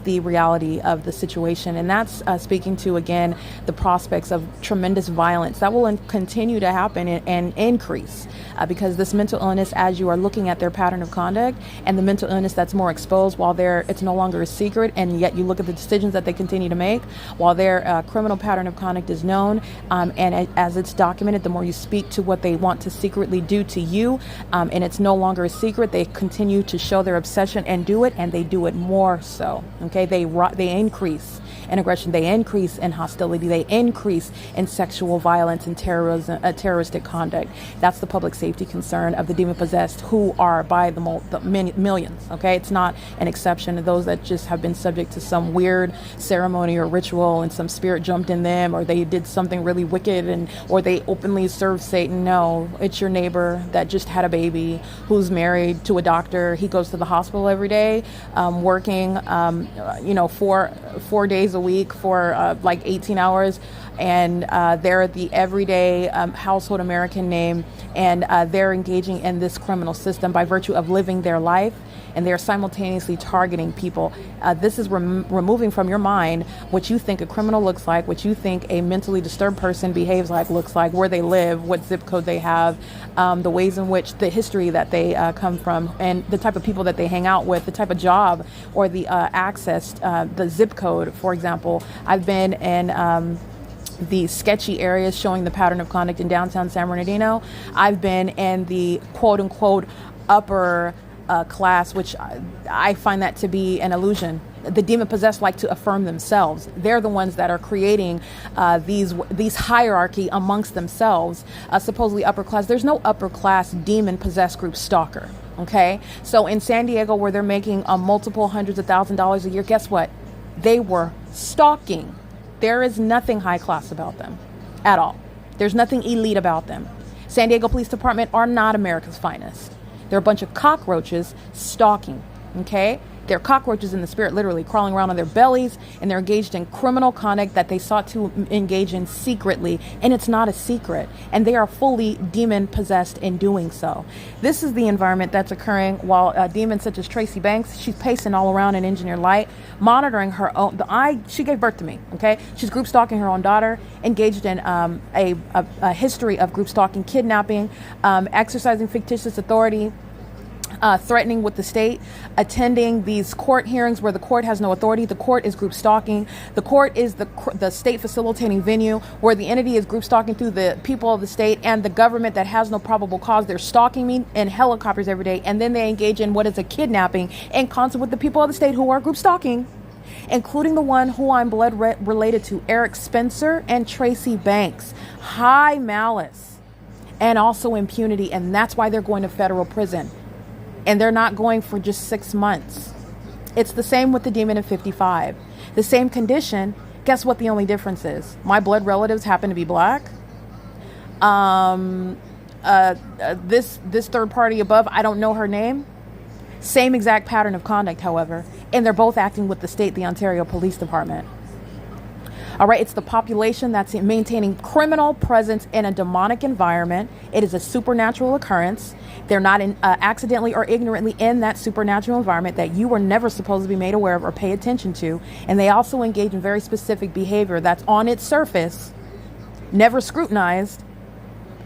the reality of the situation. And that's speaking to, again, the prospects of tremendous violence that will continue to happen and increase because this mental illness, as you are looking at their pattern of conduct, and the mental illness that's more exposed while it's no longer a secret, and yet you look at the decisions that they continue to make while their criminal pattern of conduct is known, and as it's documented, the more you speak to what they want to secretly do to you, and it's no longer a secret, they continue to show their obsession and do it, and they do it more so. Okay, they increase in aggression, they increase in hostility, they increase in sexual violence and terrorism, terroristic conduct. That's the public safety concern of the demon-possessed, who are by the millions. Okay, it's not an exception to those that just have been subject to some weird ceremony or ritual, and some spirit jumped in them, or they did something really wicked, or they openly serve Satan. No, it's your neighbor that just had a baby, who's married to a doctor. He goes to the hospital every day, working, 4 days a week for like 18 hours, and they're the everyday household American name, and they're engaging in this criminal system by virtue of living their life, and they're simultaneously targeting people. This is removing from your mind what you think a criminal looks like, what you think a mentally disturbed person behaves like, looks like, where they live, what zip code they have, the ways in which the history that they come from, and the type of people that they hang out with, the type of job, or the access, the zip code, for example. I've been in the sketchy areas showing the pattern of conduct in downtown San Bernardino. I've been in the quote unquote upper class, which I find that to be an illusion. The demon-possessed like to affirm themselves. They're the ones that are creating these hierarchy amongst themselves, supposedly upper class. There's no upper class demon-possessed group stalker, okay? So in San Diego, where they're making multiple hundreds of $1,000s a year, guess what? They were stalking. There is nothing high class about them at all. There's nothing elite about them. San Diego Police Department are not America's finest. They're a bunch of cockroaches stalking, okay? They're cockroaches in the spirit, literally crawling around on their bellies, and they're engaged in criminal conduct that they sought to engage in secretly, and it's not a secret, and they are fully demon-possessed in doing so. This is the environment that's occurring while demons such as Tracy Banks, she's pacing all around in Engineer Light, monitoring her own, she gave birth to me, okay? She's group stalking her own daughter, engaged in a history of group stalking, kidnapping, exercising fictitious authority, threatening with the state, attending these court hearings where the court has no authority. The court is group stalking. The court is the state facilitating venue where the entity is group stalking through the people of the state and the government that has no probable cause. They're stalking me in helicopters every day, and then they engage in what is a kidnapping in concert with the people of the state who are group stalking, including the one who I'm blood related to, Eric Spencer and Tracy Banks. High malice and also impunity, and that's why they're going to federal prison. And they're not going for just 6 months. It's the same with the demon in 55. The same condition. Guess what the only difference is? My blood relatives happen to be black. This third party above, I don't know her name. Same exact pattern of conduct, however. And they're both acting with the state, the Ontario Police Department. All right, it's the population that's maintaining criminal presence in a demonic environment. It is a supernatural occurrence. They're not accidentally or ignorantly in that supernatural environment that you were never supposed to be made aware of or pay attention to. And they also engage in very specific behavior that's on its surface, never scrutinized.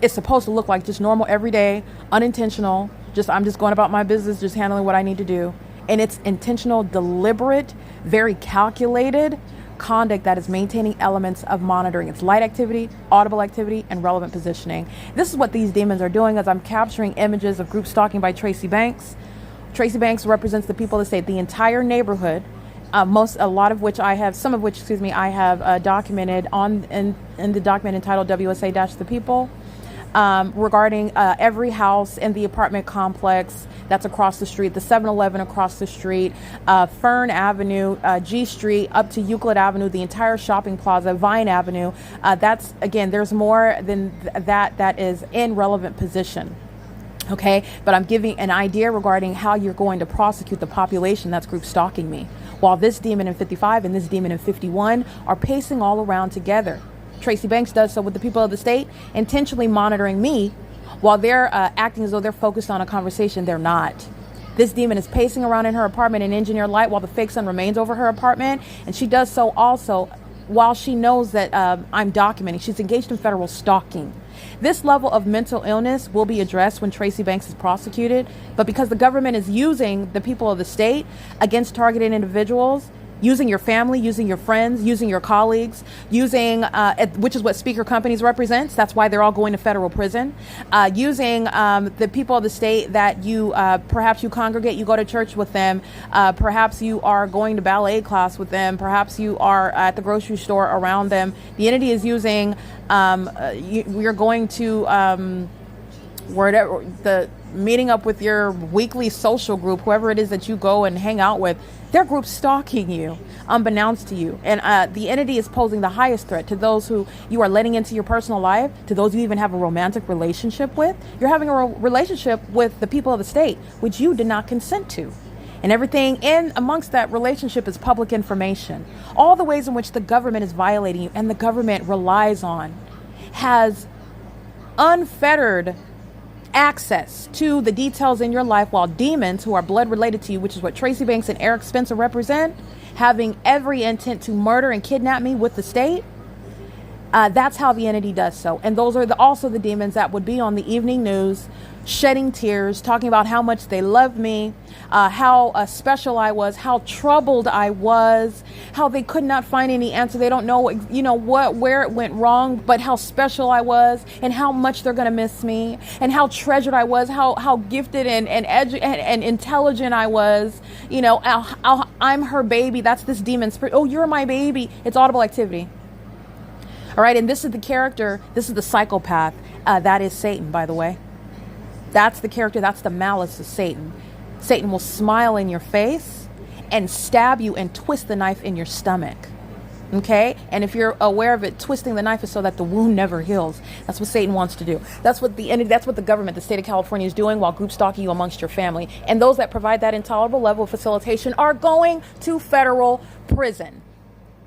It's supposed to look like just normal, everyday, unintentional. I'm just going about my business, just handling what I need to do. And it's intentional, deliberate, very calculated conduct that is maintaining elements of monitoring. It's light activity, audible activity, and relevant positioning. This is what these demons are doing as I'm capturing images of group stalking by Tracy Banks, Tracy Banks represents the people of the state, the entire neighborhood. Some of which I have documented in the document entitled WSA-The People, regarding every house in the apartment complex that's across the street, the 7-Eleven across the street, Fern Avenue, G Street, up to Euclid Avenue, the entire shopping plaza, Vine Avenue. That's, again, there's more than that is in relevant position. Okay, but I'm giving an idea regarding how you're going to prosecute the population that's group stalking me, while this demon in 55 and this demon in 51 are pacing all around together. Tracy Banks does so with the people of the state, intentionally monitoring me while they're acting as though they're focused on a conversation. They're not. This demon is pacing around in her apartment in engineer light while the fake sun remains over her apartment, and she does so also while she knows that I'm documenting. She's engaged in federal stalking. This level of mental illness will be addressed when Tracy Banks is prosecuted, but because the government is using the people of the state against targeted individuals, using your family, using your friends, using your colleagues, using, which is what speaker companies represents. That's why they're all going to federal prison. Using the people of the state that you, perhaps you congregate, you go to church with them. Perhaps you are going to ballet class with them. Perhaps you are at the grocery store around them. The entity is using, we're going to, whatever, the meeting up with your weekly social group, whoever it is that you go and hang out with. Their group stalking you, unbeknownst to you. And the entity is posing the highest threat to those who you are letting into your personal life, to those you even have a romantic relationship with. You're having a relationship with the people of the state, which you did not consent to. And everything in amongst that relationship is public information. All the ways in which the government is violating you and the government relies on, has unfettered access to the details in your life, while demons who are blood related to you, which is what Tracy Banks and Eric Spencer represent, having every intent to murder and kidnap me with the state. That's how the entity does so. And those are also the demons that would be on the evening news, shedding tears, talking about how much they love me, how special I was, how troubled I was, how they could not find any answer. They don't know, where it went wrong, but how special I was, and how much they're going to miss me, and how treasured I was, how gifted and intelligent I was. I'm her baby. That's this demon's spirit. Oh, you're my baby. It's audible activity. All right. And this is the character. This is the psychopath. That is Satan, by the way. That's the character. That's the malice of Satan. Satan will smile in your face and stab you and twist the knife in your stomach. Okay? And if you're aware of it, twisting the knife is so that the wound never heals. That's what Satan wants to do. That's what the government, the state of California, is doing while group stalking you amongst your family. And those that provide that intolerable level of facilitation are going to federal prison.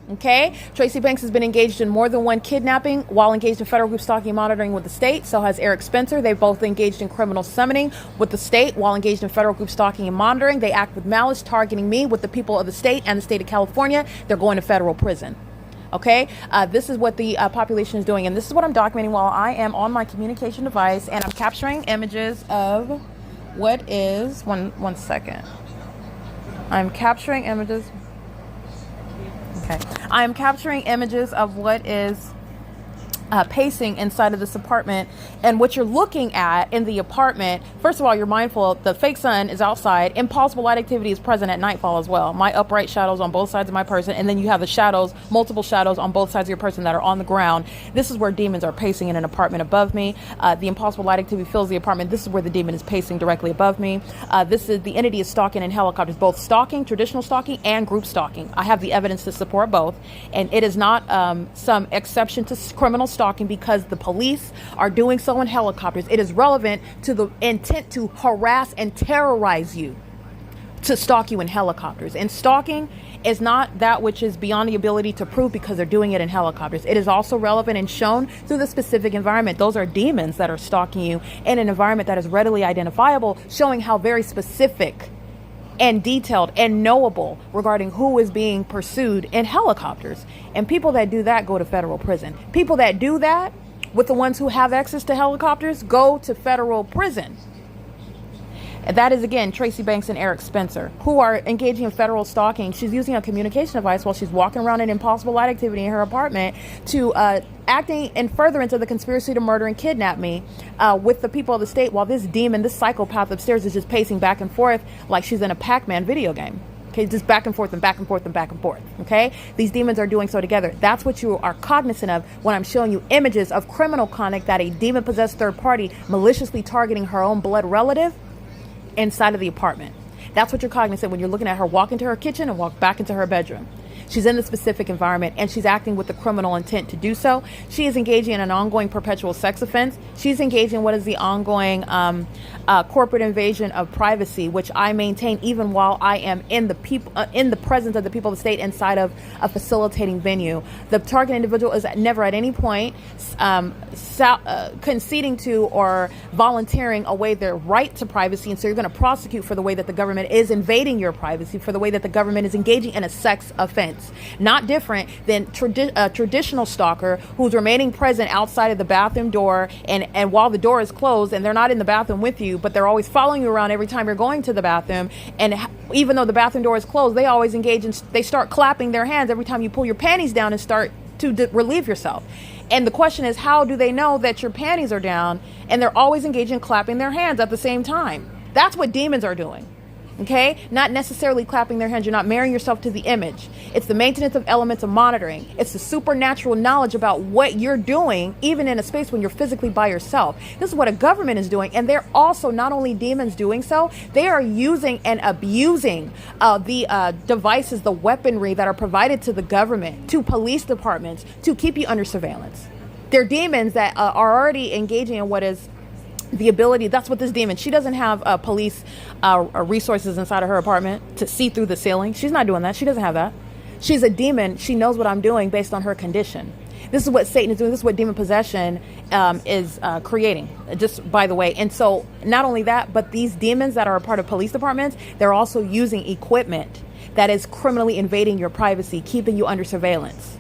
Okay, Tracy Banks has been engaged in more than one kidnapping while engaged in federal group stalking and monitoring with the state. So has Eric Spencer. They've both engaged in criminal summoning with the state while engaged in federal group stalking and monitoring. They act with malice, targeting me with the people of the state and the state of California. They're going to federal prison. Okay, this is what the population is doing. And this is what I'm documenting while I am on my communication device, and I'm capturing images of what is, one second. I'm capturing images. Okay. I am capturing images of what is pacing inside of this apartment, and what you're looking at in the apartment. First of all, you're mindful the fake sun is outside. Impossible light activity is present at nightfall as well. My upright shadows on both sides of my person, and then you have the shadows, multiple shadows on both sides of your person that are on the ground. This is where demons are pacing in an apartment above me. The impossible light activity fills the apartment. This is where the demon is pacing directly above me. This is the entity is stalking in helicopters, both stalking, traditional stalking, and group stalking. I have the evidence to support both, and it is not some exception to criminal stalking because the police are doing so in helicopters. It is relevant to the intent to harass and terrorize you, to stalk you in helicopters. And stalking is not that which is beyond the ability to prove because they're doing it in helicopters. It is also relevant and shown through the specific environment. Those are demons that are stalking you in an environment that is readily identifiable, showing how very specific and detailed and knowable regarding who is being pursued in helicopters. And people that do that go to federal prison. People that do that with the ones who have access to helicopters go to federal prison. That is, again, Tracy Banks and Eric Spencer, who are engaging in federal stalking. She's using a communication device while she's walking around in impossible light activity in her apartment to acting in furtherance of the conspiracy to murder and kidnap me with the people of the state, while this demon, this psychopath upstairs, is just pacing back and forth like she's in a Pac-Man video game. Okay, just back and forth and back and forth and back and forth. Okay, these demons are doing so together. That's what you are cognizant of when I'm showing you images of criminal conduct that a demon-possessed third party maliciously targeting her own blood relative inside of the apartment. That's what you're cognizant when you're looking at her walk into her kitchen and walk back into her bedroom. She's in the specific environment and she's acting with the criminal intent to do so. She is engaging in an ongoing perpetual sex offense. She's engaging in what is the ongoing corporate invasion of privacy, which I maintain even while I am in the presence of the people of the state inside of a facilitating venue. The target individual is never at any point conceding to or volunteering away their right to privacy, and so you're going to prosecute for the way that the government is invading your privacy, for the way that the government is engaging in a sex offense. Not different than a traditional stalker who's remaining present outside of the bathroom door, and while the door is closed and they're not in the bathroom with you, but they're always following you around every time you're going to the bathroom. And even though the bathroom door is closed, they always engage and they start clapping their hands every time you pull your panties down and start to relieve yourself. And the question is, how do they know that your panties are down? And they're always engaged in clapping their hands at the same time. That's what demons are doing. Okay? Not necessarily clapping their hands. You're not marrying yourself to the image. It's the maintenance of elements of monitoring. It's the supernatural knowledge about what you're doing, even in a space when you're physically by yourself. This is what a government is doing. And they're also not only demons doing so, they are using and abusing the devices, the weaponry that are provided to the government, to police departments, to keep you under surveillance. They're demons that are already engaging in what is the ability. That's what this demon, she doesn't have police resources inside of her apartment to see through the ceiling. She's not doing that. She doesn't have that. She's a demon. She knows what I'm doing based on her condition. This is what Satan is doing. This is what demon possession is creating, just by the way. And so not only that, but these demons that are a part of police departments, they're also using equipment that is criminally invading your privacy, keeping you under surveillance.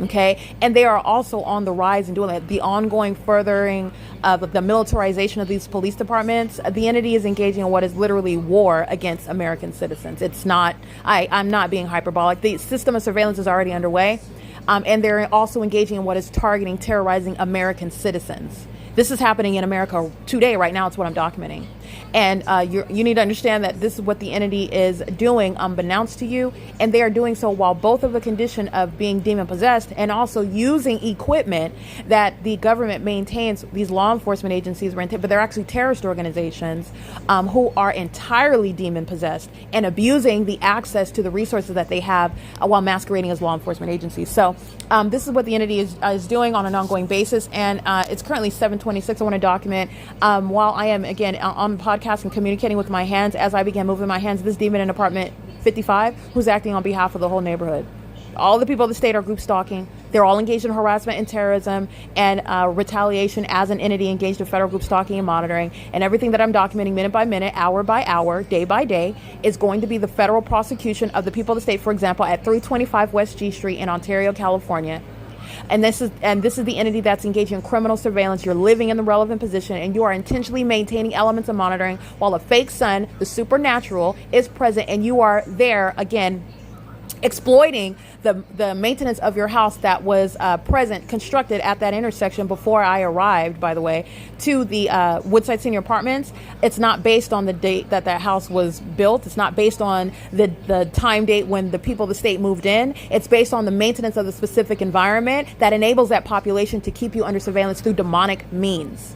Okay, and they are also on the rise and doing that. The ongoing furthering of the militarization of these police departments. The entity is engaging in what is literally war against American citizens. It's not, I'm not being hyperbolic. The system of surveillance is already underway. And they're also engaging in what is targeting, terrorizing American citizens. This is happening in America today, right now. It's what I'm documenting. And you need to understand that this is what the entity is doing unbeknownst to you. And they are doing so while both of a condition of being demon possessed and also using equipment that the government maintains. These law enforcement agencies, but they're actually terrorist organizations who are entirely demon possessed and abusing the access to the resources that they have while masquerading as law enforcement agencies. So this is what the entity is doing on an ongoing basis. And it's currently 7:26. I want to document while I am, again, on the podcast and communicating with my hands. As I began moving my hands, this demon in apartment 55 who's acting on behalf of the whole neighborhood. All the people of the state are group stalking. They're all engaged in harassment and terrorism and retaliation as an entity engaged in federal group stalking and monitoring. And everything that I'm documenting minute by minute, hour by hour, day by day, is going to be the federal prosecution of the people of the state, for example, at 325 West G Street in Ontario, California. And this is the entity that's engaging in criminal surveillance. You're living in the relevant position and you are intentionally maintaining elements of monitoring while a fake sun, the supernatural, is present, and you are there, again, exploiting the maintenance of your house that was constructed at that intersection before I arrived, by the way, to the Woodside Senior Apartments. It's not based on the date that house was built. It's not based on the time date when the people of the state moved in. It's based on the maintenance of the specific environment that enables that population to keep you under surveillance through demonic means.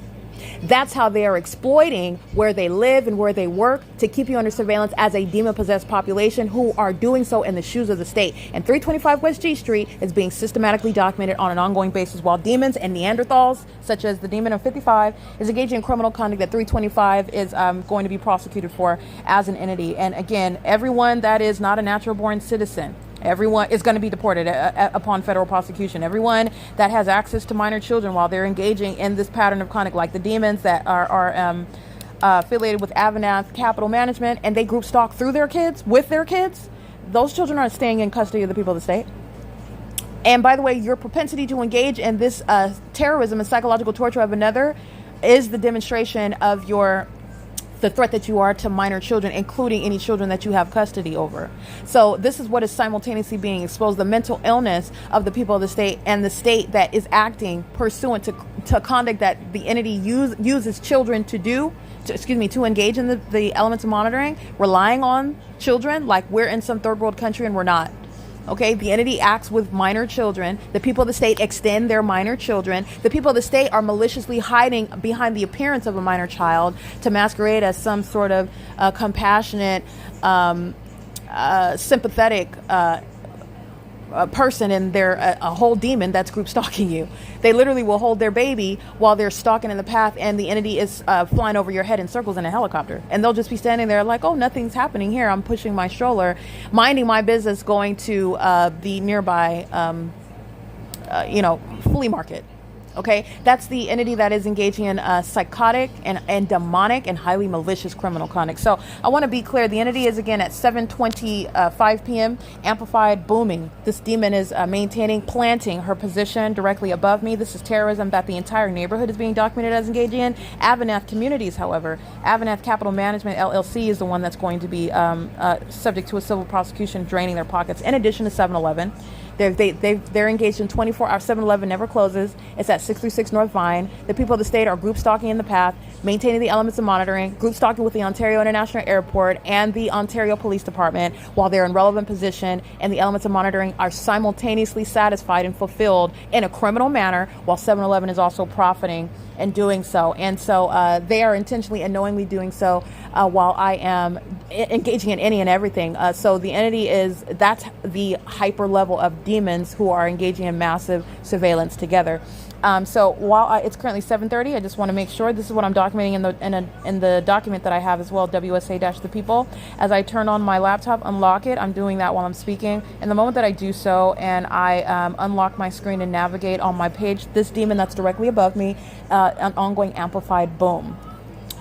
That's how they are exploiting where they live and where they work to keep you under surveillance as a demon-possessed population who are doing so in the shoes of the state. And 325 West G Street is being systematically documented on an ongoing basis while demons and Neanderthals, such as the demon of 55, is engaging in criminal conduct that 325 is going to be prosecuted for as an entity. And again, everyone that is not a natural-born citizen, everyone is going to be deported upon federal prosecution. Everyone that has access to minor children while they're engaging in this pattern of conduct, like the demons that are affiliated with AVANATH Capital Management, and they group stalk through their kids, with their kids, those children are staying in custody of the people of the state. And by the way, your propensity to engage in this terrorism and psychological torture of another is the demonstration of your the threat that you are to minor children, including any children that you have custody over. So this is what is simultaneously being exposed, the mental illness of the people of the state, and the state that is acting pursuant to conduct that the entity uses children to do, to engage in the elements of monitoring, relying on children like we're in some third world country and we're not. Okay, the entity acts with minor children. The people of the state extend their minor children. The people of the state are maliciously hiding behind the appearance of a minor child to masquerade as some sort of compassionate, sympathetic person, and they're a whole demon that's group stalking you. They literally will hold their baby while they're stalking in the path, and the entity is flying over your head in circles in a helicopter, and they'll just be standing there like, oh, nothing's happening here. I'm pushing my stroller, minding my business, going to the nearby flea market. Okay, that's the entity that is engaging in psychotic and demonic and highly malicious criminal conduct. So I want to be clear. The entity is again at 7:25 p.m. amplified, booming. This demon is planting her position directly above me. This is terrorism that the entire neighborhood is being documented as engaging in. AVANATH Communities, however, AVANATH Capital Management LLC is the one that's going to be subject to a civil prosecution, draining their pockets. In addition to 7-Eleven. They're engaged in 24-hour. 7-Eleven never closes. It's at 636 North Vine. The people of the state are group stalking in the path, maintaining the elements of monitoring, group stalking with the Ontario International Airport and the Ontario Police Department while they're in relevant position, and the elements of monitoring are simultaneously satisfied and fulfilled in a criminal manner while 7-Eleven is also profiting and doing so. And so they are intentionally and knowingly doing so while I am engaging in any and everything. So the entity that's the hyper level of demons who are engaging in massive surveillance together. So while it's currently 7:30, I just want to make sure this is what I'm documenting in the document that I have as well, WSA-the people. As I turn on my laptop, unlock it. I'm doing that while I'm speaking. And the moment that I do so and I unlock my screen and navigate on my page, this demon that's directly above me, an ongoing amplified boom.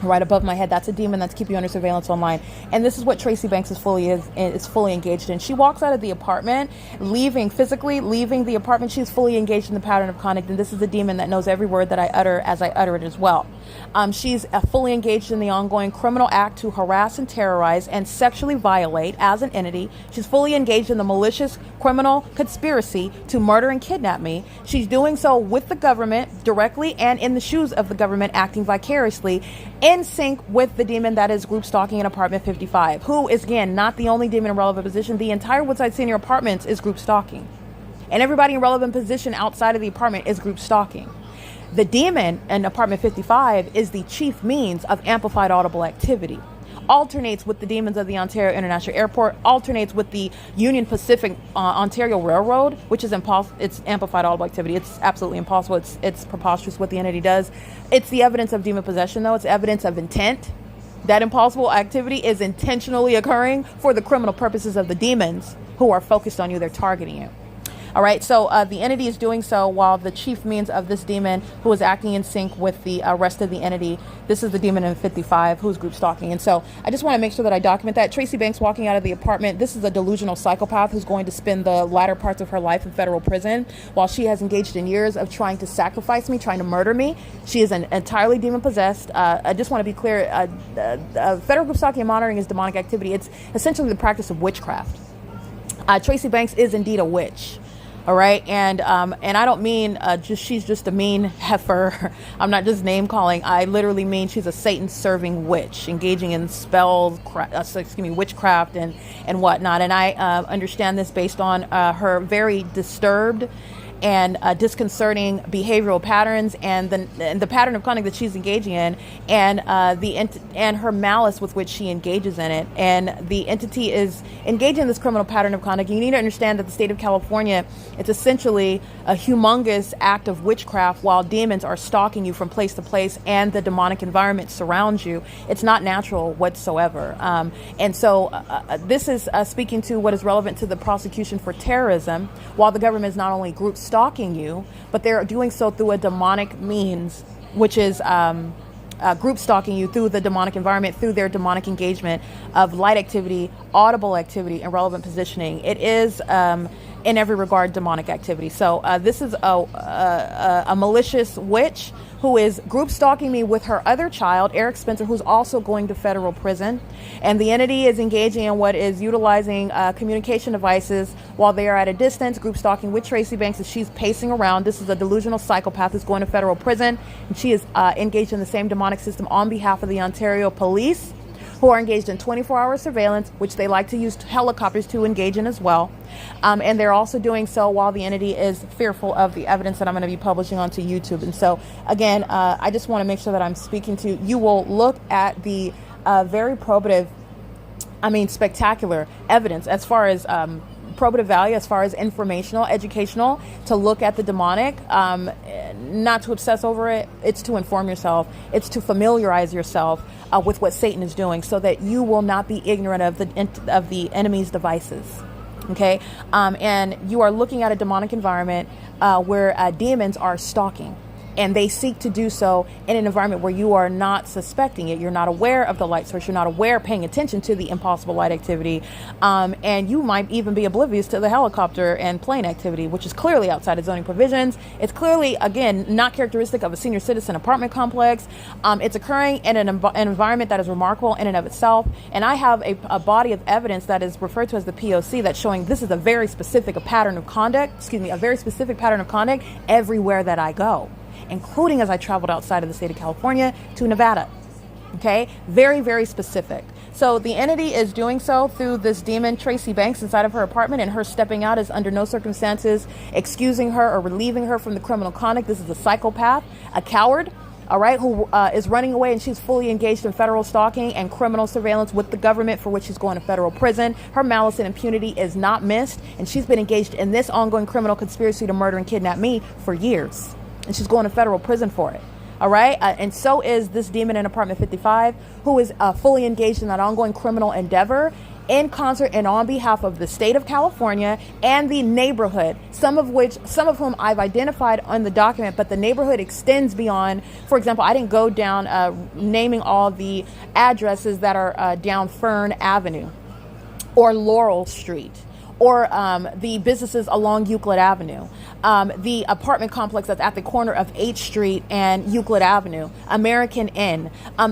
Right above my head, that's a demon that's keeping you under surveillance online. And this is what Tracy Banks is fully engaged in. She walks out of the apartment, physically leaving the apartment. She's fully engaged in the pattern of conduct, and this is a demon that knows every word that I utter as I utter it as well. She's fully engaged in the ongoing criminal act to harass and terrorize and sexually violate as an entity. She's fully engaged in the malicious criminal conspiracy to murder and kidnap me. She's doing so with the government directly and in the shoes of the government, acting vicariously in sync with the demon that is group stalking in apartment 55, who is, again, not the only demon in relevant position. The entire Woodside Senior Apartments is group stalking, and everybody in relevant position outside of the apartment is group stalking. The demon in apartment 55 is the chief means of amplified audible activity. Alternates with the demons of the Ontario International Airport, alternates with the Union Pacific Ontario Railroad, which is impossible. It's amplified audible activity. It's absolutely impossible. It's preposterous what the entity does. It's the evidence of demon possession, though. It's evidence of intent. That impossible activity is intentionally occurring for the criminal purposes of the demons who are focused on you. They're targeting you. All right, so the entity is doing so while the chief means of this demon, who is acting in sync with the rest of the entity, this is the demon in 55 who's group stalking. And so I just want to make sure that I document that. Tracy Banks walking out of the apartment, this is a delusional psychopath who's going to spend the latter parts of her life in federal prison while she has engaged in years of trying to sacrifice me, trying to murder me. She is entirely demon possessed. I just want to be clear, federal group stalking and monitoring is demonic activity. It's essentially the practice of witchcraft. Tracy Banks is indeed a witch. All right. And I don't mean she's just a mean heifer. I'm not just name calling. I literally mean she's a Satan serving witch engaging in witchcraft and whatnot. And I understand this based on her very disturbed and disconcerting behavioral patterns and the pattern of conduct that she's engaging in, and and her malice with which she engages in it. And the entity is engaging in this criminal pattern of conduct. You need to understand that the state of California, it's essentially a humongous act of witchcraft while demons are stalking you from place to place and the demonic environment surrounds you. It's not natural whatsoever. And so this is speaking to what is relevant to the prosecution for terrorism, while the government is not only group stalking you, but they're doing so through a demonic means, which is group stalking you through the demonic environment, through their demonic engagement of light activity, audible activity, and relevant positioning. It is in every regard demonic activity. So this is a malicious witch who is group stalking me with her other child, Eric Spencer, who's also going to federal prison. And the entity is engaging in what is utilizing communication devices while they are at a distance, group stalking with Tracy Banks as she's pacing around. This is a delusional psychopath who's going to federal prison. And she is engaged in the same demonic system on behalf of the Ontario police, who are engaged in 24-hour surveillance, which they like to use helicopters to engage in as well. And they're also doing so while the entity is fearful of the evidence that I'm going to be publishing onto YouTube. And so, again, I just want to make sure that I'm speaking to, you will look at the very probative, spectacular evidence as far as probative value, as far as informational, educational, to look at the demonic, not to obsess over it. It's to inform yourself. It's to familiarize yourself with what Satan is doing, so that you will not be ignorant of the enemy's devices. Okay, and you are looking at a demonic environment where demons are stalking. And they seek to do so in an environment where you are not suspecting it. You're not aware of the light source. You're not aware, paying attention to the impossible light activity. And you might even be oblivious to the helicopter and plane activity, which is clearly outside of zoning provisions. It's clearly, again, not characteristic of a senior citizen apartment complex. It's occurring in an environment that is remarkable in and of itself. And I have a body of evidence that is referred to as the P.O.C. that's showing this is a very specific pattern of conduct everywhere that I go, including as I traveled outside of the state of California to Nevada. Okay, very, very specific. So the entity is doing so through this demon, Tracy Banks, inside of her apartment, and her stepping out is under no circumstances excusing her or relieving her from the criminal conduct. This is a psychopath, a coward, all right, who is running away, and she's fully engaged in federal stalking and criminal surveillance with the government, for which she's going to federal prison. Her malice and impunity is not missed, and she's been engaged in this ongoing criminal conspiracy to murder and kidnap me for years. And she's going to federal prison for it. All right. And so is this demon in apartment 55, who is fully engaged in that ongoing criminal endeavor in concert and on behalf of the state of California and the neighborhood, some of whom I've identified on the document, but the neighborhood extends beyond. For example, I didn't go down naming all the addresses that are down Fern Avenue or Laurel Street, or the businesses along Euclid Avenue, the apartment complex that's at the corner of H Street and Euclid Avenue, American Inn.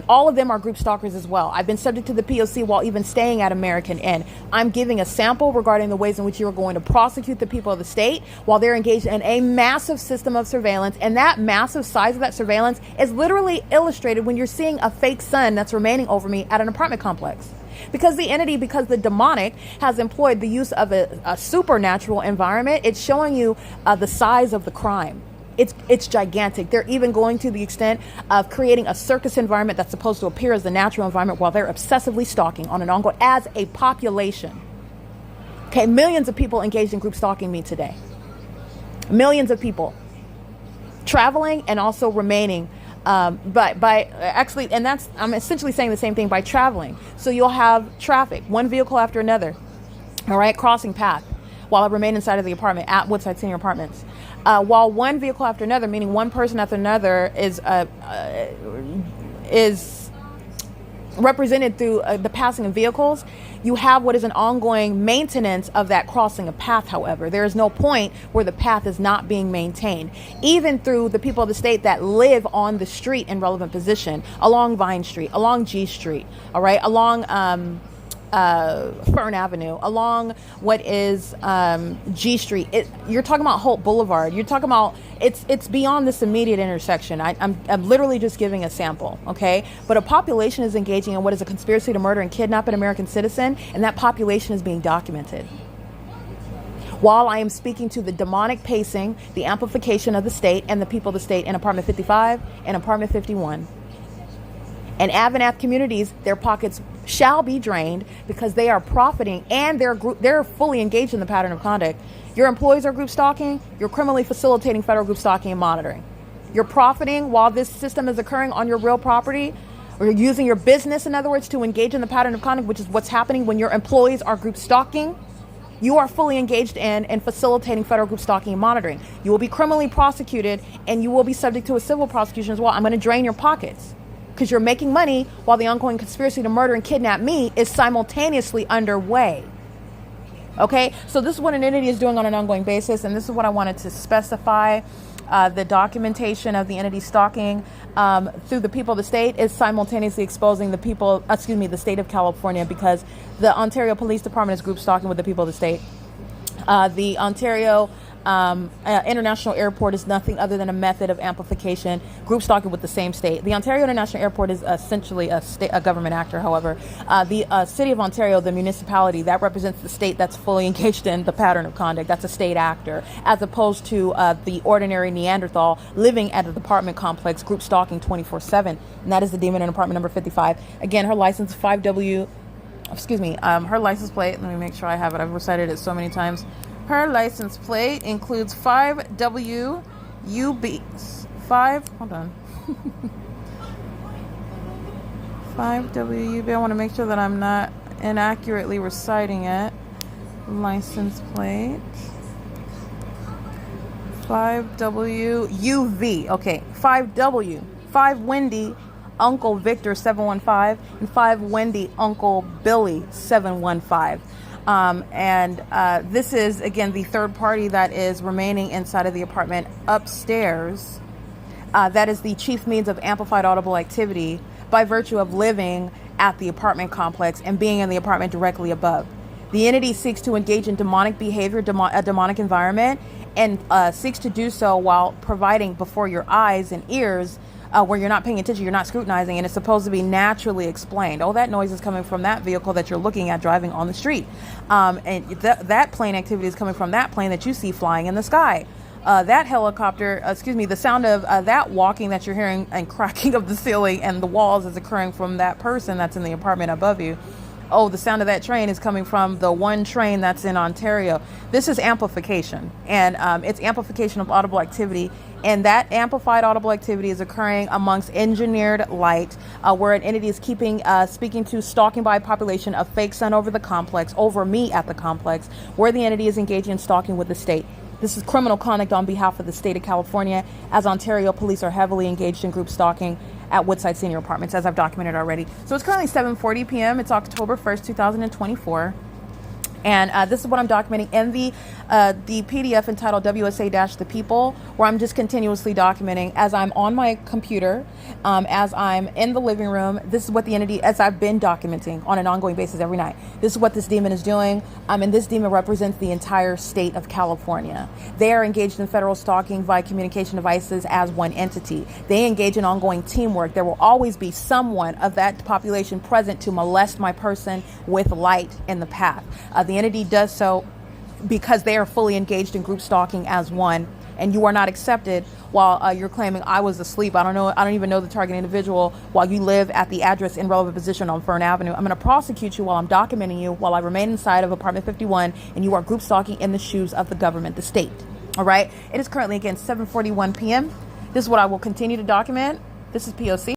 All of them are group stalkers as well. I've been subject to the P.O.C. while even staying at American Inn. I'm giving a sample regarding the ways in which you are going to prosecute the people of the state while they're engaged in a massive system of surveillance. And that massive size of that surveillance is literally illustrated when you're seeing a fake sun that's remaining over me at an apartment complex. Because the demonic has employed the use of a supernatural environment, it's showing you the size of the crime. It's gigantic. They're even going to the extent of creating a circus environment that's supposed to appear as the natural environment while they're obsessively stalking on an ongoing, as a population. Okay, millions of people engaged in group stalking me today. Millions of people traveling and also remaining. But by actually, and that's, I'm essentially saying the same thing by traveling. So you'll have traffic, one vehicle after another, all right, crossing path while I remain inside of the apartment at Woodside Senior Apartments. While one vehicle after another, meaning one person after another, is represented through the passing of vehicles, you have what is an ongoing maintenance of that crossing of path. However, there is no point where the path is not being maintained, even through the people of the state that live on the street in relevant position, along Vine Street, along G Street, all right, along Fern Avenue, along what is G Street. You're talking about Holt Boulevard. You're talking about it's beyond this immediate intersection. I'm literally just giving a sample, okay? But a population is engaging in what is a conspiracy to murder and kidnap an American citizen, and that population is being documented. While I am speaking to the demonic pacing, the amplification of the state and the people of the state in apartment 55 and apartment 51. And AVANATH communities, their pockets shall be drained because they are profiting and they're fully engaged in the pattern of conduct. Your employees are group stalking. You're criminally facilitating federal group stalking and monitoring. You're profiting while this system is occurring on your real property, or you're using your business, in other words, to engage in the pattern of conduct, which is what's happening when your employees are group stalking. You are fully engaged in and facilitating federal group stalking and monitoring. You will be criminally prosecuted, and you will be subject to a civil prosecution as well. I'm going to drain your pockets because you're making money while the ongoing conspiracy to murder and kidnap me is simultaneously underway. Okay, so this is what an entity is doing on an ongoing basis, and this is what I wanted to specify. The documentation of the entity stalking through the people of the state is simultaneously exposing the people, the state of California, because the Ontario Police Department is group stalking with the people of the state. The Ontario International Airport is nothing other than a method of amplification, group stalking with the same state. The Ontario International Airport is essentially a government actor, however. The City of Ontario, the municipality, that represents the state that's fully engaged in the pattern of conduct. That's a state actor, as opposed to the ordinary Neanderthal living at the apartment complex, group stalking 24/7. And that is the demon in apartment number 55. Again, her license 5W, her license plate, let me make sure I have it. I've recited it so many times. Her license plate includes 5WUB. 5WUB. I want to make sure that I'm not inaccurately reciting it. License plate. 5WUV. Okay. 5W. 5 Wendy Uncle Victor 715 and 5 Wendy Uncle Billy 715. This is, again, the third party that is remaining inside of the apartment upstairs. That is the chief means of amplified audible activity by virtue of living at the apartment complex and being in the apartment directly above. The entity seeks to engage in demonic behavior, a demonic environment, and seeks to do so while providing before your eyes and ears where you're not paying attention, you're not scrutinizing, and it's supposed to be naturally explained. Oh, that noise is coming from that vehicle that you're looking at driving on the street. And that plane activity is coming from that plane that you see flying in the sky. That helicopter, the sound of that walking that you're hearing and cracking of the ceiling and the walls is occurring from that person that's in the apartment above you. Oh, the sound of that train is coming from the one train that's in Ontario. This is amplification, and it's amplification of audible activity. And that amplified audible activity is occurring amongst engineered light, where an entity is speaking to stalking by population of fake sun over the complex, over me at the complex, where the entity is engaging in stalking with the state. This is criminal conduct on behalf of the state of California, as Ontario police are heavily engaged in group stalking at Woodside Senior Apartments, as I've documented already. So it's currently 7:40 p.m. It's October 1st, 2024. And this is what I'm documenting in the PDF entitled WSA-The People, where I'm just continuously documenting as I'm on my computer, as I'm in the living room. This is what the entity, as I've been documenting on an ongoing basis every night. This is what this demon is doing. And this demon represents the entire state of California. They are engaged in federal stalking via communication devices as one entity. They engage in ongoing teamwork. There will always be someone of that population present to molest my person with light in the path. The entity does so because they are fully engaged in group stalking as one, and you are not accepted while you're claiming I was asleep. I don't even know the target individual while you live at the address in relevant position on Fern Avenue. I'm going to prosecute you while I'm documenting you while I remain inside of apartment 51, and you are group stalking in the shoes of the government, the state. All right. It is currently, again, 7:41 p.m. This is what I will continue to document. This is P.O.C.